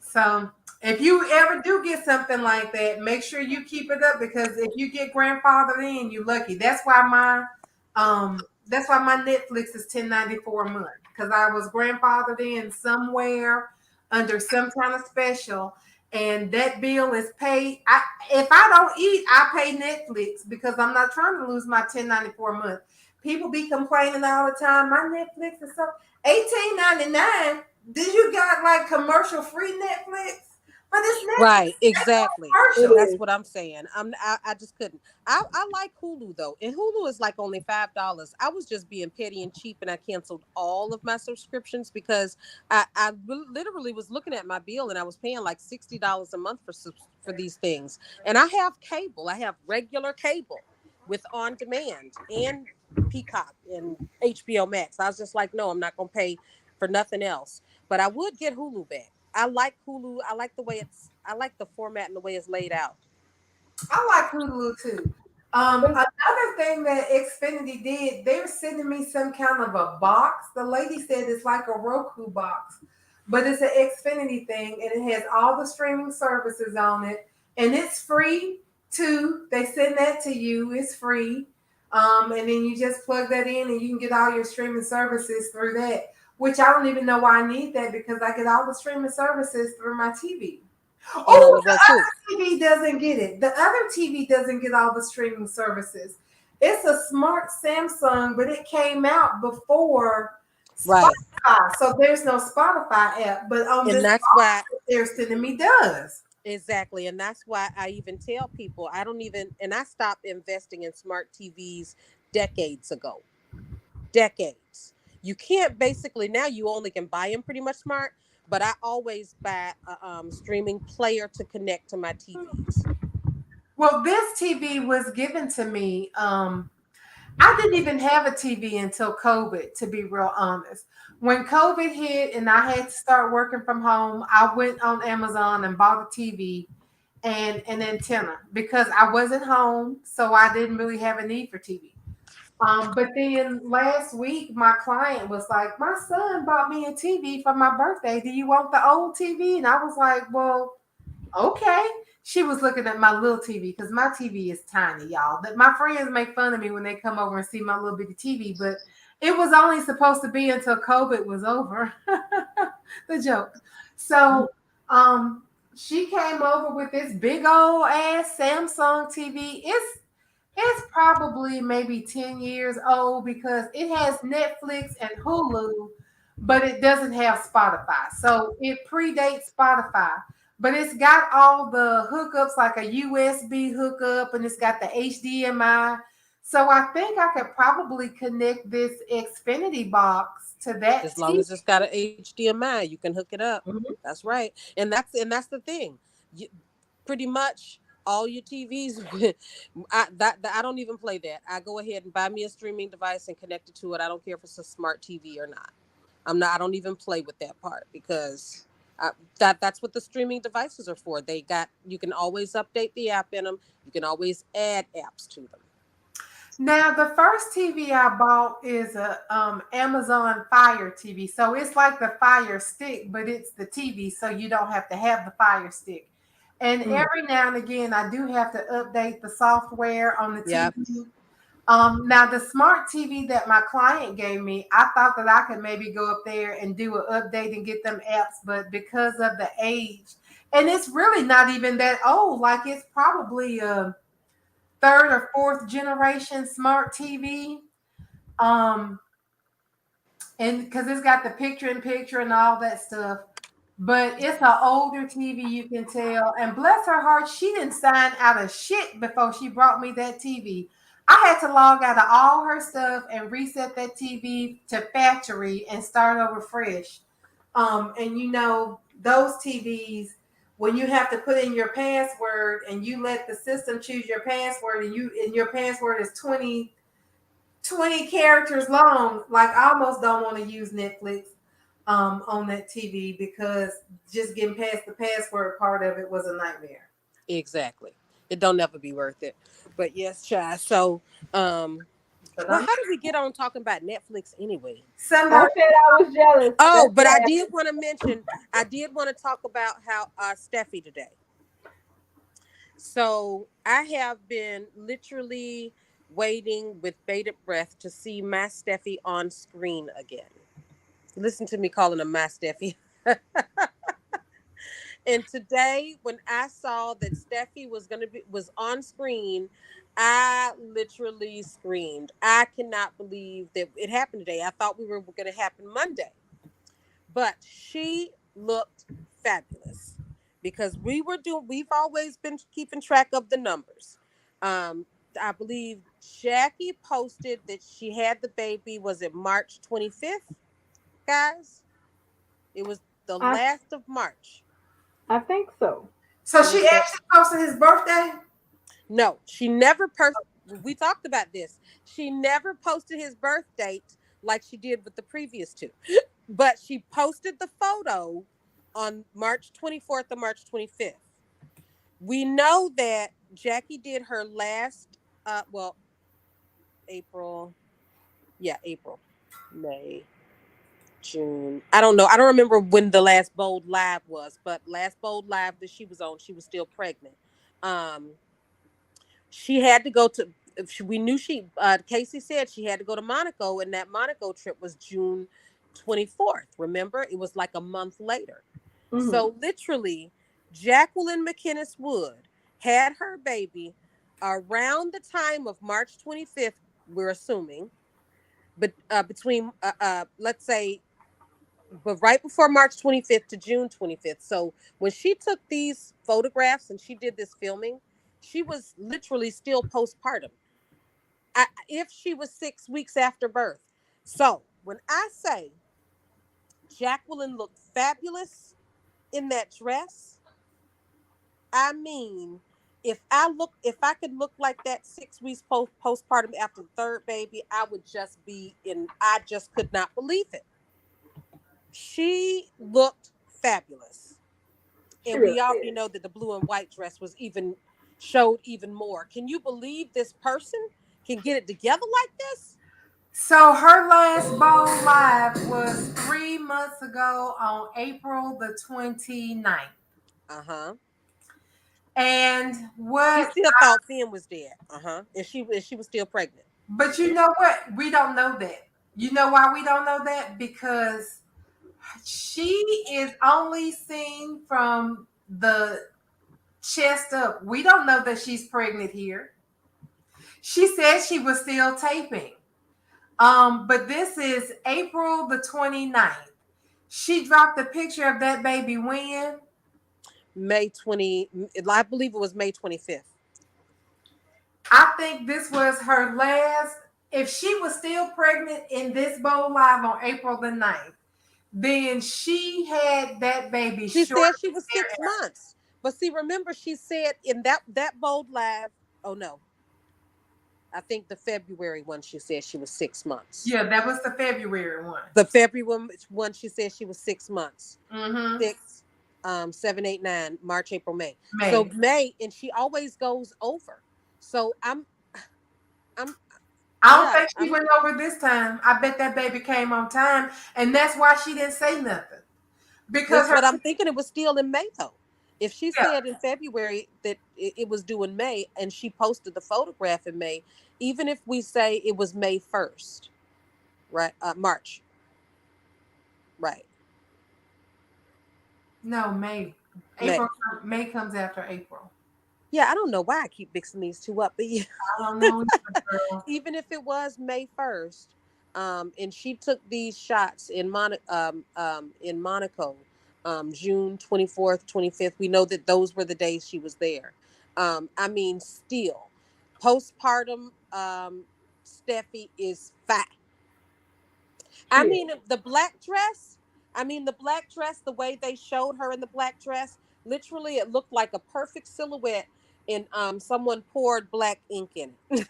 So if you ever do get something like that, make sure you keep it up because if you get grandfathered in, you're lucky. That's why my Netflix is $10.94 a month because I was grandfathered in somewhere under some kind of special, and that bill is paid. If I don't eat, I pay Netflix because I'm not trying to lose my $10.94 a month. People be complaining all the time. My Netflix is so $18.99. Did you got like commercial free Netflix? But it's Netflix. Right, exactly. It Commercial. That's is. what I'm saying. I just couldn't. I like Hulu though, and Hulu is like only $5. I was just being petty and cheap, and I canceled all of my subscriptions because literally was looking at my bill, and I was paying like $60 a month for these things. And I have cable. I have regular cable with on demand and Peacock and HBO Max. I was just like, no, I'm not gonna pay for nothing else. But I would get Hulu back. I like Hulu. I like the way I like the format and the way it's laid out. I like Hulu too. Another thing that Xfinity did, they were sending me some kind of a box. The lady said it's like a Roku box, but it's an Xfinity thing, and it has all the streaming services on it, and it's free too. They send that to you. It's free, and then you just plug that in, and you can get all your streaming services through that. Which I don't even know why I need that because I get all the streaming services through my TV. And on Oh, the Roku. TV doesn't get it. The other TV doesn't get all the streaming services. It's a smart Samsung, but it came out before Right. Spotify. So there's no Spotify app, but on And this that's why box they're sending me does. exactly. And that's why I even tell people I don't even and I stopped investing in smart TVs decades ago. Decades. You can't basically now you only can buy them pretty much smart, but I always buy a streaming player to connect to my TVs. Well, this TV was given to me. I didn't even have a TV until COVID, to be real honest. When COVID hit and I had to start working from home, I went on Amazon and bought a TV and an antenna because I wasn't home, so I didn't really have a need for TV. But then last week, my client was like, "My son bought me a TV for my birthday. Do you want the old TV?" And I was like, "Well, okay." She was looking at my little TV because my TV is tiny, y'all. That my friends make fun of me when they come over and see my little bitty TV, but it was only supposed to be until COVID was over. The joke. So she came over with this big old ass Samsung TV. It's probably maybe 10 years old because it has Netflix and Hulu, but it doesn't have Spotify. So it predates Spotify, but it's got all the hookups like a USB hookup and it's got the HDMI. So I think I could probably connect this Xfinity box to that As long TV. as it's got an HDMI, you can hook it up. Mhm. That's right. And that's the thing. You, pretty much all your TVs. I don't even play that. I go ahead and buy me a streaming device and connect it to it. I don't care if it's a smart TV or not. I don't even play with that part because that's what the streaming devices are for. They got you can always update the app in them. You can always add apps to them. Now, the first TV I bought is a Amazon Fire TV. So it's like the Fire Stick, but it's the TV, so you don't have to have the Fire Stick. And every now and again, I do have to update the software on the Yeah, TV. Now the smart TV that my client gave me, I thought that I could maybe go up there and do an update and get them apps, but because of the age, and it's really not even that old, like it's probably a third or fourth generation smart TV. Um, and because it's got the picture in picture and all that stuff. But it's an older TV, you can tell. And bless her heart, she didn't sign out of shit before she brought me that TV. I had to log out of all her stuff and reset that TV to factory and start over fresh. And you know, those TVs, when you have to put in your password and you let the system choose your password and your password is 20 characters long, like I almost don't want to use Netflix on that TV because just getting past the password part of it was a nightmare. exactly. It don't never be worth it. But yes, child. So, But well, I'm how did we get on talking about Netflix anyway? I somebody. said I was jealous. Oh, That's but I why. did want to mention, I did want to talk about how Steffi today. So I have been literally waiting with bated breath to see my Steffi on screen again. Listen to me calling her my Steffi. And today, when I saw that Steffi was on screen, I literally screamed. I cannot believe that it happened today. I thought we were going to happen Monday, but she looked fabulous because we've always been keeping track of the numbers. um I believe Jacqui posted that she had the baby, was it March 25th, guys? It was the I last of March. I think so. So It was she the actually posted his birthday. No, she never we talked about this. She never posted his birth date like she did with the previous two. But she posted the photo on March 24th or March 25th. We know that Jacqui did her last well, April, yeah, April, May, June. I don't know. I don't remember when the last Bold Live was, but last Bold Live that she was on, she was still pregnant. Um she had to go to we knew she Casey said she had to go to Monaco, and that Monaco trip was June 24th. Remember, it was like a month later. Hmm. So literally, Jacqueline McKinnis Wood had her baby around the time of March 25th, we're assuming, but between let's say, but right before March 25th to June 25th. So when she took these photographs and she did this filming, she was literally still postpartum. If she was 6 weeks after birth. So when I say Jacqueline looked fabulous in that dress, I mean, if I could look like that 6 weeks postpartum after the third baby, I would just be in. I just could not believe it. She looked fabulous. She And really we already did. know that the blue and white dress was even showed even more. Can you believe this person can get it together like this? So her last bowl live was 3 months ago on April the 29th. Uh-huh. And She what still thought Finn was dead. Uh-huh. And she was still pregnant. But you know what? We don't know that. You know why we don't know that? Because she is only seen from the chest up. We don't know that she's pregnant here. She said she was still taping. But this is April the 29th. She dropped a picture of that baby when? May 20, I believe it was May 25th. I think this was her last. If she was still pregnant in this bowl live on April the 9th, then she had that baby She said she shortly was 6 thereafter. months. But see, remember she said in that bold live. Oh no, I think the February one she said she was 6 months. Yeah, that was the February one. The February one she said she was 6 months. Mm-hmm. 6, 7, 8, 9, March, April, May. So May. May, and she always goes over. So I'm I don't yeah, think she went over this time. I bet that baby came on time, and that's why she didn't say nothing. Because that's her, what I'm thinking. It was still in May though. If she yeah, said in February that it was due in May, and she posted the photograph in May, even if we say it was May 1st, right? March, right? no, May. May. April. May comes after April. Yeah, I don't know why I keep mixing these two up, but yeah, I don't know either, girl. even if it was May 1st, and she took these shots in Monaco, June 24th, 25th. We know that those were the days she was there. I mean, still, postpartum Steffi is fat. I Shit. mean, the black dress. I mean, the black dress. The way they showed her in the black dress, literally, it looked like a perfect silhouette, and someone poured black ink in it.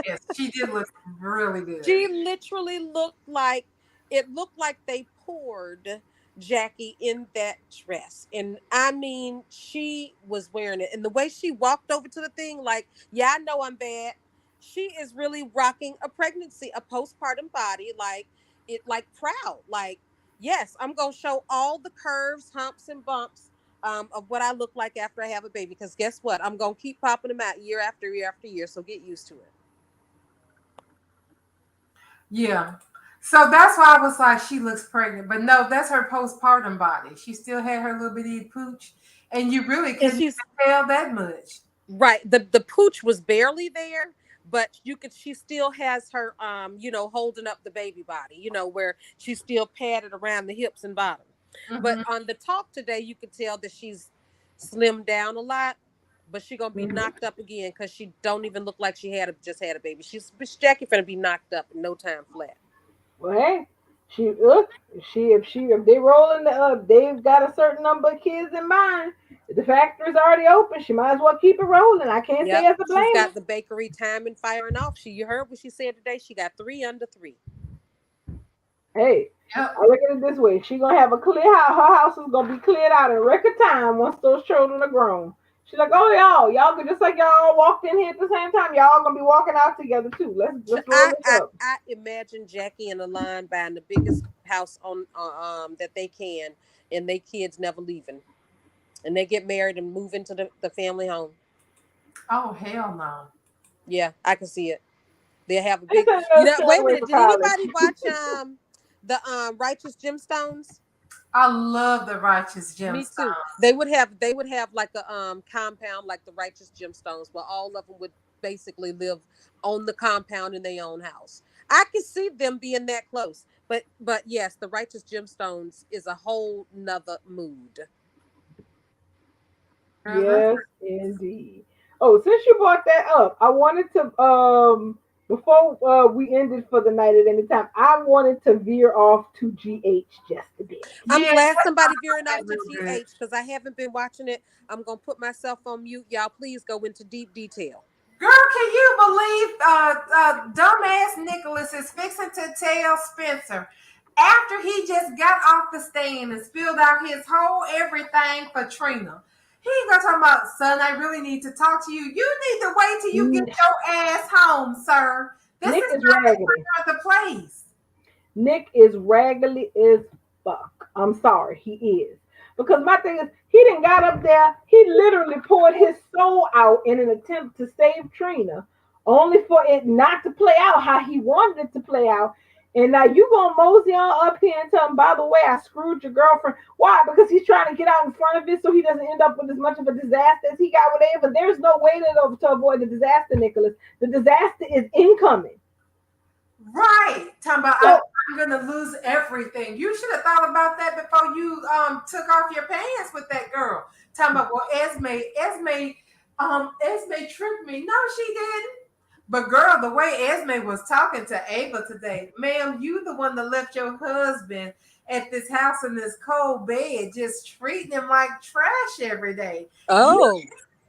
Yes, she did look really good. She literally looked like it looked like they poured Jacqui in that dress. And I mean, she was wearing it. And the way she walked over to the thing, like, yeah, I know I'm bad. She is really rocking a pregnancy, a postpartum body, like it like proud. Like, yes, I'm gonna show all the curves, humps, and bumps of what I look like after I have a baby. Because guess what? I'm gonna keep popping them out year after year after year. So get used to it. Yeah. So that's why I was like, she looks pregnant. But no, that's her postpartum body. She still had her little bitty pooch. And you really And couldn't she's even tell that much. right. The pooch was barely there, but you could she still has her holding up the baby body, where she's still padded around the hips and bottom. But Hmm. on the talk today, you could tell that she's slimmed down a lot, but she gonna be Mhm. knocked up again because she don't even look like she just had a baby. She's Jacqui gonna be knocked up in no time flat. Well, hey, she look. If they rolling they've got a certain number of kids in mind. The factory's already open. She might as well keep it rolling. I can't say Yep, as a she's blamer. got the bakery time and firing off. You heard what she said today. She got 3 under 3. Hey, Yep. I look at it this way. She gonna have a clear house. Her house is gonna be cleared out in record time once those children are grown. She's like, oh y'all could just like y'all walked in here at the same time. Y'all gonna be walking out together too. Let's roll I, this I up. I imagine Jacqui in a line buying the biggest house on that they can, and they kids never leaving, and they get married and move into the family home. Oh, hell no. Yeah, I can see it. They have a I big. sent North Wait a Carolina minute. for Did college. anybody watch the Righteous Gemstones? I love the righteous Me too. gemstones. They would have like a compound like the Righteous Gemstones, where all of them would basically live on the compound in their own house. I could see them being that close. But yes, the Righteous Gemstones is a whole nother mood. Girl, that's Yes, indeed. Oh, since you brought that up, I wanted to before we ended for the night at any time, I wanted to veer off to GH just a bit. I'm yeah, glad somebody veering off that's to real good. GH because I haven't been watching it. I'm gonna put myself on mute. Y'all please go into deep detail. Girl, can you believe dumbass Nicholas is fixing to tell Spencer after he just got off the stand and spilled out his whole everything for Trina? He gonna talk about, son, I really need to talk to you. You need to wait till you get N- your ass home, sir. This Nick is is not the raggedy. time or the place. Nick is raggedy as fuck. I'm sorry, he is. Because my thing is, he didn't got up there. He literally poured his soul out in an attempt to save Trina, only for it not to play out how he wanted it to play out. And now you gonna mosey on up here and tell him, by the way, I screwed your girlfriend. Why? Because he's trying to get out in front of it so he doesn't end up with as much of a disaster as he got with Ava. There's no way to avoid the disaster, Nicholas. The disaster is incoming. Right. Talking about So I'm gonna lose everything. You should have thought about that before you took off your pants with that girl. Talking about, well, Esme tricked me. No, she didn't. But girl, the way Esme was talking to Ava today, ma'am, you the one that left your husband at this house in this cold bed, just treating him like trash every day. Oh.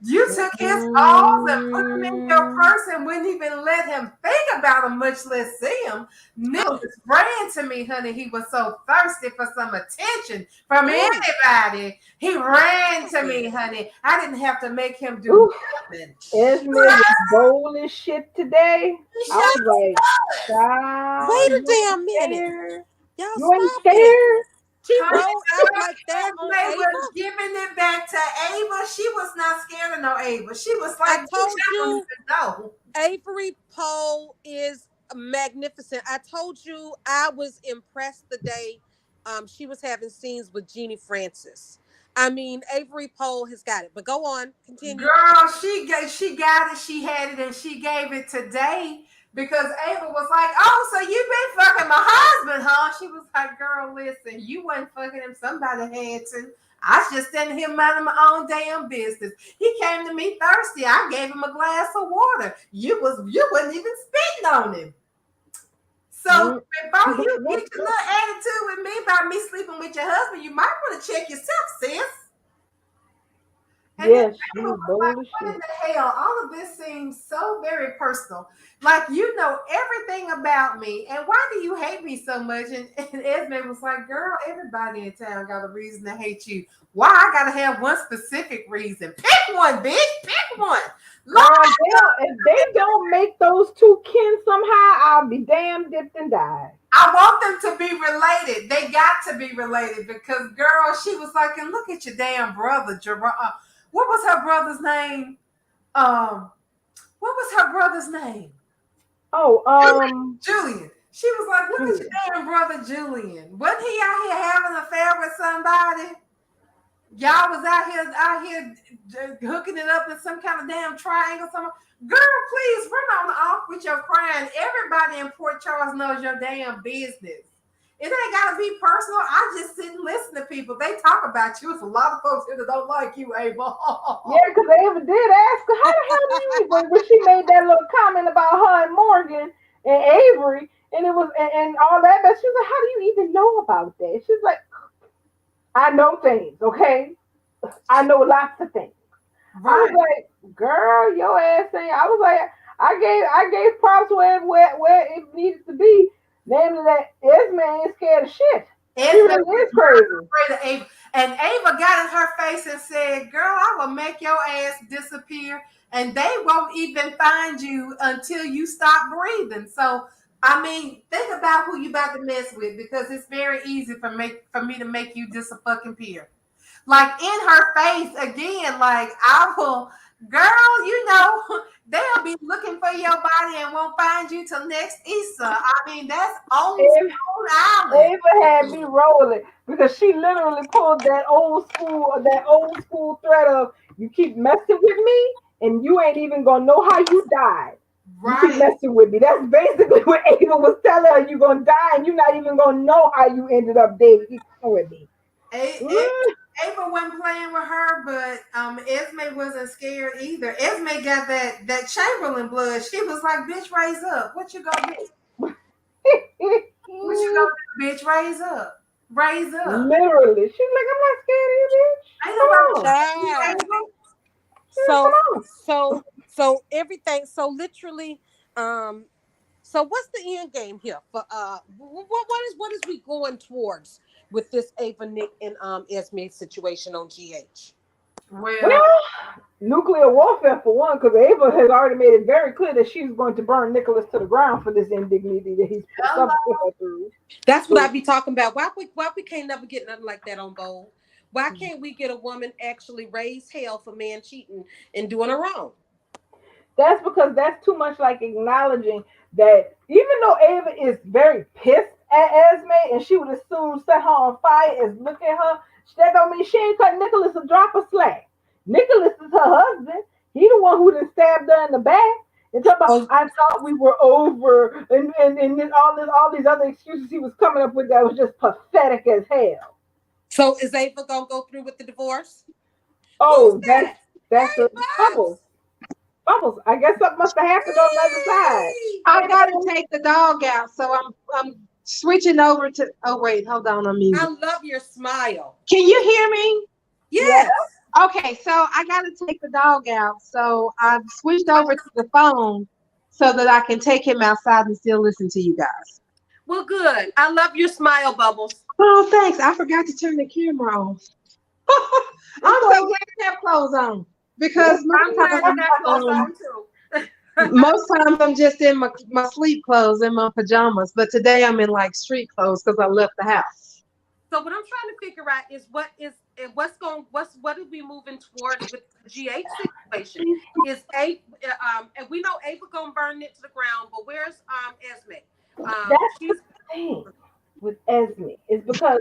You took his balls and put them in your purse and wouldn't even let him think about them, much less see them. Nicholas ran to me, honey. He was so thirsty for some attention from anybody. He ran to me, honey. I didn't have to make him do nothing. Esme was bold as shit today. I was like, child, Wait a you damn ain't minute. scared? Y'all You ain't stop it. scared? She Honey, rolled out like that on Esme was Ava. giving it back to Ava. She was not scared of no Ava. She was like, I told "Bitch, I don't you. even know." Avery Pohl is magnificent. I told you I was impressed the day she was having scenes with Jeannie Francis. I mean, Avery Pohl has got it. But go on, continue. Girl, she got it, she had it, and she gave it today because Ava was like, "Oh, so you been fucking my husband, huh?" She was like, "Girl, listen, you wasn't fucking him. Somebody had to. I was just sending him out of my own damn business. He came to me thirsty. I gave him a glass of water. You wasn't even spitting on him. So before you get your little attitude with me about me sleeping with your husband, you might want to check yourself, sis." And Yes, she then was was like, bold as what in shit. the hell? All of this seems so very personal. Like, you know everything about me. And why do you hate me so much? And Esme was like, girl, everybody in town got a reason to hate you. Why? I got to have one specific reason. Pick one, bitch. Pick one. Girl, if they don't make those two kin somehow, I'll be damned if and die. I want them to be related. They got to be related because, girl, she was like, and look at your damn brother, Jerome. What was her brother's name? What was her brother's name? Oh, Julian. She was like, look at your damn brother Julian. Wasn't he out here having an affair with somebody? Y'all was out here hooking it up in some kind of damn triangle. Girl, please run on off with your crying. Everybody in Port Charles knows your damn business. It ain't gotta be personal. I just sit and listen to people. They talk about you. It's a lot of folks here that don't like you, Ava. Yeah, because Ava did ask her, how the hell do you when she made that little comment about her and Morgan and Avery, and it was and all that, but she was like, how do you even know about that? She's like, I know things, okay? I know lots of things. Right. I was like, girl, your ass ain't. I was like, I gave props where it needed to be. Namely that Esme ain't scared of shit. Esme is crazy. And Ava got in her face and said, girl, I will make your ass disappear and they won't even find you until you stop breathing. So, I mean, think about who you about to mess with because it's very easy for me to make you disappear. Like in her face again, like I will, girl, you know, they'll be looking for your body and won't find you till next Easter. I mean, that's on Island. Ava had me rolling because she literally pulled that old school thread of you keep messing with me and you ain't even gonna know how you died. Right. You keep messing with me. That's basically what Ava was telling her. You're gonna die and you're not even gonna know how you ended up dead with me. Ava wasn't playing with her, but Esme wasn't scared either. Esme got that Chamberlain blood. She was like, bitch, raise up. What you gonna do? What you gonna do, bitch? Raise up. Raise up. Literally. She's like, I'm not scared of you, bitch. Ain't nobody. So everything. So literally, so what's the end game here for what is we going towards with this Ava, Nick, and Esme situation on GH? Well, nuclear warfare for one, because Ava has already made it very clear that she's going to burn Nicholas to the ground for this indignity that he's put her through. That's what I be talking about. Why we can't never get nothing like that on Bold? Why can't we get a woman actually raise hell for man cheating and doing her wrong? That's because that's too much like acknowledging that even though Ava is very pissed at Esme and she would as soon set her on fire as look at her, that don't mean she ain't cut Nicholas a drop of slack. Nicholas is her husband. He the one who done stabbed her in the back. And talk about, I thought we were over, and all these other excuses he was coming up with that was just pathetic as hell. So is Ava gonna go through with the divorce? Oh, that's a Bubbles. I guess something must have happened on the other side. I gotta take the dog out, so I'm switching over to. Oh wait, hold on, I'm I muted. love your smile. Can you hear me? Yes. Okay, so I gotta take the dog out. So I've switched over to the phone so that I can take him outside and still listen to you guys. Well, good. I love your smile, Bubbles. Oh, thanks. I forgot to turn the camera on. I'm so glad to have clothes on because I'm glad you got clothes on too. most times I'm just in my sleep clothes and my pajamas, but today I'm in like street clothes because I left the house. So what I'm trying to figure out is what are we moving towards with the GH situation? Is and we know Ava gonna burn it to the ground, but where's Esme? That's She's the thing with Esme is because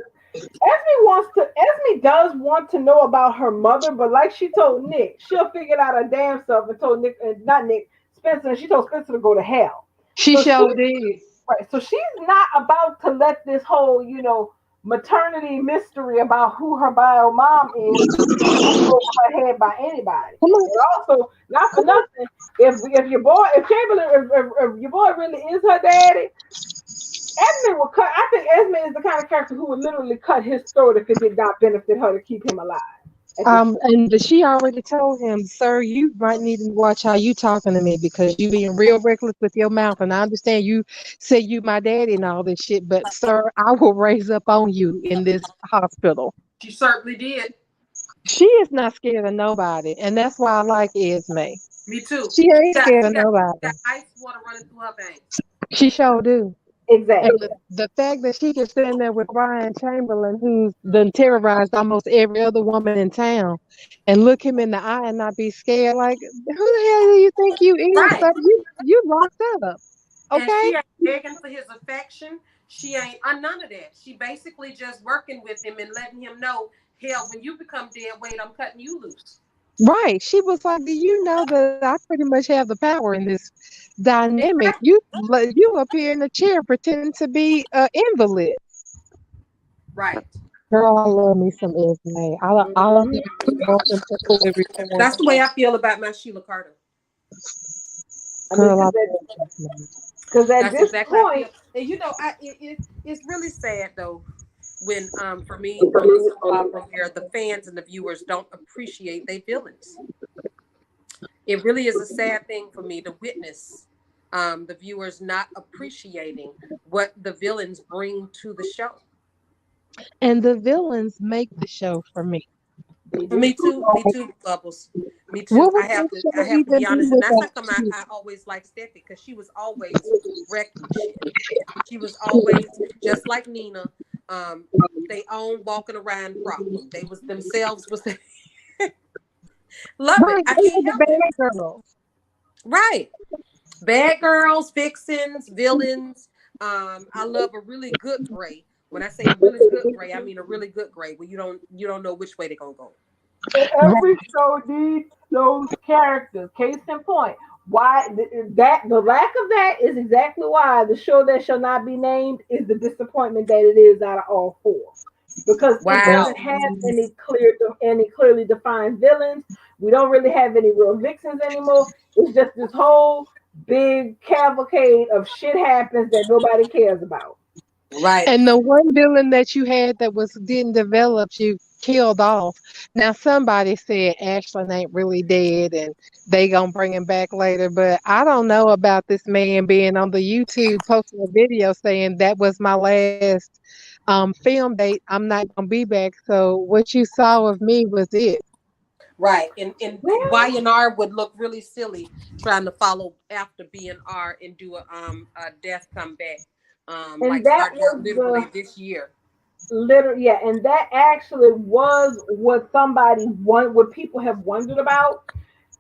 Esme does want to know about her mother, but like she told Nick, she'll figure it out her damn self and told Nick, not Nick, Spencer, and she told Spencer to go to hell. She So sure did. right. So she's not about to let this whole, maternity mystery about who her bio mom is go over her head by anybody. Come on. And also, not for nothing, if Chamberlain, if your boy really is her daddy, Esme will cut. I think Esme is the kind of character who would literally cut his throat if it did not benefit her to keep him alive. And she already told him, sir, you might need to watch how you talking to me because you being real reckless with your mouth. And I understand you say you my daddy and all this shit, but sir, I will raise up on you in this hospital. she certainly did. She is not scared of nobody, and that's why I like Esme. Me too. She ain't scared of She nobody. got ice water running through her veins. She sure do. Exactly. And the fact that she can stand there with Ryan Chamberlain, who's done terrorized almost every other woman in town, and look him in the eye and not be scared, like, who the hell do you think you is? Right. Sir? You locked up. And Okay? she ain't begging for his affection. She ain't none of that. She basically just working with him and letting him know, hell, when you become dead weight, I'm cutting you loose. Right. She was like, do you know that I pretty much have the power in this dynamic? You up here in the chair pretending to be an invalid. Right. Girl, I love me some Esme. I love Mhm. welcome to fully reformed. That's the way I feel about my Sheila Carter. Girl, I love Because at That's this exactly how I point, feel. And it's really sad though when for me on the soap opera where the fans and the viewers don't appreciate their villains. It really is a sad thing for me to witness the viewers not appreciating what the villains bring to the show. and the villains make the show for me. Me too, Bubbles. Me too. What would this I show have to even be be honest, and that's how without come you? I always liked Steffi because she was always wrecking shit. She was always just like Nina. Um, they own walking around problem. They was themselves was love it. Right, I they were can't the help it. bad girls. Right. Bad girls, vixens, villains. I love a really good gray. When I say a really good gray, I mean a really good gray where you don't know which way they're gonna go. every show needs those characters. Case in point, why that the lack of that is exactly why the show that shall not be named is the disappointment that it is out of all four. Because it Wow. doesn't have any clearly defined villains. We don't really have any real vixens anymore. It's just this whole big cavalcade of shit happens that nobody cares about. Right. And the one villain that you had that was didn't develop, you killed off. Now somebody said Ashlyn ain't really dead and they gonna bring him back later. But I don't know about this man being on the YouTube posting a video saying that was my last film date. I'm not gonna be back. So what you saw of me was it. Right. And Well, Y&R would look really silly trying to follow after B&R and do a death comeback. and Like that starting was literally this year. yeah, and that actually was what people have wondered about.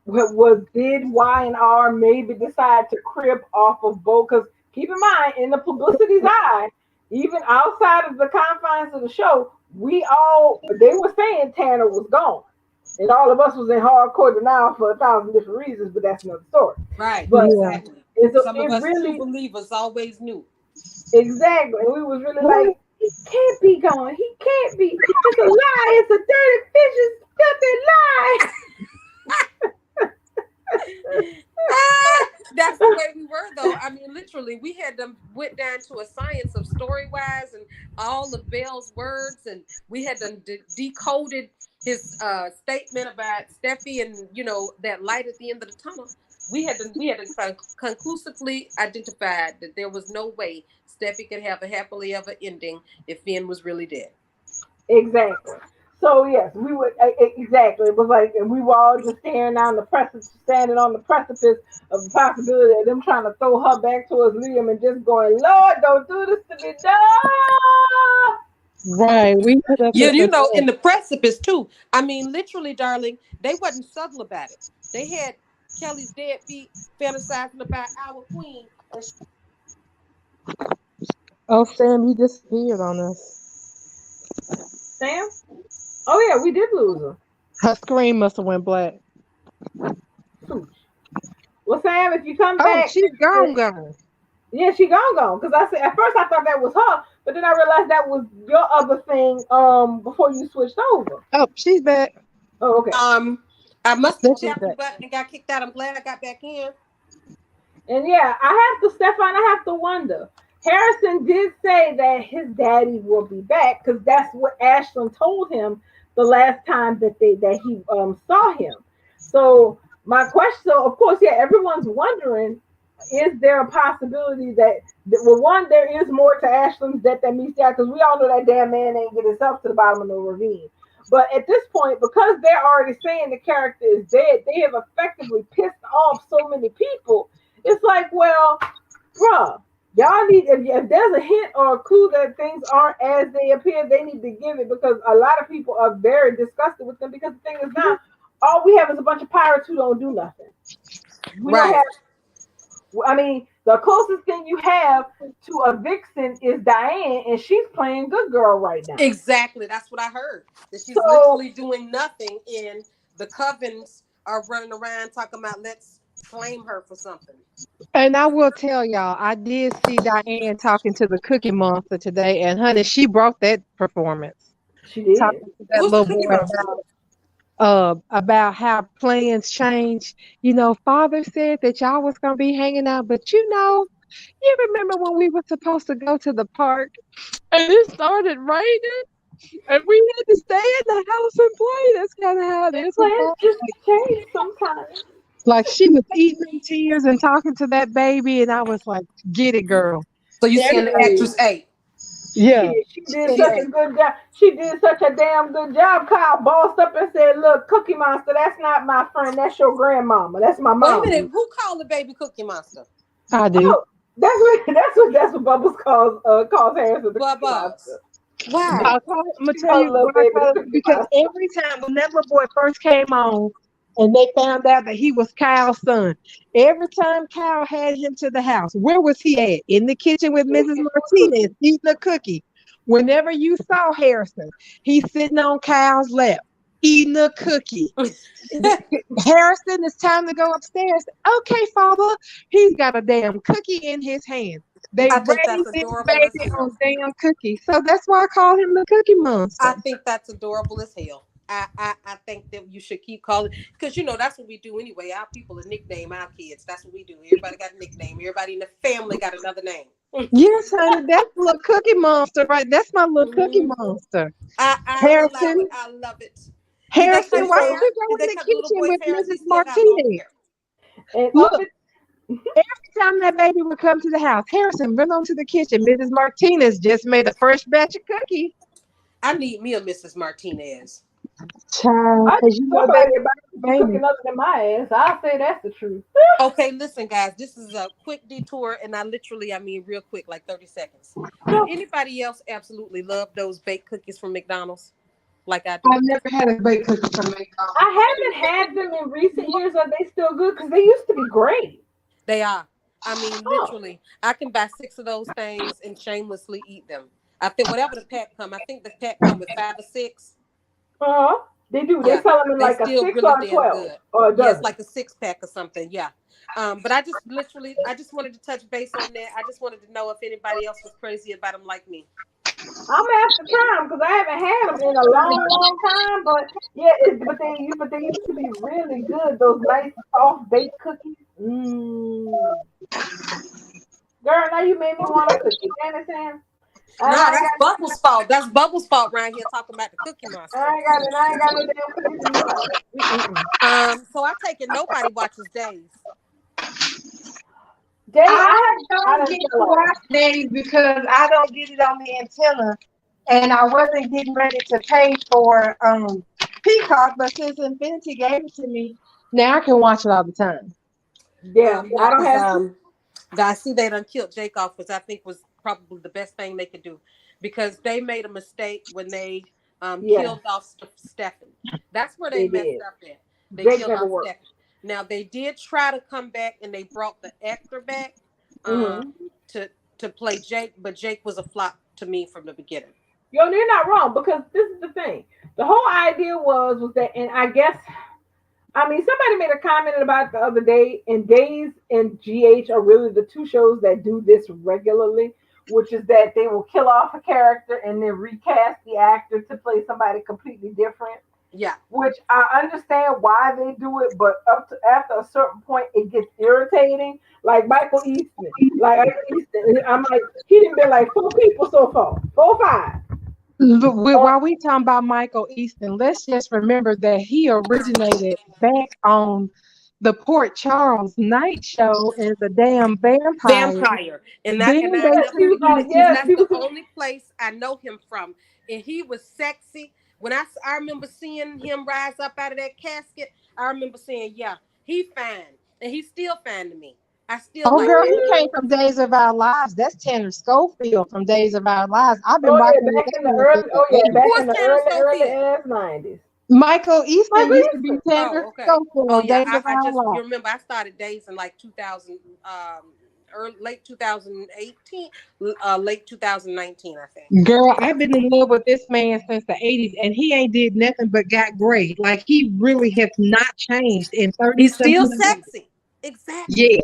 What was did Y and R maybe decide to crib off of both? Because keep in mind, in the publicity's eye, even outside of the confines of the show, they were saying Tanner was gone, and all of us was in hardcore denial for 1,000 different reasons. But that's another story. Right. But Yeah. Exactly. Some it of us true really believers always knew. exactly, and we was really like, he can't be gone. He can't be. It's a lie. It's a dirty, vicious, filthy lie. That's the way we were though. I mean, literally, we had them went down to a science of story wise and all of Bell's words, and we had them decoded his statement about Steffi and that light at the end of the tunnel. We had to conclusively identified that there was no way Steffi could have a happily ever ending if Finn was really dead. Exactly. So yes, we would exactly. It was like, and we were all just staring down the precipice, standing on the precipice of the possibility of them trying to throw her back towards Liam, and just going, "Lord, don't do this to me, no!" Right. We put up Yeah, with the in the precipice too. I mean, literally, darling, they wasn't subtle about it. They had Kelly's deadbeat fantasizing about our queen. Oh, Sam, you disappeared on us. Sam? Oh yeah, we did lose her. Her screen must have went black. Well, Sam, if you come Oh, back, she's gone. yeah, she gone. Because I said at first I thought that was her, but then I realized that was your other thing. Before you switched over. Oh, she's back. Oh, okay. I must There have she's tapped the back. button and got kicked out. I'm glad I got back in. And yeah, I have to wonder. Harrison did say that his daddy will be back because that's what Ashlyn told him the last time that he saw him. So my question, so of course, yeah, everyone's wondering, is there a possibility that well, one, there is more to Ashlyn's death than meets the eye, because we all know that damn man ain't get himself to the bottom of the ravine. But at this point, because they're already saying the character is dead, they have effectively pissed off so many people. It's like, well, bruh, y'all need, if there's a hint or a clue that things aren't as they appear, they need to give it, because a lot of people are very disgusted with them. Because the thing is now, all we have is a bunch of pirates who don't do nothing. We don't have, I mean, the closest thing you have to a vixen is Diane, and she's playing good girl right now. Exactly, that's what I heard. That she's literally doing nothing, and the covens are running around talking about let's claim her for something. And I will tell y'all, I did see Diane talking to the Cookie Monster today, and honey, she brought that performance. She did. Talking to that Who's little the Cookie boy Monster? about how plans change. Father said that y'all was gonna be hanging out, but you remember when we were supposed to go to the park and it started raining and we had to stay in the house and play. That's kind of how it is. Plans just change sometimes. Like she was eating them tears and talking to that baby, and I was like, "Get it, girl." So you saying the actress A? Yeah, She did such a good job. She did such a damn good job. Kyle bossed up and said, "Look, Cookie Monster, that's not my friend. That's your grandmama. That's my mom." Wait a minute, who called the baby Cookie Monster? I do. Oh, that's what Bubbles calls Harrison the Cookie Monster. Wow. I'm gonna tell you what I call it, because every time when that little boy first came on and they found out that he was Kyle's son, every time Kyle had him to the house, where was he at? In the kitchen with Mrs. Martinez eating a cookie. Whenever you saw Harrison, he's sitting on Kyle's lap eating a cookie. Harrison, it's time to go upstairs. Okay, Father. He's got a damn cookie in his hand. They raised this baby on damn cookie. So that's why I call him the Cookie Monster. I think that's adorable as hell. I think that you should keep calling, because that's what we do anyway. Our people nickname our kids. That's what we do. Everybody got a nickname. Everybody in the family got another name. Yes, honey, that's little Cookie Monster, right? That's my little Cookie Monster. Harrison, I love it. Harrison, why don't you go in the kitchen with Mrs. Martinez? And look, every time that baby would come to the house, Harrison run on to the kitchen. Mrs. Martinez just made the first batch of cookies. I need me a Mrs. Martinez. Child, somebody cooking other than my ass. I'll say that's the truth. Okay, listen, guys. This is a quick detour, and I mean real quick, like 30 seconds. Do anybody else absolutely love those baked cookies from McDonald's? Like I do. I've never had a baked cookie from McDonald's. I haven't had them in recent years. Are they still good? Because they used to be great. They are. I mean, literally, I can buy 6 of those things and shamelessly eat them. I think whatever the pack come. I think the pack come with 5 or 6. They do. They sell them in like a 6 or a 12. Or a yes, like a 6-pack or something. Yeah. But I just wanted to touch base on that. I just wanted to know if anybody else was crazy about them like me. I'm gonna have to try them because I haven't had them in a long, long time. But yeah, but they used to be really good. Those nice soft baked cookies. Girl, now you made me want a cookie. You understand? And No, I ain't that's got, Bubbles' fault. That's Bubbles' fault around here talking about the Cookie Monster. I ain't got no damn cookies in the house. Mm-mm. So I take it nobody watches Days. Day, I I don't done get to fell off. watch days because I don't get it on the antenna, and I wasn't getting ready to pay for Peacock, but since Infinity gave it to me, now I can watch it all the time. Yeah, Yeah, I don't because have. I see they done killed Jake off, which I think was probably the best thing they could do, because they made a mistake when they Yeah, killed off Stefan. That's where they they messed did. up at. They Jake killed never off worked. Stefan. Now they did try to come back and they brought the actor back um, Mm-hmm. to play Jake, but Jake was a flop to me from the beginning. Yo, you're not wrong because this is the thing. The whole idea was that, and I guess I mean, somebody made a comment about it the other day, and Days and GH are really the two shows that do this regularly, which is that they will kill off a character and then recast the actor to play somebody completely different. Yeah. Which I understand why they do it, but up to after a certain point, it gets irritating. Like Michael Easton, I'm like, he didn't been like four people so far, four, five. Look, Oh, while we talking about Michael Easton, let's just remember that he originated back on the Port Charles night show as a damn vampire. Vampire, and that, and Then I they yes, never he was forget on. it. Yes, That's he the was. only place I know him from, and he was sexy. When I remember seeing him rise up out of that casket, I remember saying, "Yeah, he fine," and he's still fine to me. I still Oh, like girl, that. he came from Days of Our Lives. That's Tanner Schofield from Days of Our Lives. I've been Oh yeah, rocking with back that in the man since early. the Oh yeah, 80s. back Who in is the Tanner early Schofield? ass 90s. Michael Easton Michael used to be Easton. Tanner Oh, okay. Oh Schofield on yeah, Days of I Our just Lives. you remember I started days in like 2000, late 2018, late 2019, I think. Girl, I've been in love with this man since the 80s, and he ain't did nothing but got great. Like, he really has not changed in 30 He's something still years. sexy. Exactly. Yes.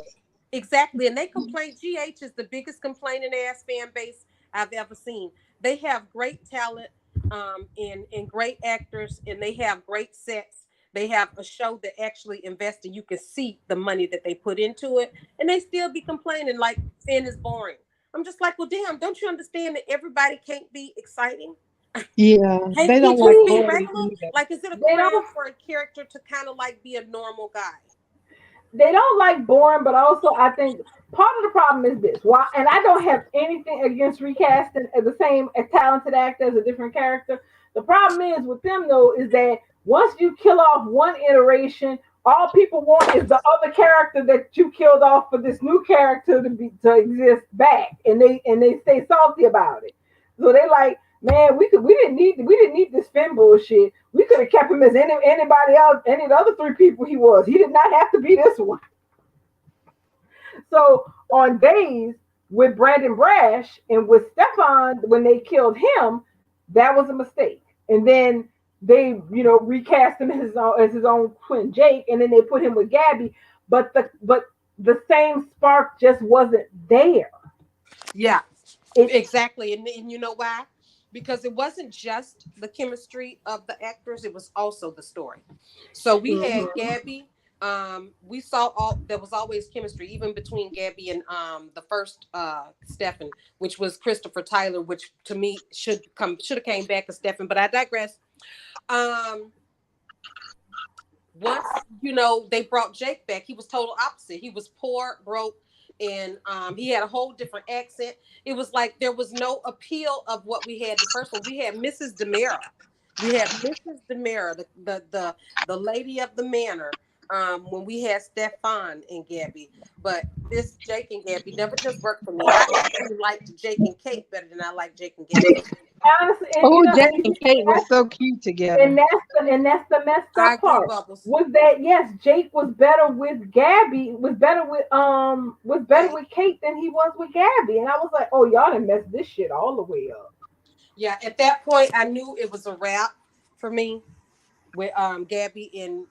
Exactly. And they complain, GH is the biggest complaining ass fan base I've ever seen. They have great talent, and great actors, and they have great sets. They have a show that actually invests, and you can see the money that they put into it, and they still be complaining like Finn is boring. I'm just like, well, damn, don't you understand that everybody can't be exciting? Yeah, Can't they he don't like just be See, boys regular? either. Like, is it a they crime don't. for a character to kind of like be a normal guy? They don't like boring, but also I think part of the problem is this. Why? And I don't have anything against recasting as the same a talented actor as a different character. The problem is with them though is that once you kill off one iteration, all people want is the other character that you killed off for this new character to exist back, and they stay salty about it. So they like, man, we didn't need this Finn bullshit. We could have kept him as anybody else, any of the other three people he was. He did not have to be this one. So on days with Brandon Brash and with Stefan, when they killed him, that was a mistake. And then they, recast him as his own twin Jake, and then they put him with Gabby. But the same spark just wasn't there. Yeah, It exactly. And you know why? Because it wasn't just the chemistry of the actors, it was also the story. So we had mhm. Gabby. We saw all there was always chemistry, even between Gabby and the first Stefan, which was Christopher Tyler, which to me should have came back as Stefan, but I digress. Um, Once they brought Jake back, he was total opposite. He was poor, broke, and he had a whole different accent. It was like there was no appeal of what we had the first one. We had Mrs. Demera. We had Mrs. Demera, the lady of the manor. When we had Stefan and Gabby, but this Jake and Gabby never just worked for me. I actually liked Jake and Kate better than I like Jake and Gabby. Honestly, and Oh, Jack and Kate were so cute together. and that's the messed I up agree, part. Bubbles. Was that yes, Jake was better with Gabby, was better Kate. with Kate than he was with Gabby. And I was like, oh, y'all done messed this shit all the way up. Yeah, at that point, I knew it was a wrap for me with Gabby and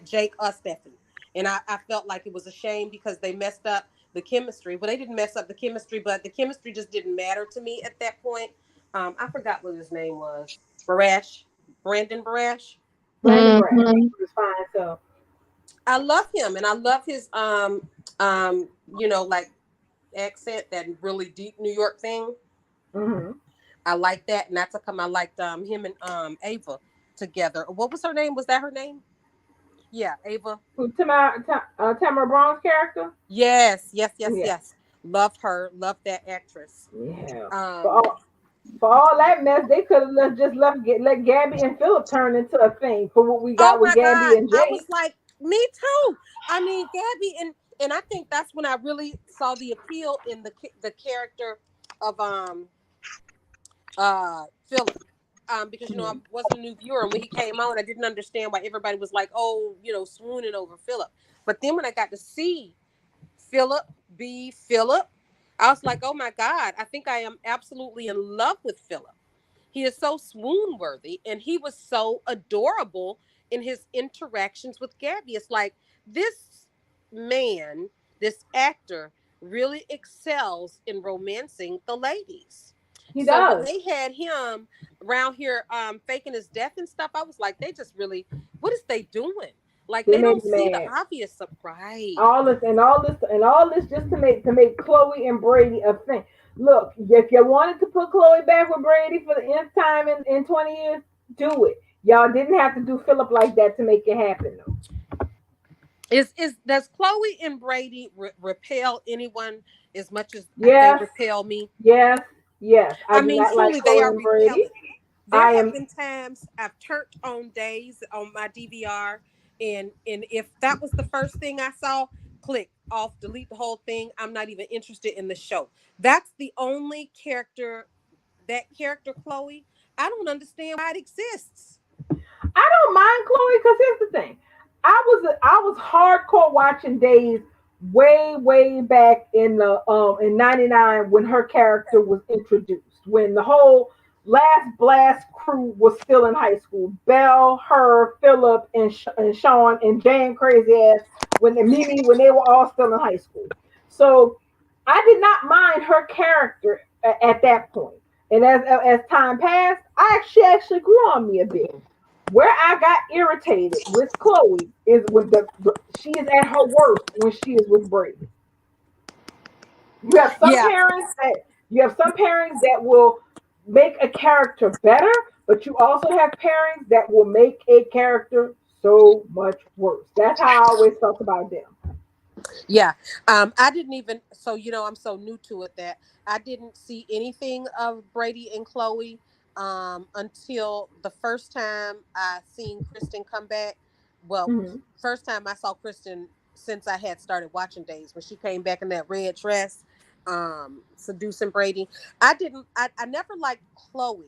Jake or Stephanie. And I felt like it was a shame because they messed up the chemistry. Well, they didn't mess up the chemistry, but the chemistry just didn't matter to me at that point. I forgot what his name was. Barash, Brandon Barash. Brandon Bratt. Mhm. He was fine. So I love him, and I love his like accent, that really deep New York thing. hmm I like that, and that's how come I liked him and Ava together. What was her name? Was that her name? Yeah, Ava. who Tamara Braun's character? Yes, yes, yes, Yeah. yes. Love her. Love that actress. Yeah. For Um. all that mess, they could have just let Gabby and Philip turn into a thing for what we Oh got with my Gabby God, and I was Jake. like, me too. I mean, Gabby and I think that's when I really saw the appeal in the character of Philip. Because I Mhm. wasn't a new viewer, and when he came on, I didn't understand why everybody was like, oh, swooning over Philip. But then when I got to see Philip be Philip, I was like, oh my God, I think I am absolutely in love with Philip. He is so swoon worthy, and he was so adorable in his interactions with Gabby. It's like this man, this actor, really excels in romancing the ladies. He So when does. they had him around here faking his death and stuff, I was like, they just really, what is they doing? Like They they made don't me see the mad. obvious, right? All this just to make Chloe and Brady a thing. Look, if you wanted to put Chloe back with Brady for the nth time in 20 years, do it. Y'all didn't have to do Philip like that to make it happen though. Is does Chloe and Brady repel anyone as much as they Yes, repel me? yes, yes. I I do mean, not like truly, they Chloe are and Brady. repellent. There I have am been times I've turned on days on my DVR, and if that was the first thing I saw, click off, delete the whole thing. I'm not even interested in the show. That's the only character, that character Chloe. I don't understand why it exists. I don't mind Chloe because here's the thing. I was hardcore watching Days way back in '99 when her character was introduced, when the whole Last Blast crew was still in high school. Belle, her, Philip, and Sean and Jane Crazy Ass and Mimi when they were all still in high school. So I did not mind her character at that point. And as time passed, she actually grew on me a bit. Where I got irritated with Chloe is when she is at her worst when she is with Brady. You have some Yeah, parents that you have some parents that will make a character better, but you also have parents that will make a character so much worse. That's how I always felt about them. yeah. I didn't even, so I'm so new to it that I didn't see anything of Brady and Chloe until the first time I seen Kristen come back. Well, hmm first time I saw Kristen since I had started watching Days, when she came back in that red dress, seducing Brady. I never liked Chloe,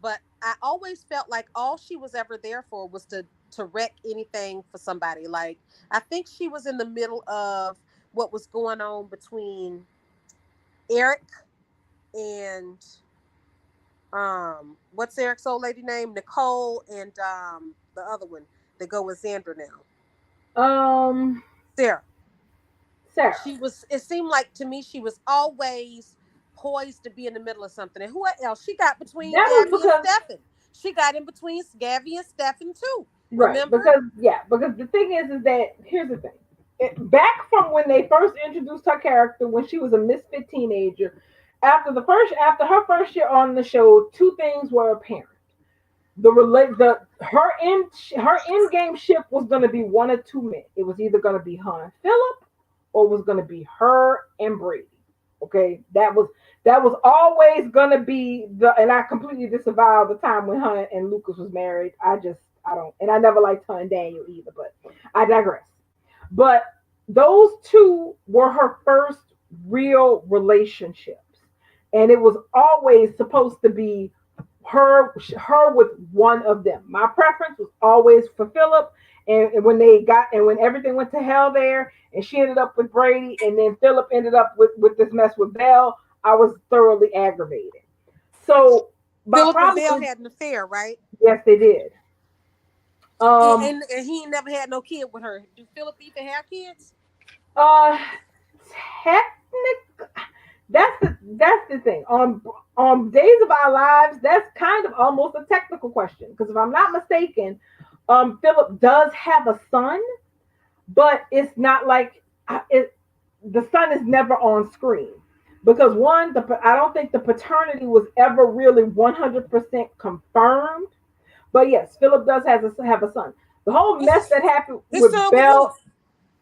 but I always felt like all she was ever there for was to wreck anything for somebody. Like, I think she was in the middle of what was going on between Eric and what's Eric's old lady name? Nicole, and the other one that go with Xander now. Um, Sarah. Sarah. She was, it seemed like to me she was always poised to be in the middle of something. And who else? She got between That was Gabby and because Stefan. She got in between Gabby and Stefan too. right, Remember? because the thing is that here's the thing. Back from when they first introduced her character when she was a misfit teenager, after her first year on the show, two things were apparent. The her end game ship was going to be one of two men. It was either going to be her and Philip, or it was going to be her and Brady. Okay, that was always going to be and I completely disavow the time when her and Lucas was married. I don't, and I never liked her and Daniel either. But I digress. But those two were her first real relationships, and it was always supposed to be her with one of them. My preference was always for Philip, and when everything went to hell there, and she ended up with Brady, and then Philip ended up with this mess with Belle, I was thoroughly aggravated. So my Philip and problem Belle is, had an affair, right? yes, they did. Um, And he ain't never had no kid with her. Do Philip even have kids? uh, technic, That's the thing. On Days of Our Lives, that's kind of almost a technical question because if I'm not mistaken, Philip does have a son, but it's not like it. The son is never on screen because one, I don't think the paternity was ever really 100% confirmed. But yes, Philip does have a son. The whole What's mess that happened his with son with who?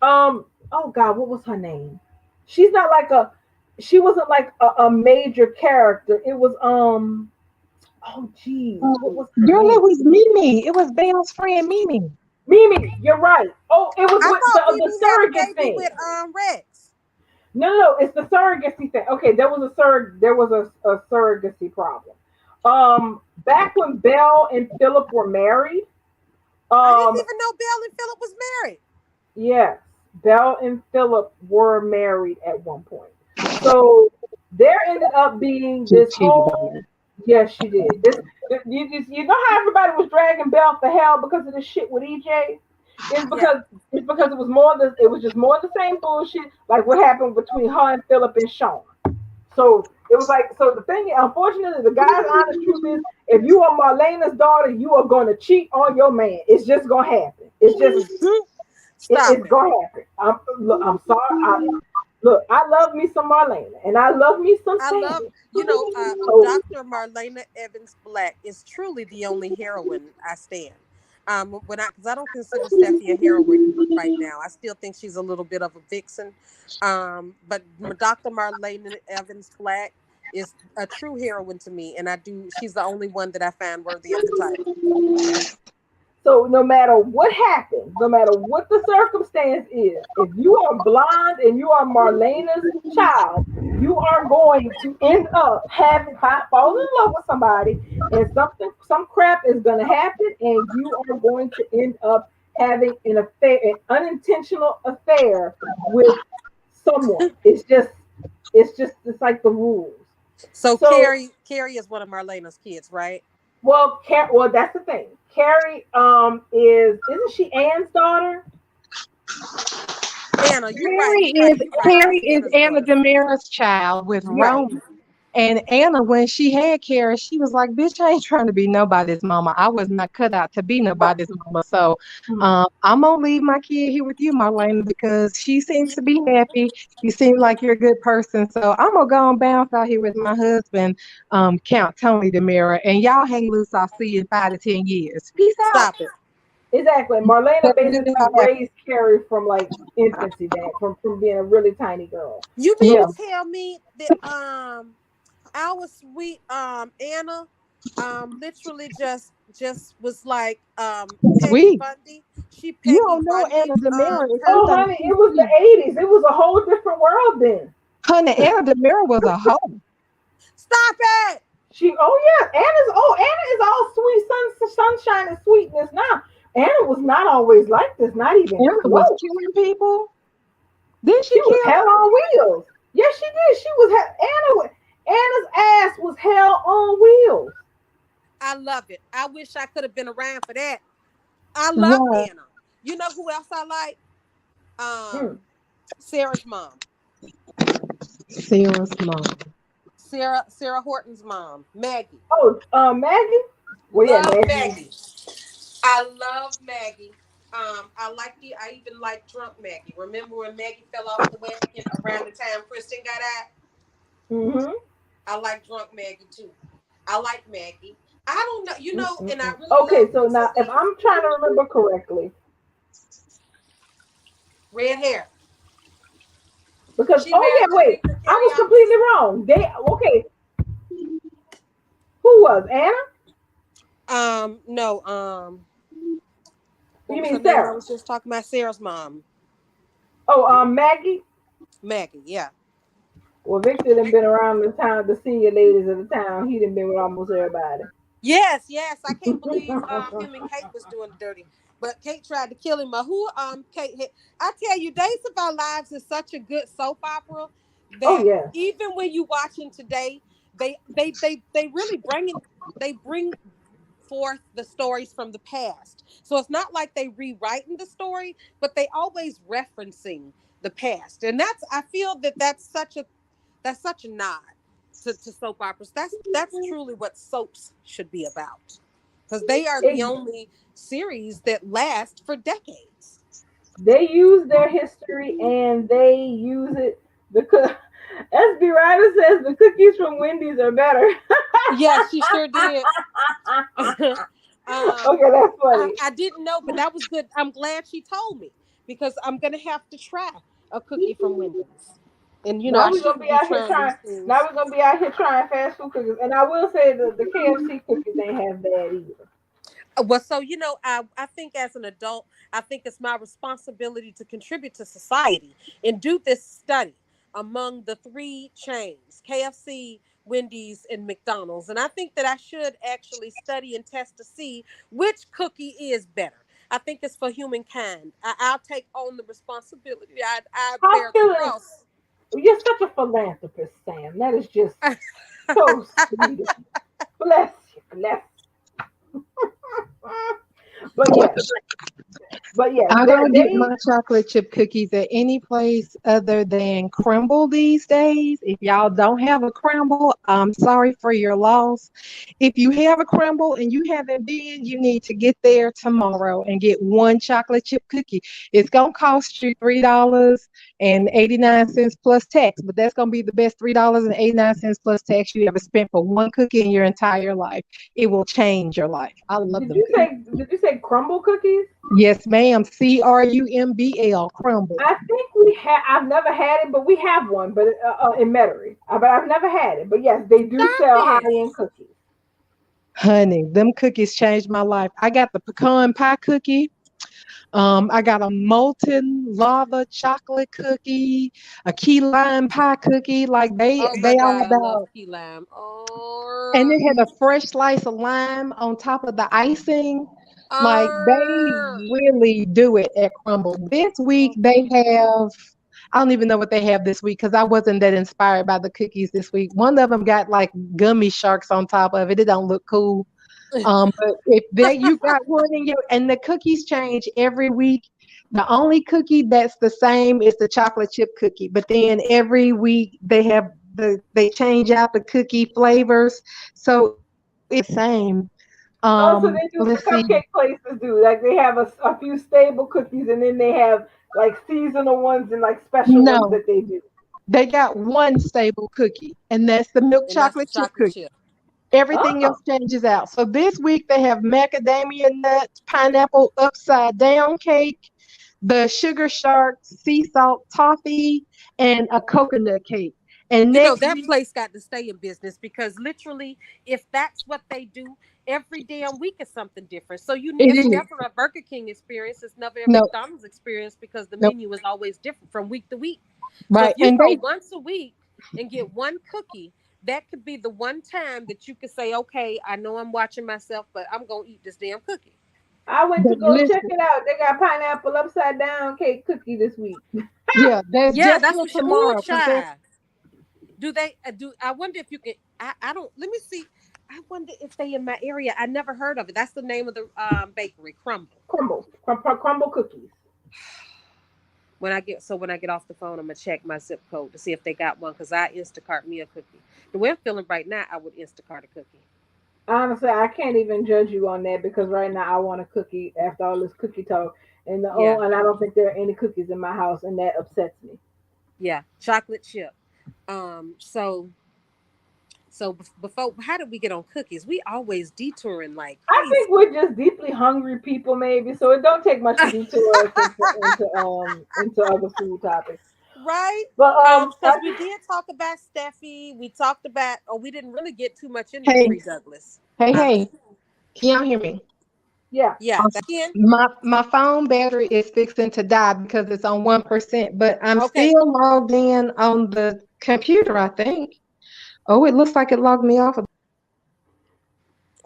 Belle, oh God, what was her name? She's not like a, she wasn't like a major character. It was oh geez, what was her Girl, name? it was Mimi. It was Belle's friend Mimi. Mimi, you're right. Oh, it was I with thought the Mimi had a surrogate baby thing. with Rex. No, it's the surrogacy thing. Okay, there was a surrogacy problem. Back when Belle and Philip were married, I didn't um, even know Belle and Philip was married. yes, Belle and Philip were married at one point. So there ended up being She this cheated on whole. her. Yes, she did. You know how everybody was dragging Belle for hell because of this shit with EJ. It's Yeah. because it was just more of the same bullshit like what happened between her and Philip and Sean. So it was like so the thing. Unfortunately, the guy's honest truth is, if you are Marlena's daughter, you are going to cheat on your man. It's just gonna happen. It's just Stop it's it. gonna happen. I'm sorry. Look, I love me some Marlena, and I love me some I love, Sandy. So Dr. Marlena Evans Black is truly the only heroine I stand. Because I don't consider Steffi a heroine right now. I still think she's a little bit of a vixen. But Dr. Marlena Evans Black is a true heroine to me, and she's the only one that I find worthy of the title. So no matter what happens, no matter what the circumstance is, if you are blonde and you are Marlena's child, you are going to end up falling in love with somebody, and some crap is going to happen, and you are going to end up having an unintentional affair with someone. It's like the rules. So So Carrie is one of Marlena's kids, right? well, that's the thing. Carrie isn't she Anne's daughter? Anna, you're right. You're right. You're right. She's Carrie is Anna's Anna daughter. Demara's child with Right. Roman. And Anna, when she had Carrie, she was like, "Bitch, I ain't trying to be nobody's mama. I was not cut out to be Right. nobody's mama. So, Mhm. I'm gonna leave my kid here with you, Marlena, because she seems to be happy. You seem like you're a good person. So I'm gonna go and bounce out here with my husband, Count Tony Demara, and y'all hang loose. I'll see you in 5 to 10 years. Peace out." Stop it. Exactly. Marlena Never did basically that happen. raised Carrie from like infancy, from being a really tiny girl. You mean Yeah, to tell me that our sweet Anna literally just was like Peggy sweet. Bundy. She You Peggy don't know Bundy Anna Demara is Oh, honey, it was the 2015. '80s. It was a whole different world then. Honey, Anna Demara was a hoe. Stop it. Anna is all sunshine and sweetness now. Anna was not always like this, not even Anna was close. killing people. Did she She was kill hell on wheels. Yes, she did. Anna's ass was hell on wheels. I love it. I wish I could have been around for that. I love what? Anna. You know who else I like? Hmm. Sarah's mom. Sarah's mom. Sarah Horton's mom, Maggie. Oh, Maggie. Well, yeah, Love Maggie. Maggie. I love Maggie. I even like drunk Maggie. Remember when Maggie fell off the wagon around the time Kristen got out? Mm-hmm. I like drunk Maggie too. I like Maggie. I don't know, and I Mm-mm-mm. really love Okay, so now if Rosalie. I'm trying to remember correctly, Red hair. because She oh married yeah, to wait, Victor I was completely Kiriakis. wrong. Who was Anna? No, what You was her mean name? I Sarah? was just talking about Sarah's mom, Oh, Maggie. Maggie. Yeah. Well, Victor done been around the town, the senior ladies of the town. He done been with almost everybody. Yes, yes. I can't believe him and Kate was doing the dirty. But Kate tried to kill him. But who Kate hit? I tell you, Days of Our Lives is such a good soap opera Oh that yeah. even when you watching today, they really bring forth the stories from the past. So it's not like they rewriting the story, but they always referencing the past. And I feel that that's That's such a nod to soap operas. That's truly what soaps should be about, because they are the It, only series that last for decades. they use their history and they use it. SB Ryder says the cookies from Wendy's are better. Yes, she sure did. Okay, that's funny. I didn't know, but that was good. I'm glad she told me, because I'm gonna have to try a cookie from Wendy's. And Now I we're gonna shouldn't be be out here trying these trying. Now things. we're gonna be out here trying fast food cookies. And I will say the KFC cookies ain't half bad either. Well, so I think as an adult, I think it's my responsibility to contribute to society and do this study among the three chains: KFC, Wendy's, and McDonald's. And I think that I should actually study and test to see which cookie is better. I think it's for humankind. I'll take on the responsibility. I I bear the feel it. cross. You're such a philanthropist, Sam. That is just so sweet of you. Bless you, bless you. But yes, but yes, I they, don't get they my chocolate chip cookies at any place other than Crumble these days. If y'all don't have a Crumble, I'm sorry for your loss. If you have a Crumble and you haven't been, you need to get there tomorrow and get one chocolate chip cookie. It's gonna cost you $3.89 plus tax, but that's gonna be the best $3.89 plus tax you ever spent for one cookie in your entire life. It will change your life. I love did them you cookies. say did you say crumble cookies? Yes, ma'am. Crumbl, crumble. I think we have. I've never had it, but we have one, but in Metairie. But I've never had it. But yes, they do Stop sell high it. end cookies. Honey, them cookies changed my life. I got the pecan pie cookie. I got a molten lava chocolate cookie, a key lime pie cookie. Like they Oh my they all God, I love about, key lime. and Oh, it had a fresh slice of lime on top of the icing. Like they oh. really do it at Crumble. This week they have, I don't even know what they have this week because I wasn't that inspired by the cookies this week. One of them got like gummy sharks on top of it. It don't look cool. But if they you got one in your, and the cookies change every week. The only cookie that's the same is the chocolate chip cookie. But then every week they change out the cookie flavors. So it's the same. Oh, so they do Let's what see. cupcake places do. Like they have a few stable cookies, and then they have like seasonal ones and like special ones No, that they do. they got one stable cookie, and that's the milk And that's the chocolate chip chocolate cookie. chip. Everything Oh, else changes out. So this week they have macadamia nuts, pineapple upside down cake, the sugar shark, sea salt toffee, and a coconut cake. And next That week, place got to stay in business, because literally, if that's what they do, every damn week is something different. So it it's is. never a Burger King experience. It's never a No, McDonald's experience, because the no, menu is always different from week to week. So if right. you And go they, once a week and get one cookie, that could be the one time that you could say, okay, I know I'm watching myself, but I'm going to eat this damn cookie. I went to but go check listen, it out. They got pineapple upside down cake cookie this week. yeah, that's Yeah, just that's till what you, ooh, tomorrow because that's child. Do they I wonder if you can, I don't, let me see. I wonder if they in my area. I never heard of it. That's the name of the bakery, Crumble. Crumble cookies. When I get off the phone, I'm gonna check my zip code to see if they got one, because I Instacart me a cookie. The way I'm feeling right now, I would Instacart a cookie. Honestly, I can't even judge you on that because right now I want a cookie after all this cookie talk, Yeah, and I don't think there are any cookies in my house, and that upsets me. yeah, chocolate chip. So before, how did we get on cookies? We always detouring like I crazy. think we're just deeply hungry people, maybe. So it don't take much to detour us into other food topics. Right? But Because we did talk about Steffi. We talked about, oh, we didn't really get too much into hey, Free Douglas. hey, Huh? hey, can y'all hear me? yeah, Yeah. Awesome. Again. My phone battery is fixing to die because it's on 1%, but I'm Okay. still logged in on the computer, I think. Oh, it looks like it logged me off. Oh,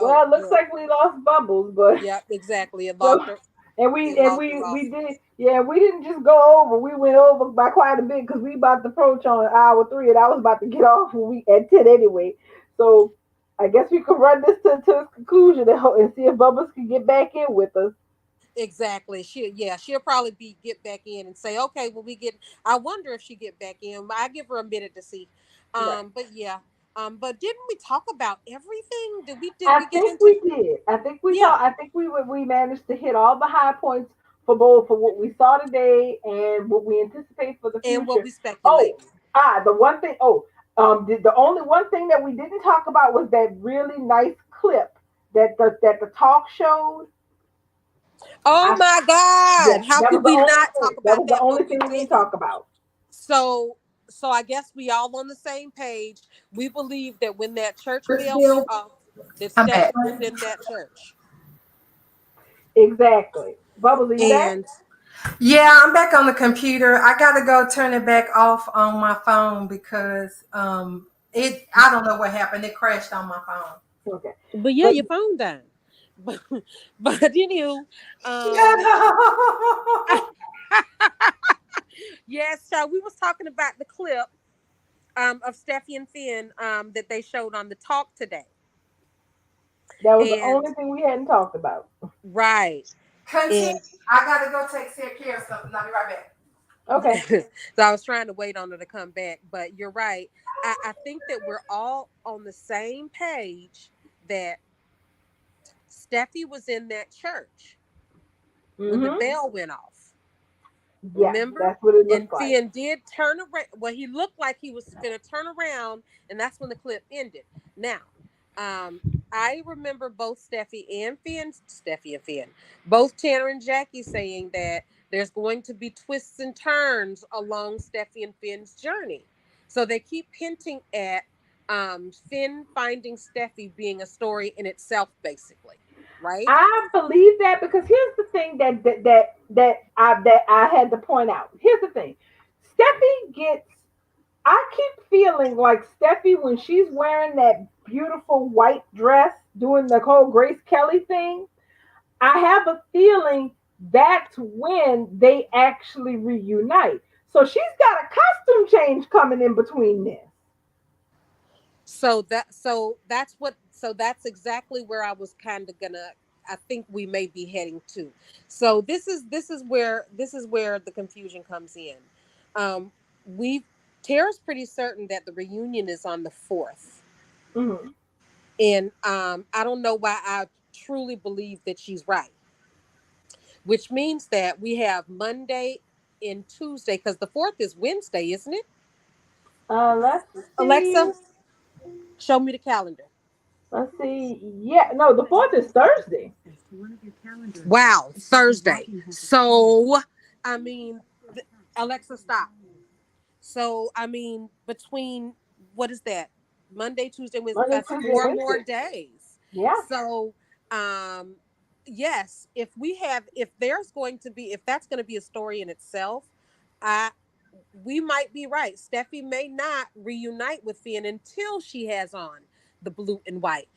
well, it looks good. like we lost Bubbles, but Yep. Exactly. It so logged her. and It logged her off. we did yeah we didn't just go over. We went over by quite a bit because we about to approach on hour 3, and I was about to get off when we at 10 anyway. So I guess we could run this to its conclusion and see if Bubbles can get back in with us. Exactly. She'll probably get back in and say, okay, well, we get. I wonder if she get back in. I give her a minute to see. Right. But yeah. But didn't we talk about everything? Did I we get think into? we did. I think we Yeah. talked. I think we managed to hit all the high points for both for what we saw today and what we anticipate for the And what future. we Oh, speculating. the one thing. Oh, the only one thing that we didn't talk about was that really nice clip that the talk showed. Oh I my Yes, God. How that was could the we only not thing. talk That about was the that? only But we thing we didn't didn't. talk about. So I guess we all on the same page. We believe that when that church This bell went bill, off, that I'm back. Steffi was in that church. Exactly. Bubbles, are you back? And Yeah, I'm back on the computer. I gotta go turn it back off on my phone because it I don't know what happened. It crashed on my phone. Okay. but yeah, But your phone died. But anywho, um Yeah. yes, so we was talking about the clip of Steffi and Finn that they showed on the talk today. that was the And only thing we hadn't talked about. right. Continue. And I gotta go take care of something. I'll be right back. Okay. so I was trying to wait on her to come back, but you're right. I think that we're all on the same page that Steffi was in that church when the Mm-hmm. bell went off. Yeah, Remember? that's what it And looks like. Finn did turn around. Well, he looked like he was going to turn around, and that's when the clip ended. Now, um, I remember both Steffi and Finn, both Tanner and Jacqui saying that there's going to be twists and turns along Steffi and Finn's journey. So they keep hinting at Finn finding Steffi being a story in itself, basically, right? I believe that because here's the thing that I had to point out. Here's the thing. Steffi gets I keep feeling like Steffi when she's wearing that beautiful white dress doing the whole Grace Kelly thing. I have a feeling that's when they actually reunite. So she's got a costume change coming in between this. So that's exactly where I was kind of gonna I think we may be heading to. So this is where the confusion comes in. Um we Tara's pretty certain that the reunion is on the 4th. Mm-hmm. And I don't know why I truly believe that she's right. Which means that we have Monday and Tuesday because the 4th is Wednesday, isn't it? Let's see. Alexa, show me the calendar. Let's see. Yeah, no, the fourth is Thursday. Wow, Thursday. So, I mean, Alexa, stop. So, I mean, between what is that? Monday, Tuesday, Wednesday. Monday, That's Tuesday, four more Wednesday. days. Yeah, So, um, yes, if there's going to be, if that's going to be a story in itself, I, we might be right. Steffi may not reunite with Finn until she has on the blue and white.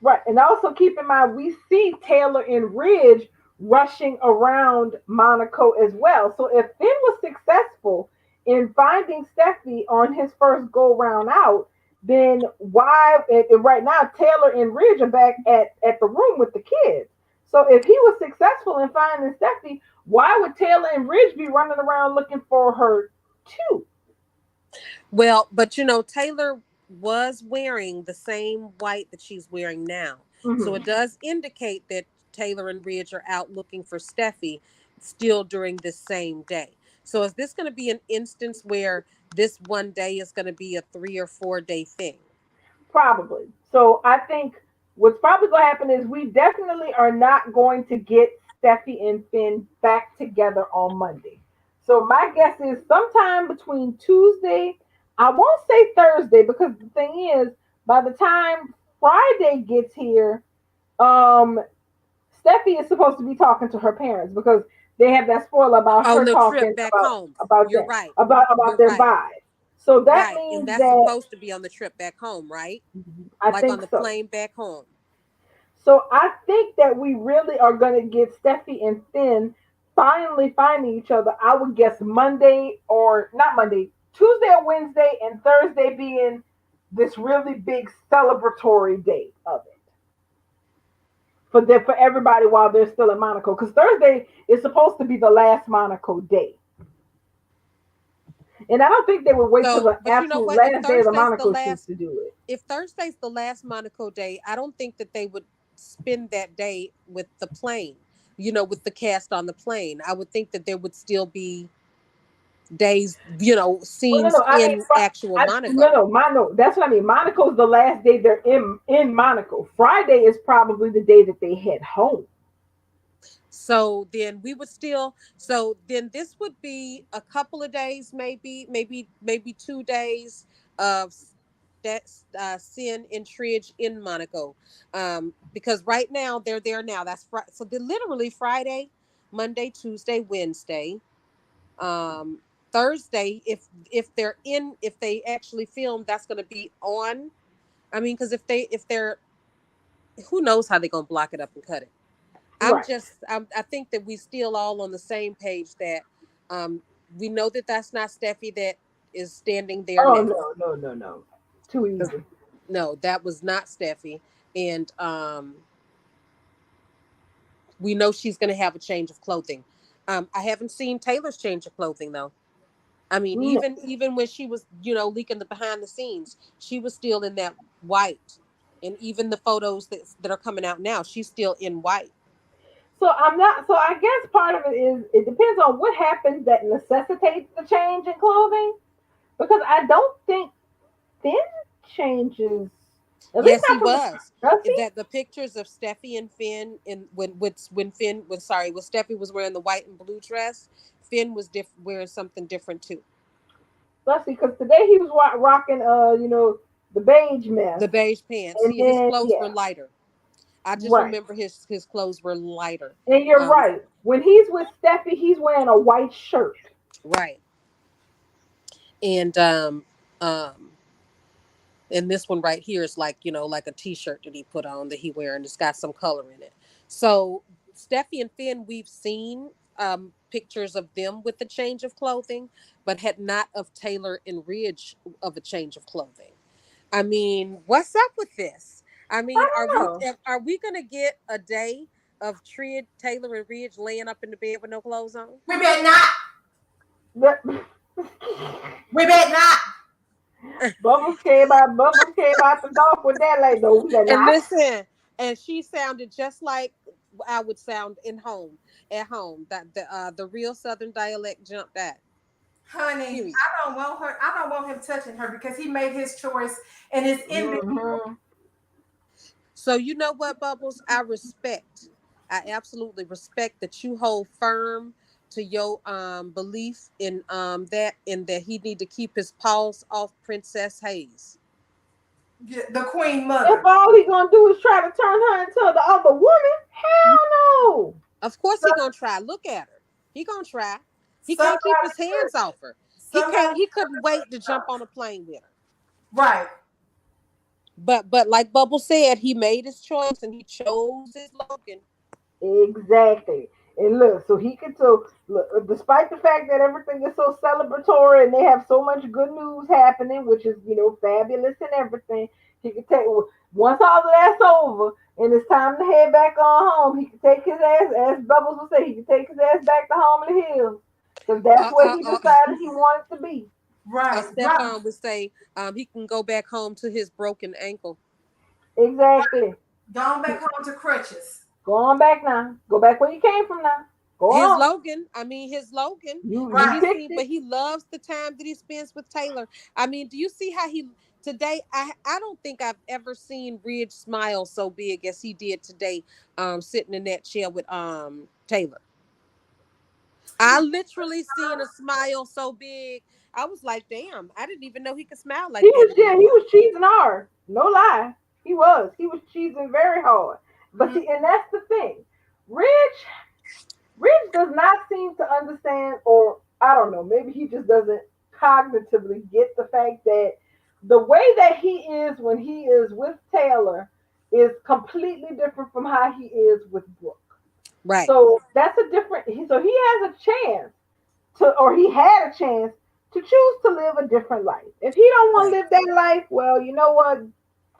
right. And also keep in mind, we see Taylor and Ridge rushing around Monaco as well. So if Finn was successful in finding Steffi on his first go round out, then why? And right now, Taylor and Ridge are back at the room with the kids. So if he was successful in finding Steffi, why would Taylor and Ridge be running around looking for her too? Well, but Taylor was wearing the same white that she's wearing now. So Hmm. it does indicate that Taylor and Ridge are out looking for Steffi still during this same day. So is this going to be an instance where this one day is going to be a 3 or 4 day thing? Probably. So I think what's probably going to happen is we definitely are not going to get Steffi and Finn back together on Monday. So my guess is sometime between Tuesday, I won't say Thursday because the thing is, by the time Friday gets here, um, Steffi is supposed to be talking to her parents because they have that spoiler about On her the talking trip back home. about You're that right. about You're their right. vibe. So that Right. And means that's that supposed to be on the trip back home, right? I Like on think the so. plane back home. So I think that we really are going to get Steffi and Finn finally finding each other. I would guess Monday or not Monday, Tuesday or Wednesday, and Thursday being this really big celebratory date of it for everybody while they're still in Monaco. Because Thursday is supposed to be the last Monaco day. And I don't think they would wait till So, the but you know absolute what? If last day of the Thursday's the Monaco shoot last, to do it. if Thursday's the last Monaco day, I don't think that they would spend that day with the plane. You know, with the cast on the plane, I would think that there would still be days, Well, no, scenes no. I mean, in actual no, Monaco. no, That's what I mean. Monaco's the last day they're in Monaco. Friday is probably the day that they head home. So then we would still. So then this would be a couple of days, maybe 2 days of that sin and Tridge in Monaco, because right now they're there now. That's so they're literally Friday, Monday, Tuesday, Wednesday, um, Thursday. If they actually film, that's going to be on. I mean, because if they're who knows how they're going to block it up and cut it. Right. I think that we still all on the same page that um, we know that that's not Steffi that is standing there Oh now. no, no, no, no. Too 'Cause, easy. no, that was not Steffi. And we know she's going to have a change of clothing. I haven't seen Taylor's change of clothing though. I mean, No. even when she was, leaking the behind the scenes, she was still in that white. And even the photos that are coming out now, she's still in white. So I'm not. So I guess part of it is it depends on what happens that necessitates the change in clothing. Because I don't think Finn changes. At least Yes, he not from the. was. Does he? That the pictures of Steffi and Finn, and when Finn was sorry, when Steffi was wearing the white and blue dress, Finn was wearing something different too. Let's see. Because today he was rocking, the beige mess, The beige pants. and His then clothes were yeah, lighter. I just right. remember his clothes were lighter. And you're Um, right. When he's with Steffi, he's wearing a white shirt. right. And um, and this one right here is like like a t-shirt that he put on that he wearing. It's got some color in it. So Steffi and Finn, we've seen pictures of them with the change of clothing, but had not of Taylor and Ridge of a change of clothing. I mean, what's up with this? I I mean, don't know. are we gonna get a day of Trid, Taylor, and Ridge laying up in the bed with no clothes on? We bet not. But We bet not. Bubbles came out the door with that like no, we are And not. listen, and she sounded just like I would sound at home. That the real Southern dialect jumped out. Honey, Period. I don't want her. I don't want him touching her because he made his choice and it's in the. Hmm. So you know what, Bubbles? I absolutely respect that you hold firm to your belief in that and that he need to keep his paws off Princess Hayes. The queen If mother. all he gonna do is try to turn her into the other woman, hell no. Of course he gonna try. Look at her. He gonna try. He can't keep Somebody his hands off her. He can't. Somebody He couldn't wait to jump on a plane with her. right. But like Bubble said, he made his choice and he chose his Logan. Exactly. And look, so he could so look, despite the fact that everything is so celebratory and they have so much good news happening, which is fabulous and everything, he could take once all of that's over and it's time to head back on home. He could take his ass, as Bubbles would say, he could take his ass back to home in the hills because that's Uh, where uh, he uh, decided he wanted to be. Right. Right. Stefan would say he can go back home to his broken ankle. Exactly. Going back home to crutches. Go on back now. Go back where you came from now. Go on. His Logan, You Right. picked but it. he loves the time that he spends with Taylor. I mean, do you see how he today? I don't think I've ever seen Ridge smile so big as he did today, sitting in that chair with Taylor. I literally seen a smile so big. I was like, damn, I didn't even know he could smile He like that was yeah, he anymore. was cheesing hard. No lie. He was. He was cheesing very hard. But Mhm. see, and that's the thing. Rich does not seem to understand, or I don't know, maybe he just doesn't cognitively get the fact that the way that he is when he is with Taylor is completely different from how he is with Brooke. Right, So that's a different. So he has a chance or he had a chance to choose to live a different life. If he don't want to right, live that life, well, you know what?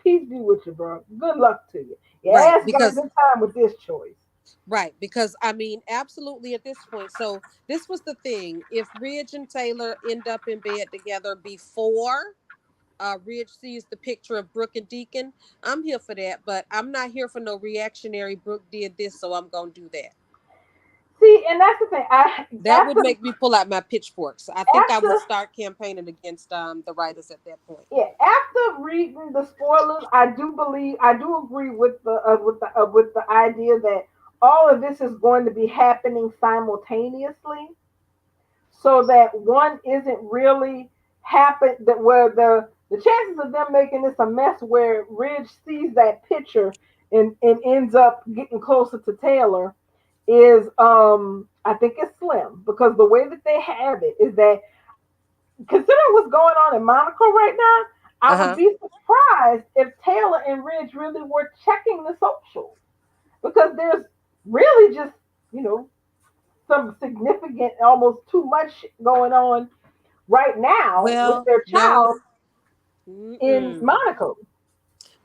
Peace be with you, bro. Good luck to you. Your right. ass got a good time with this choice. Right, because I mean, absolutely at this point. So this was the thing. If Ridge and Taylor end up in bed together before Ridge sees the picture of Brooke and Deacon, I'm here for that. But I'm not here for no reactionary. Brooke did this, so I'm gonna do that. See, and that's the thing. I That would make me pull out my pitchchforks. I think I after would start campaigning against the writers at that point. yeah, after reading the spoilers, I do agree with the idea that all of this is going to be happening simultaneously, so that one isn't really happen that where the chances of them making this a mess where Ridge sees that picture and ends up getting closer to Taylor is I think it's slim, because the way that they have it is that, considering what's going on in Monaco right now, Uh I would huh. be surprised if Taylor and Ridge really were checking the socials, because there's really just, you know, some significant, almost too much going on right now with Well, their no. child in Mm-mm. Monaco.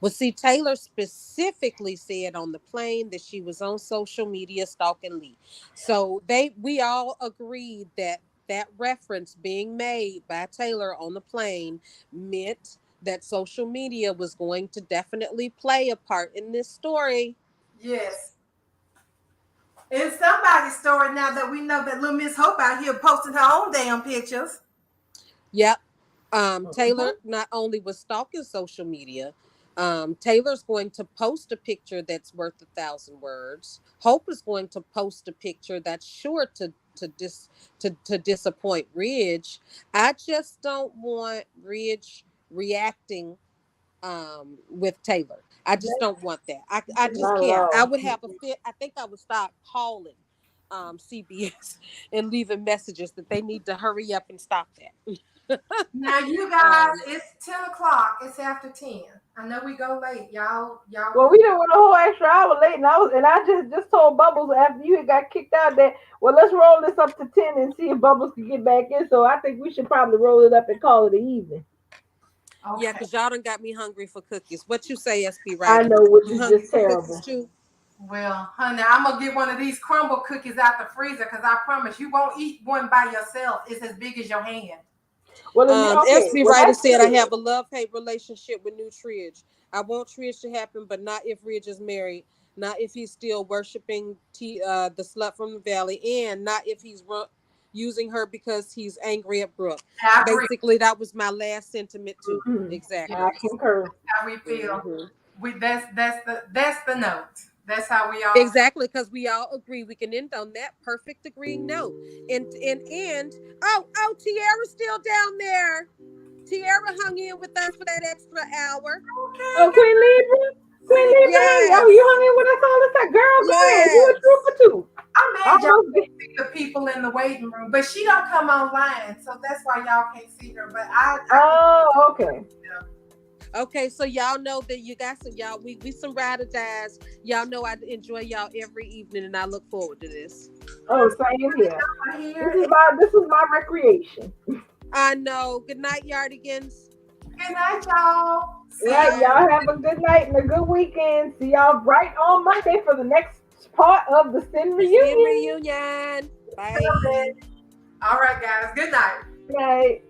Well, see, Taylor specifically said on the plane that she was on social media stalking Lee. So we all agreed that that reference being made by Taylor on the plane meant that social media was going to definitely play a part in this story. Yes. It's somebody's story now that we know that little Miss Hope out here posting her own damn pictures. Yep. Mhm. Taylor not only was stalking social media, Taylor's going to post a picture that's worth 1,000 words. Hope is going to post a picture that's sure to disappoint Ridge. I just don't want Ridge reacting with Taylor. I just don't want that. I just Not at can't. I all. would have a fit. I think I would start calling CBS and leaving messages that they need to hurry up and stop that. Now you guys, um, it's 10 o'clock. It's after 10. I know we go late. Y'all Well, we done went a whole extra hour late, and I just told Bubbles after you had got kicked out that, well, let's roll this up to 10 and see if Bubbles can get back in. So I think we should probably roll it up and call it an evening. yeah, okay. because y'all done got me hungry for cookies. What you say, SB I Writer? know, which You is hungry just for cookies terrible. too? Well, honey, I'm gonna get one of these crumble cookies out the freezer because I promise you won't eat one by yourself. It's as big as your hand. Well, okay, SB well, Writer that's said I good. have a love-hate relationship with New Tridge. I want Tridge to happen, but not if Ridge is married, not if he's still worshiping the slut from the valley, and not if he's using her because he's angry at Brooke. I agree. Basically, that was my last sentiment too. Mhm. Yeah, Exactly. I concur. how we feel. Hmm. That's the note. That's how we all feel. Exactly, because we all agree. We can end on that perfect agreeing note. And oh, Tiara's still down there. Tiara hung in with us for that extra hour. Oh, Okay, Queen Libra? Queen see, Libra, honey. Oh, you Yes. hung in with us all this time. Girl, go ahead. You a Yes. trooper too. I'm mad y'all Almost. can't see the people in the waiting room, but she don't come online, so that's why y'all can't see her. But I can Oh, okay. see her. Okay, so y'all know that you got some y'all we some ride or dies. Y'all know I enjoy y'all every evening and I look forward to this. Oh, same here. Right This here. is my recreation. I know. Good night, Yardigans. Good night, y'all. See Right, you. y'all have a good night and a good weekend. See y'all right on Monday for the next part of the Sin Sin reunion. reunion. Bye. All right, guys. Good night. Good night.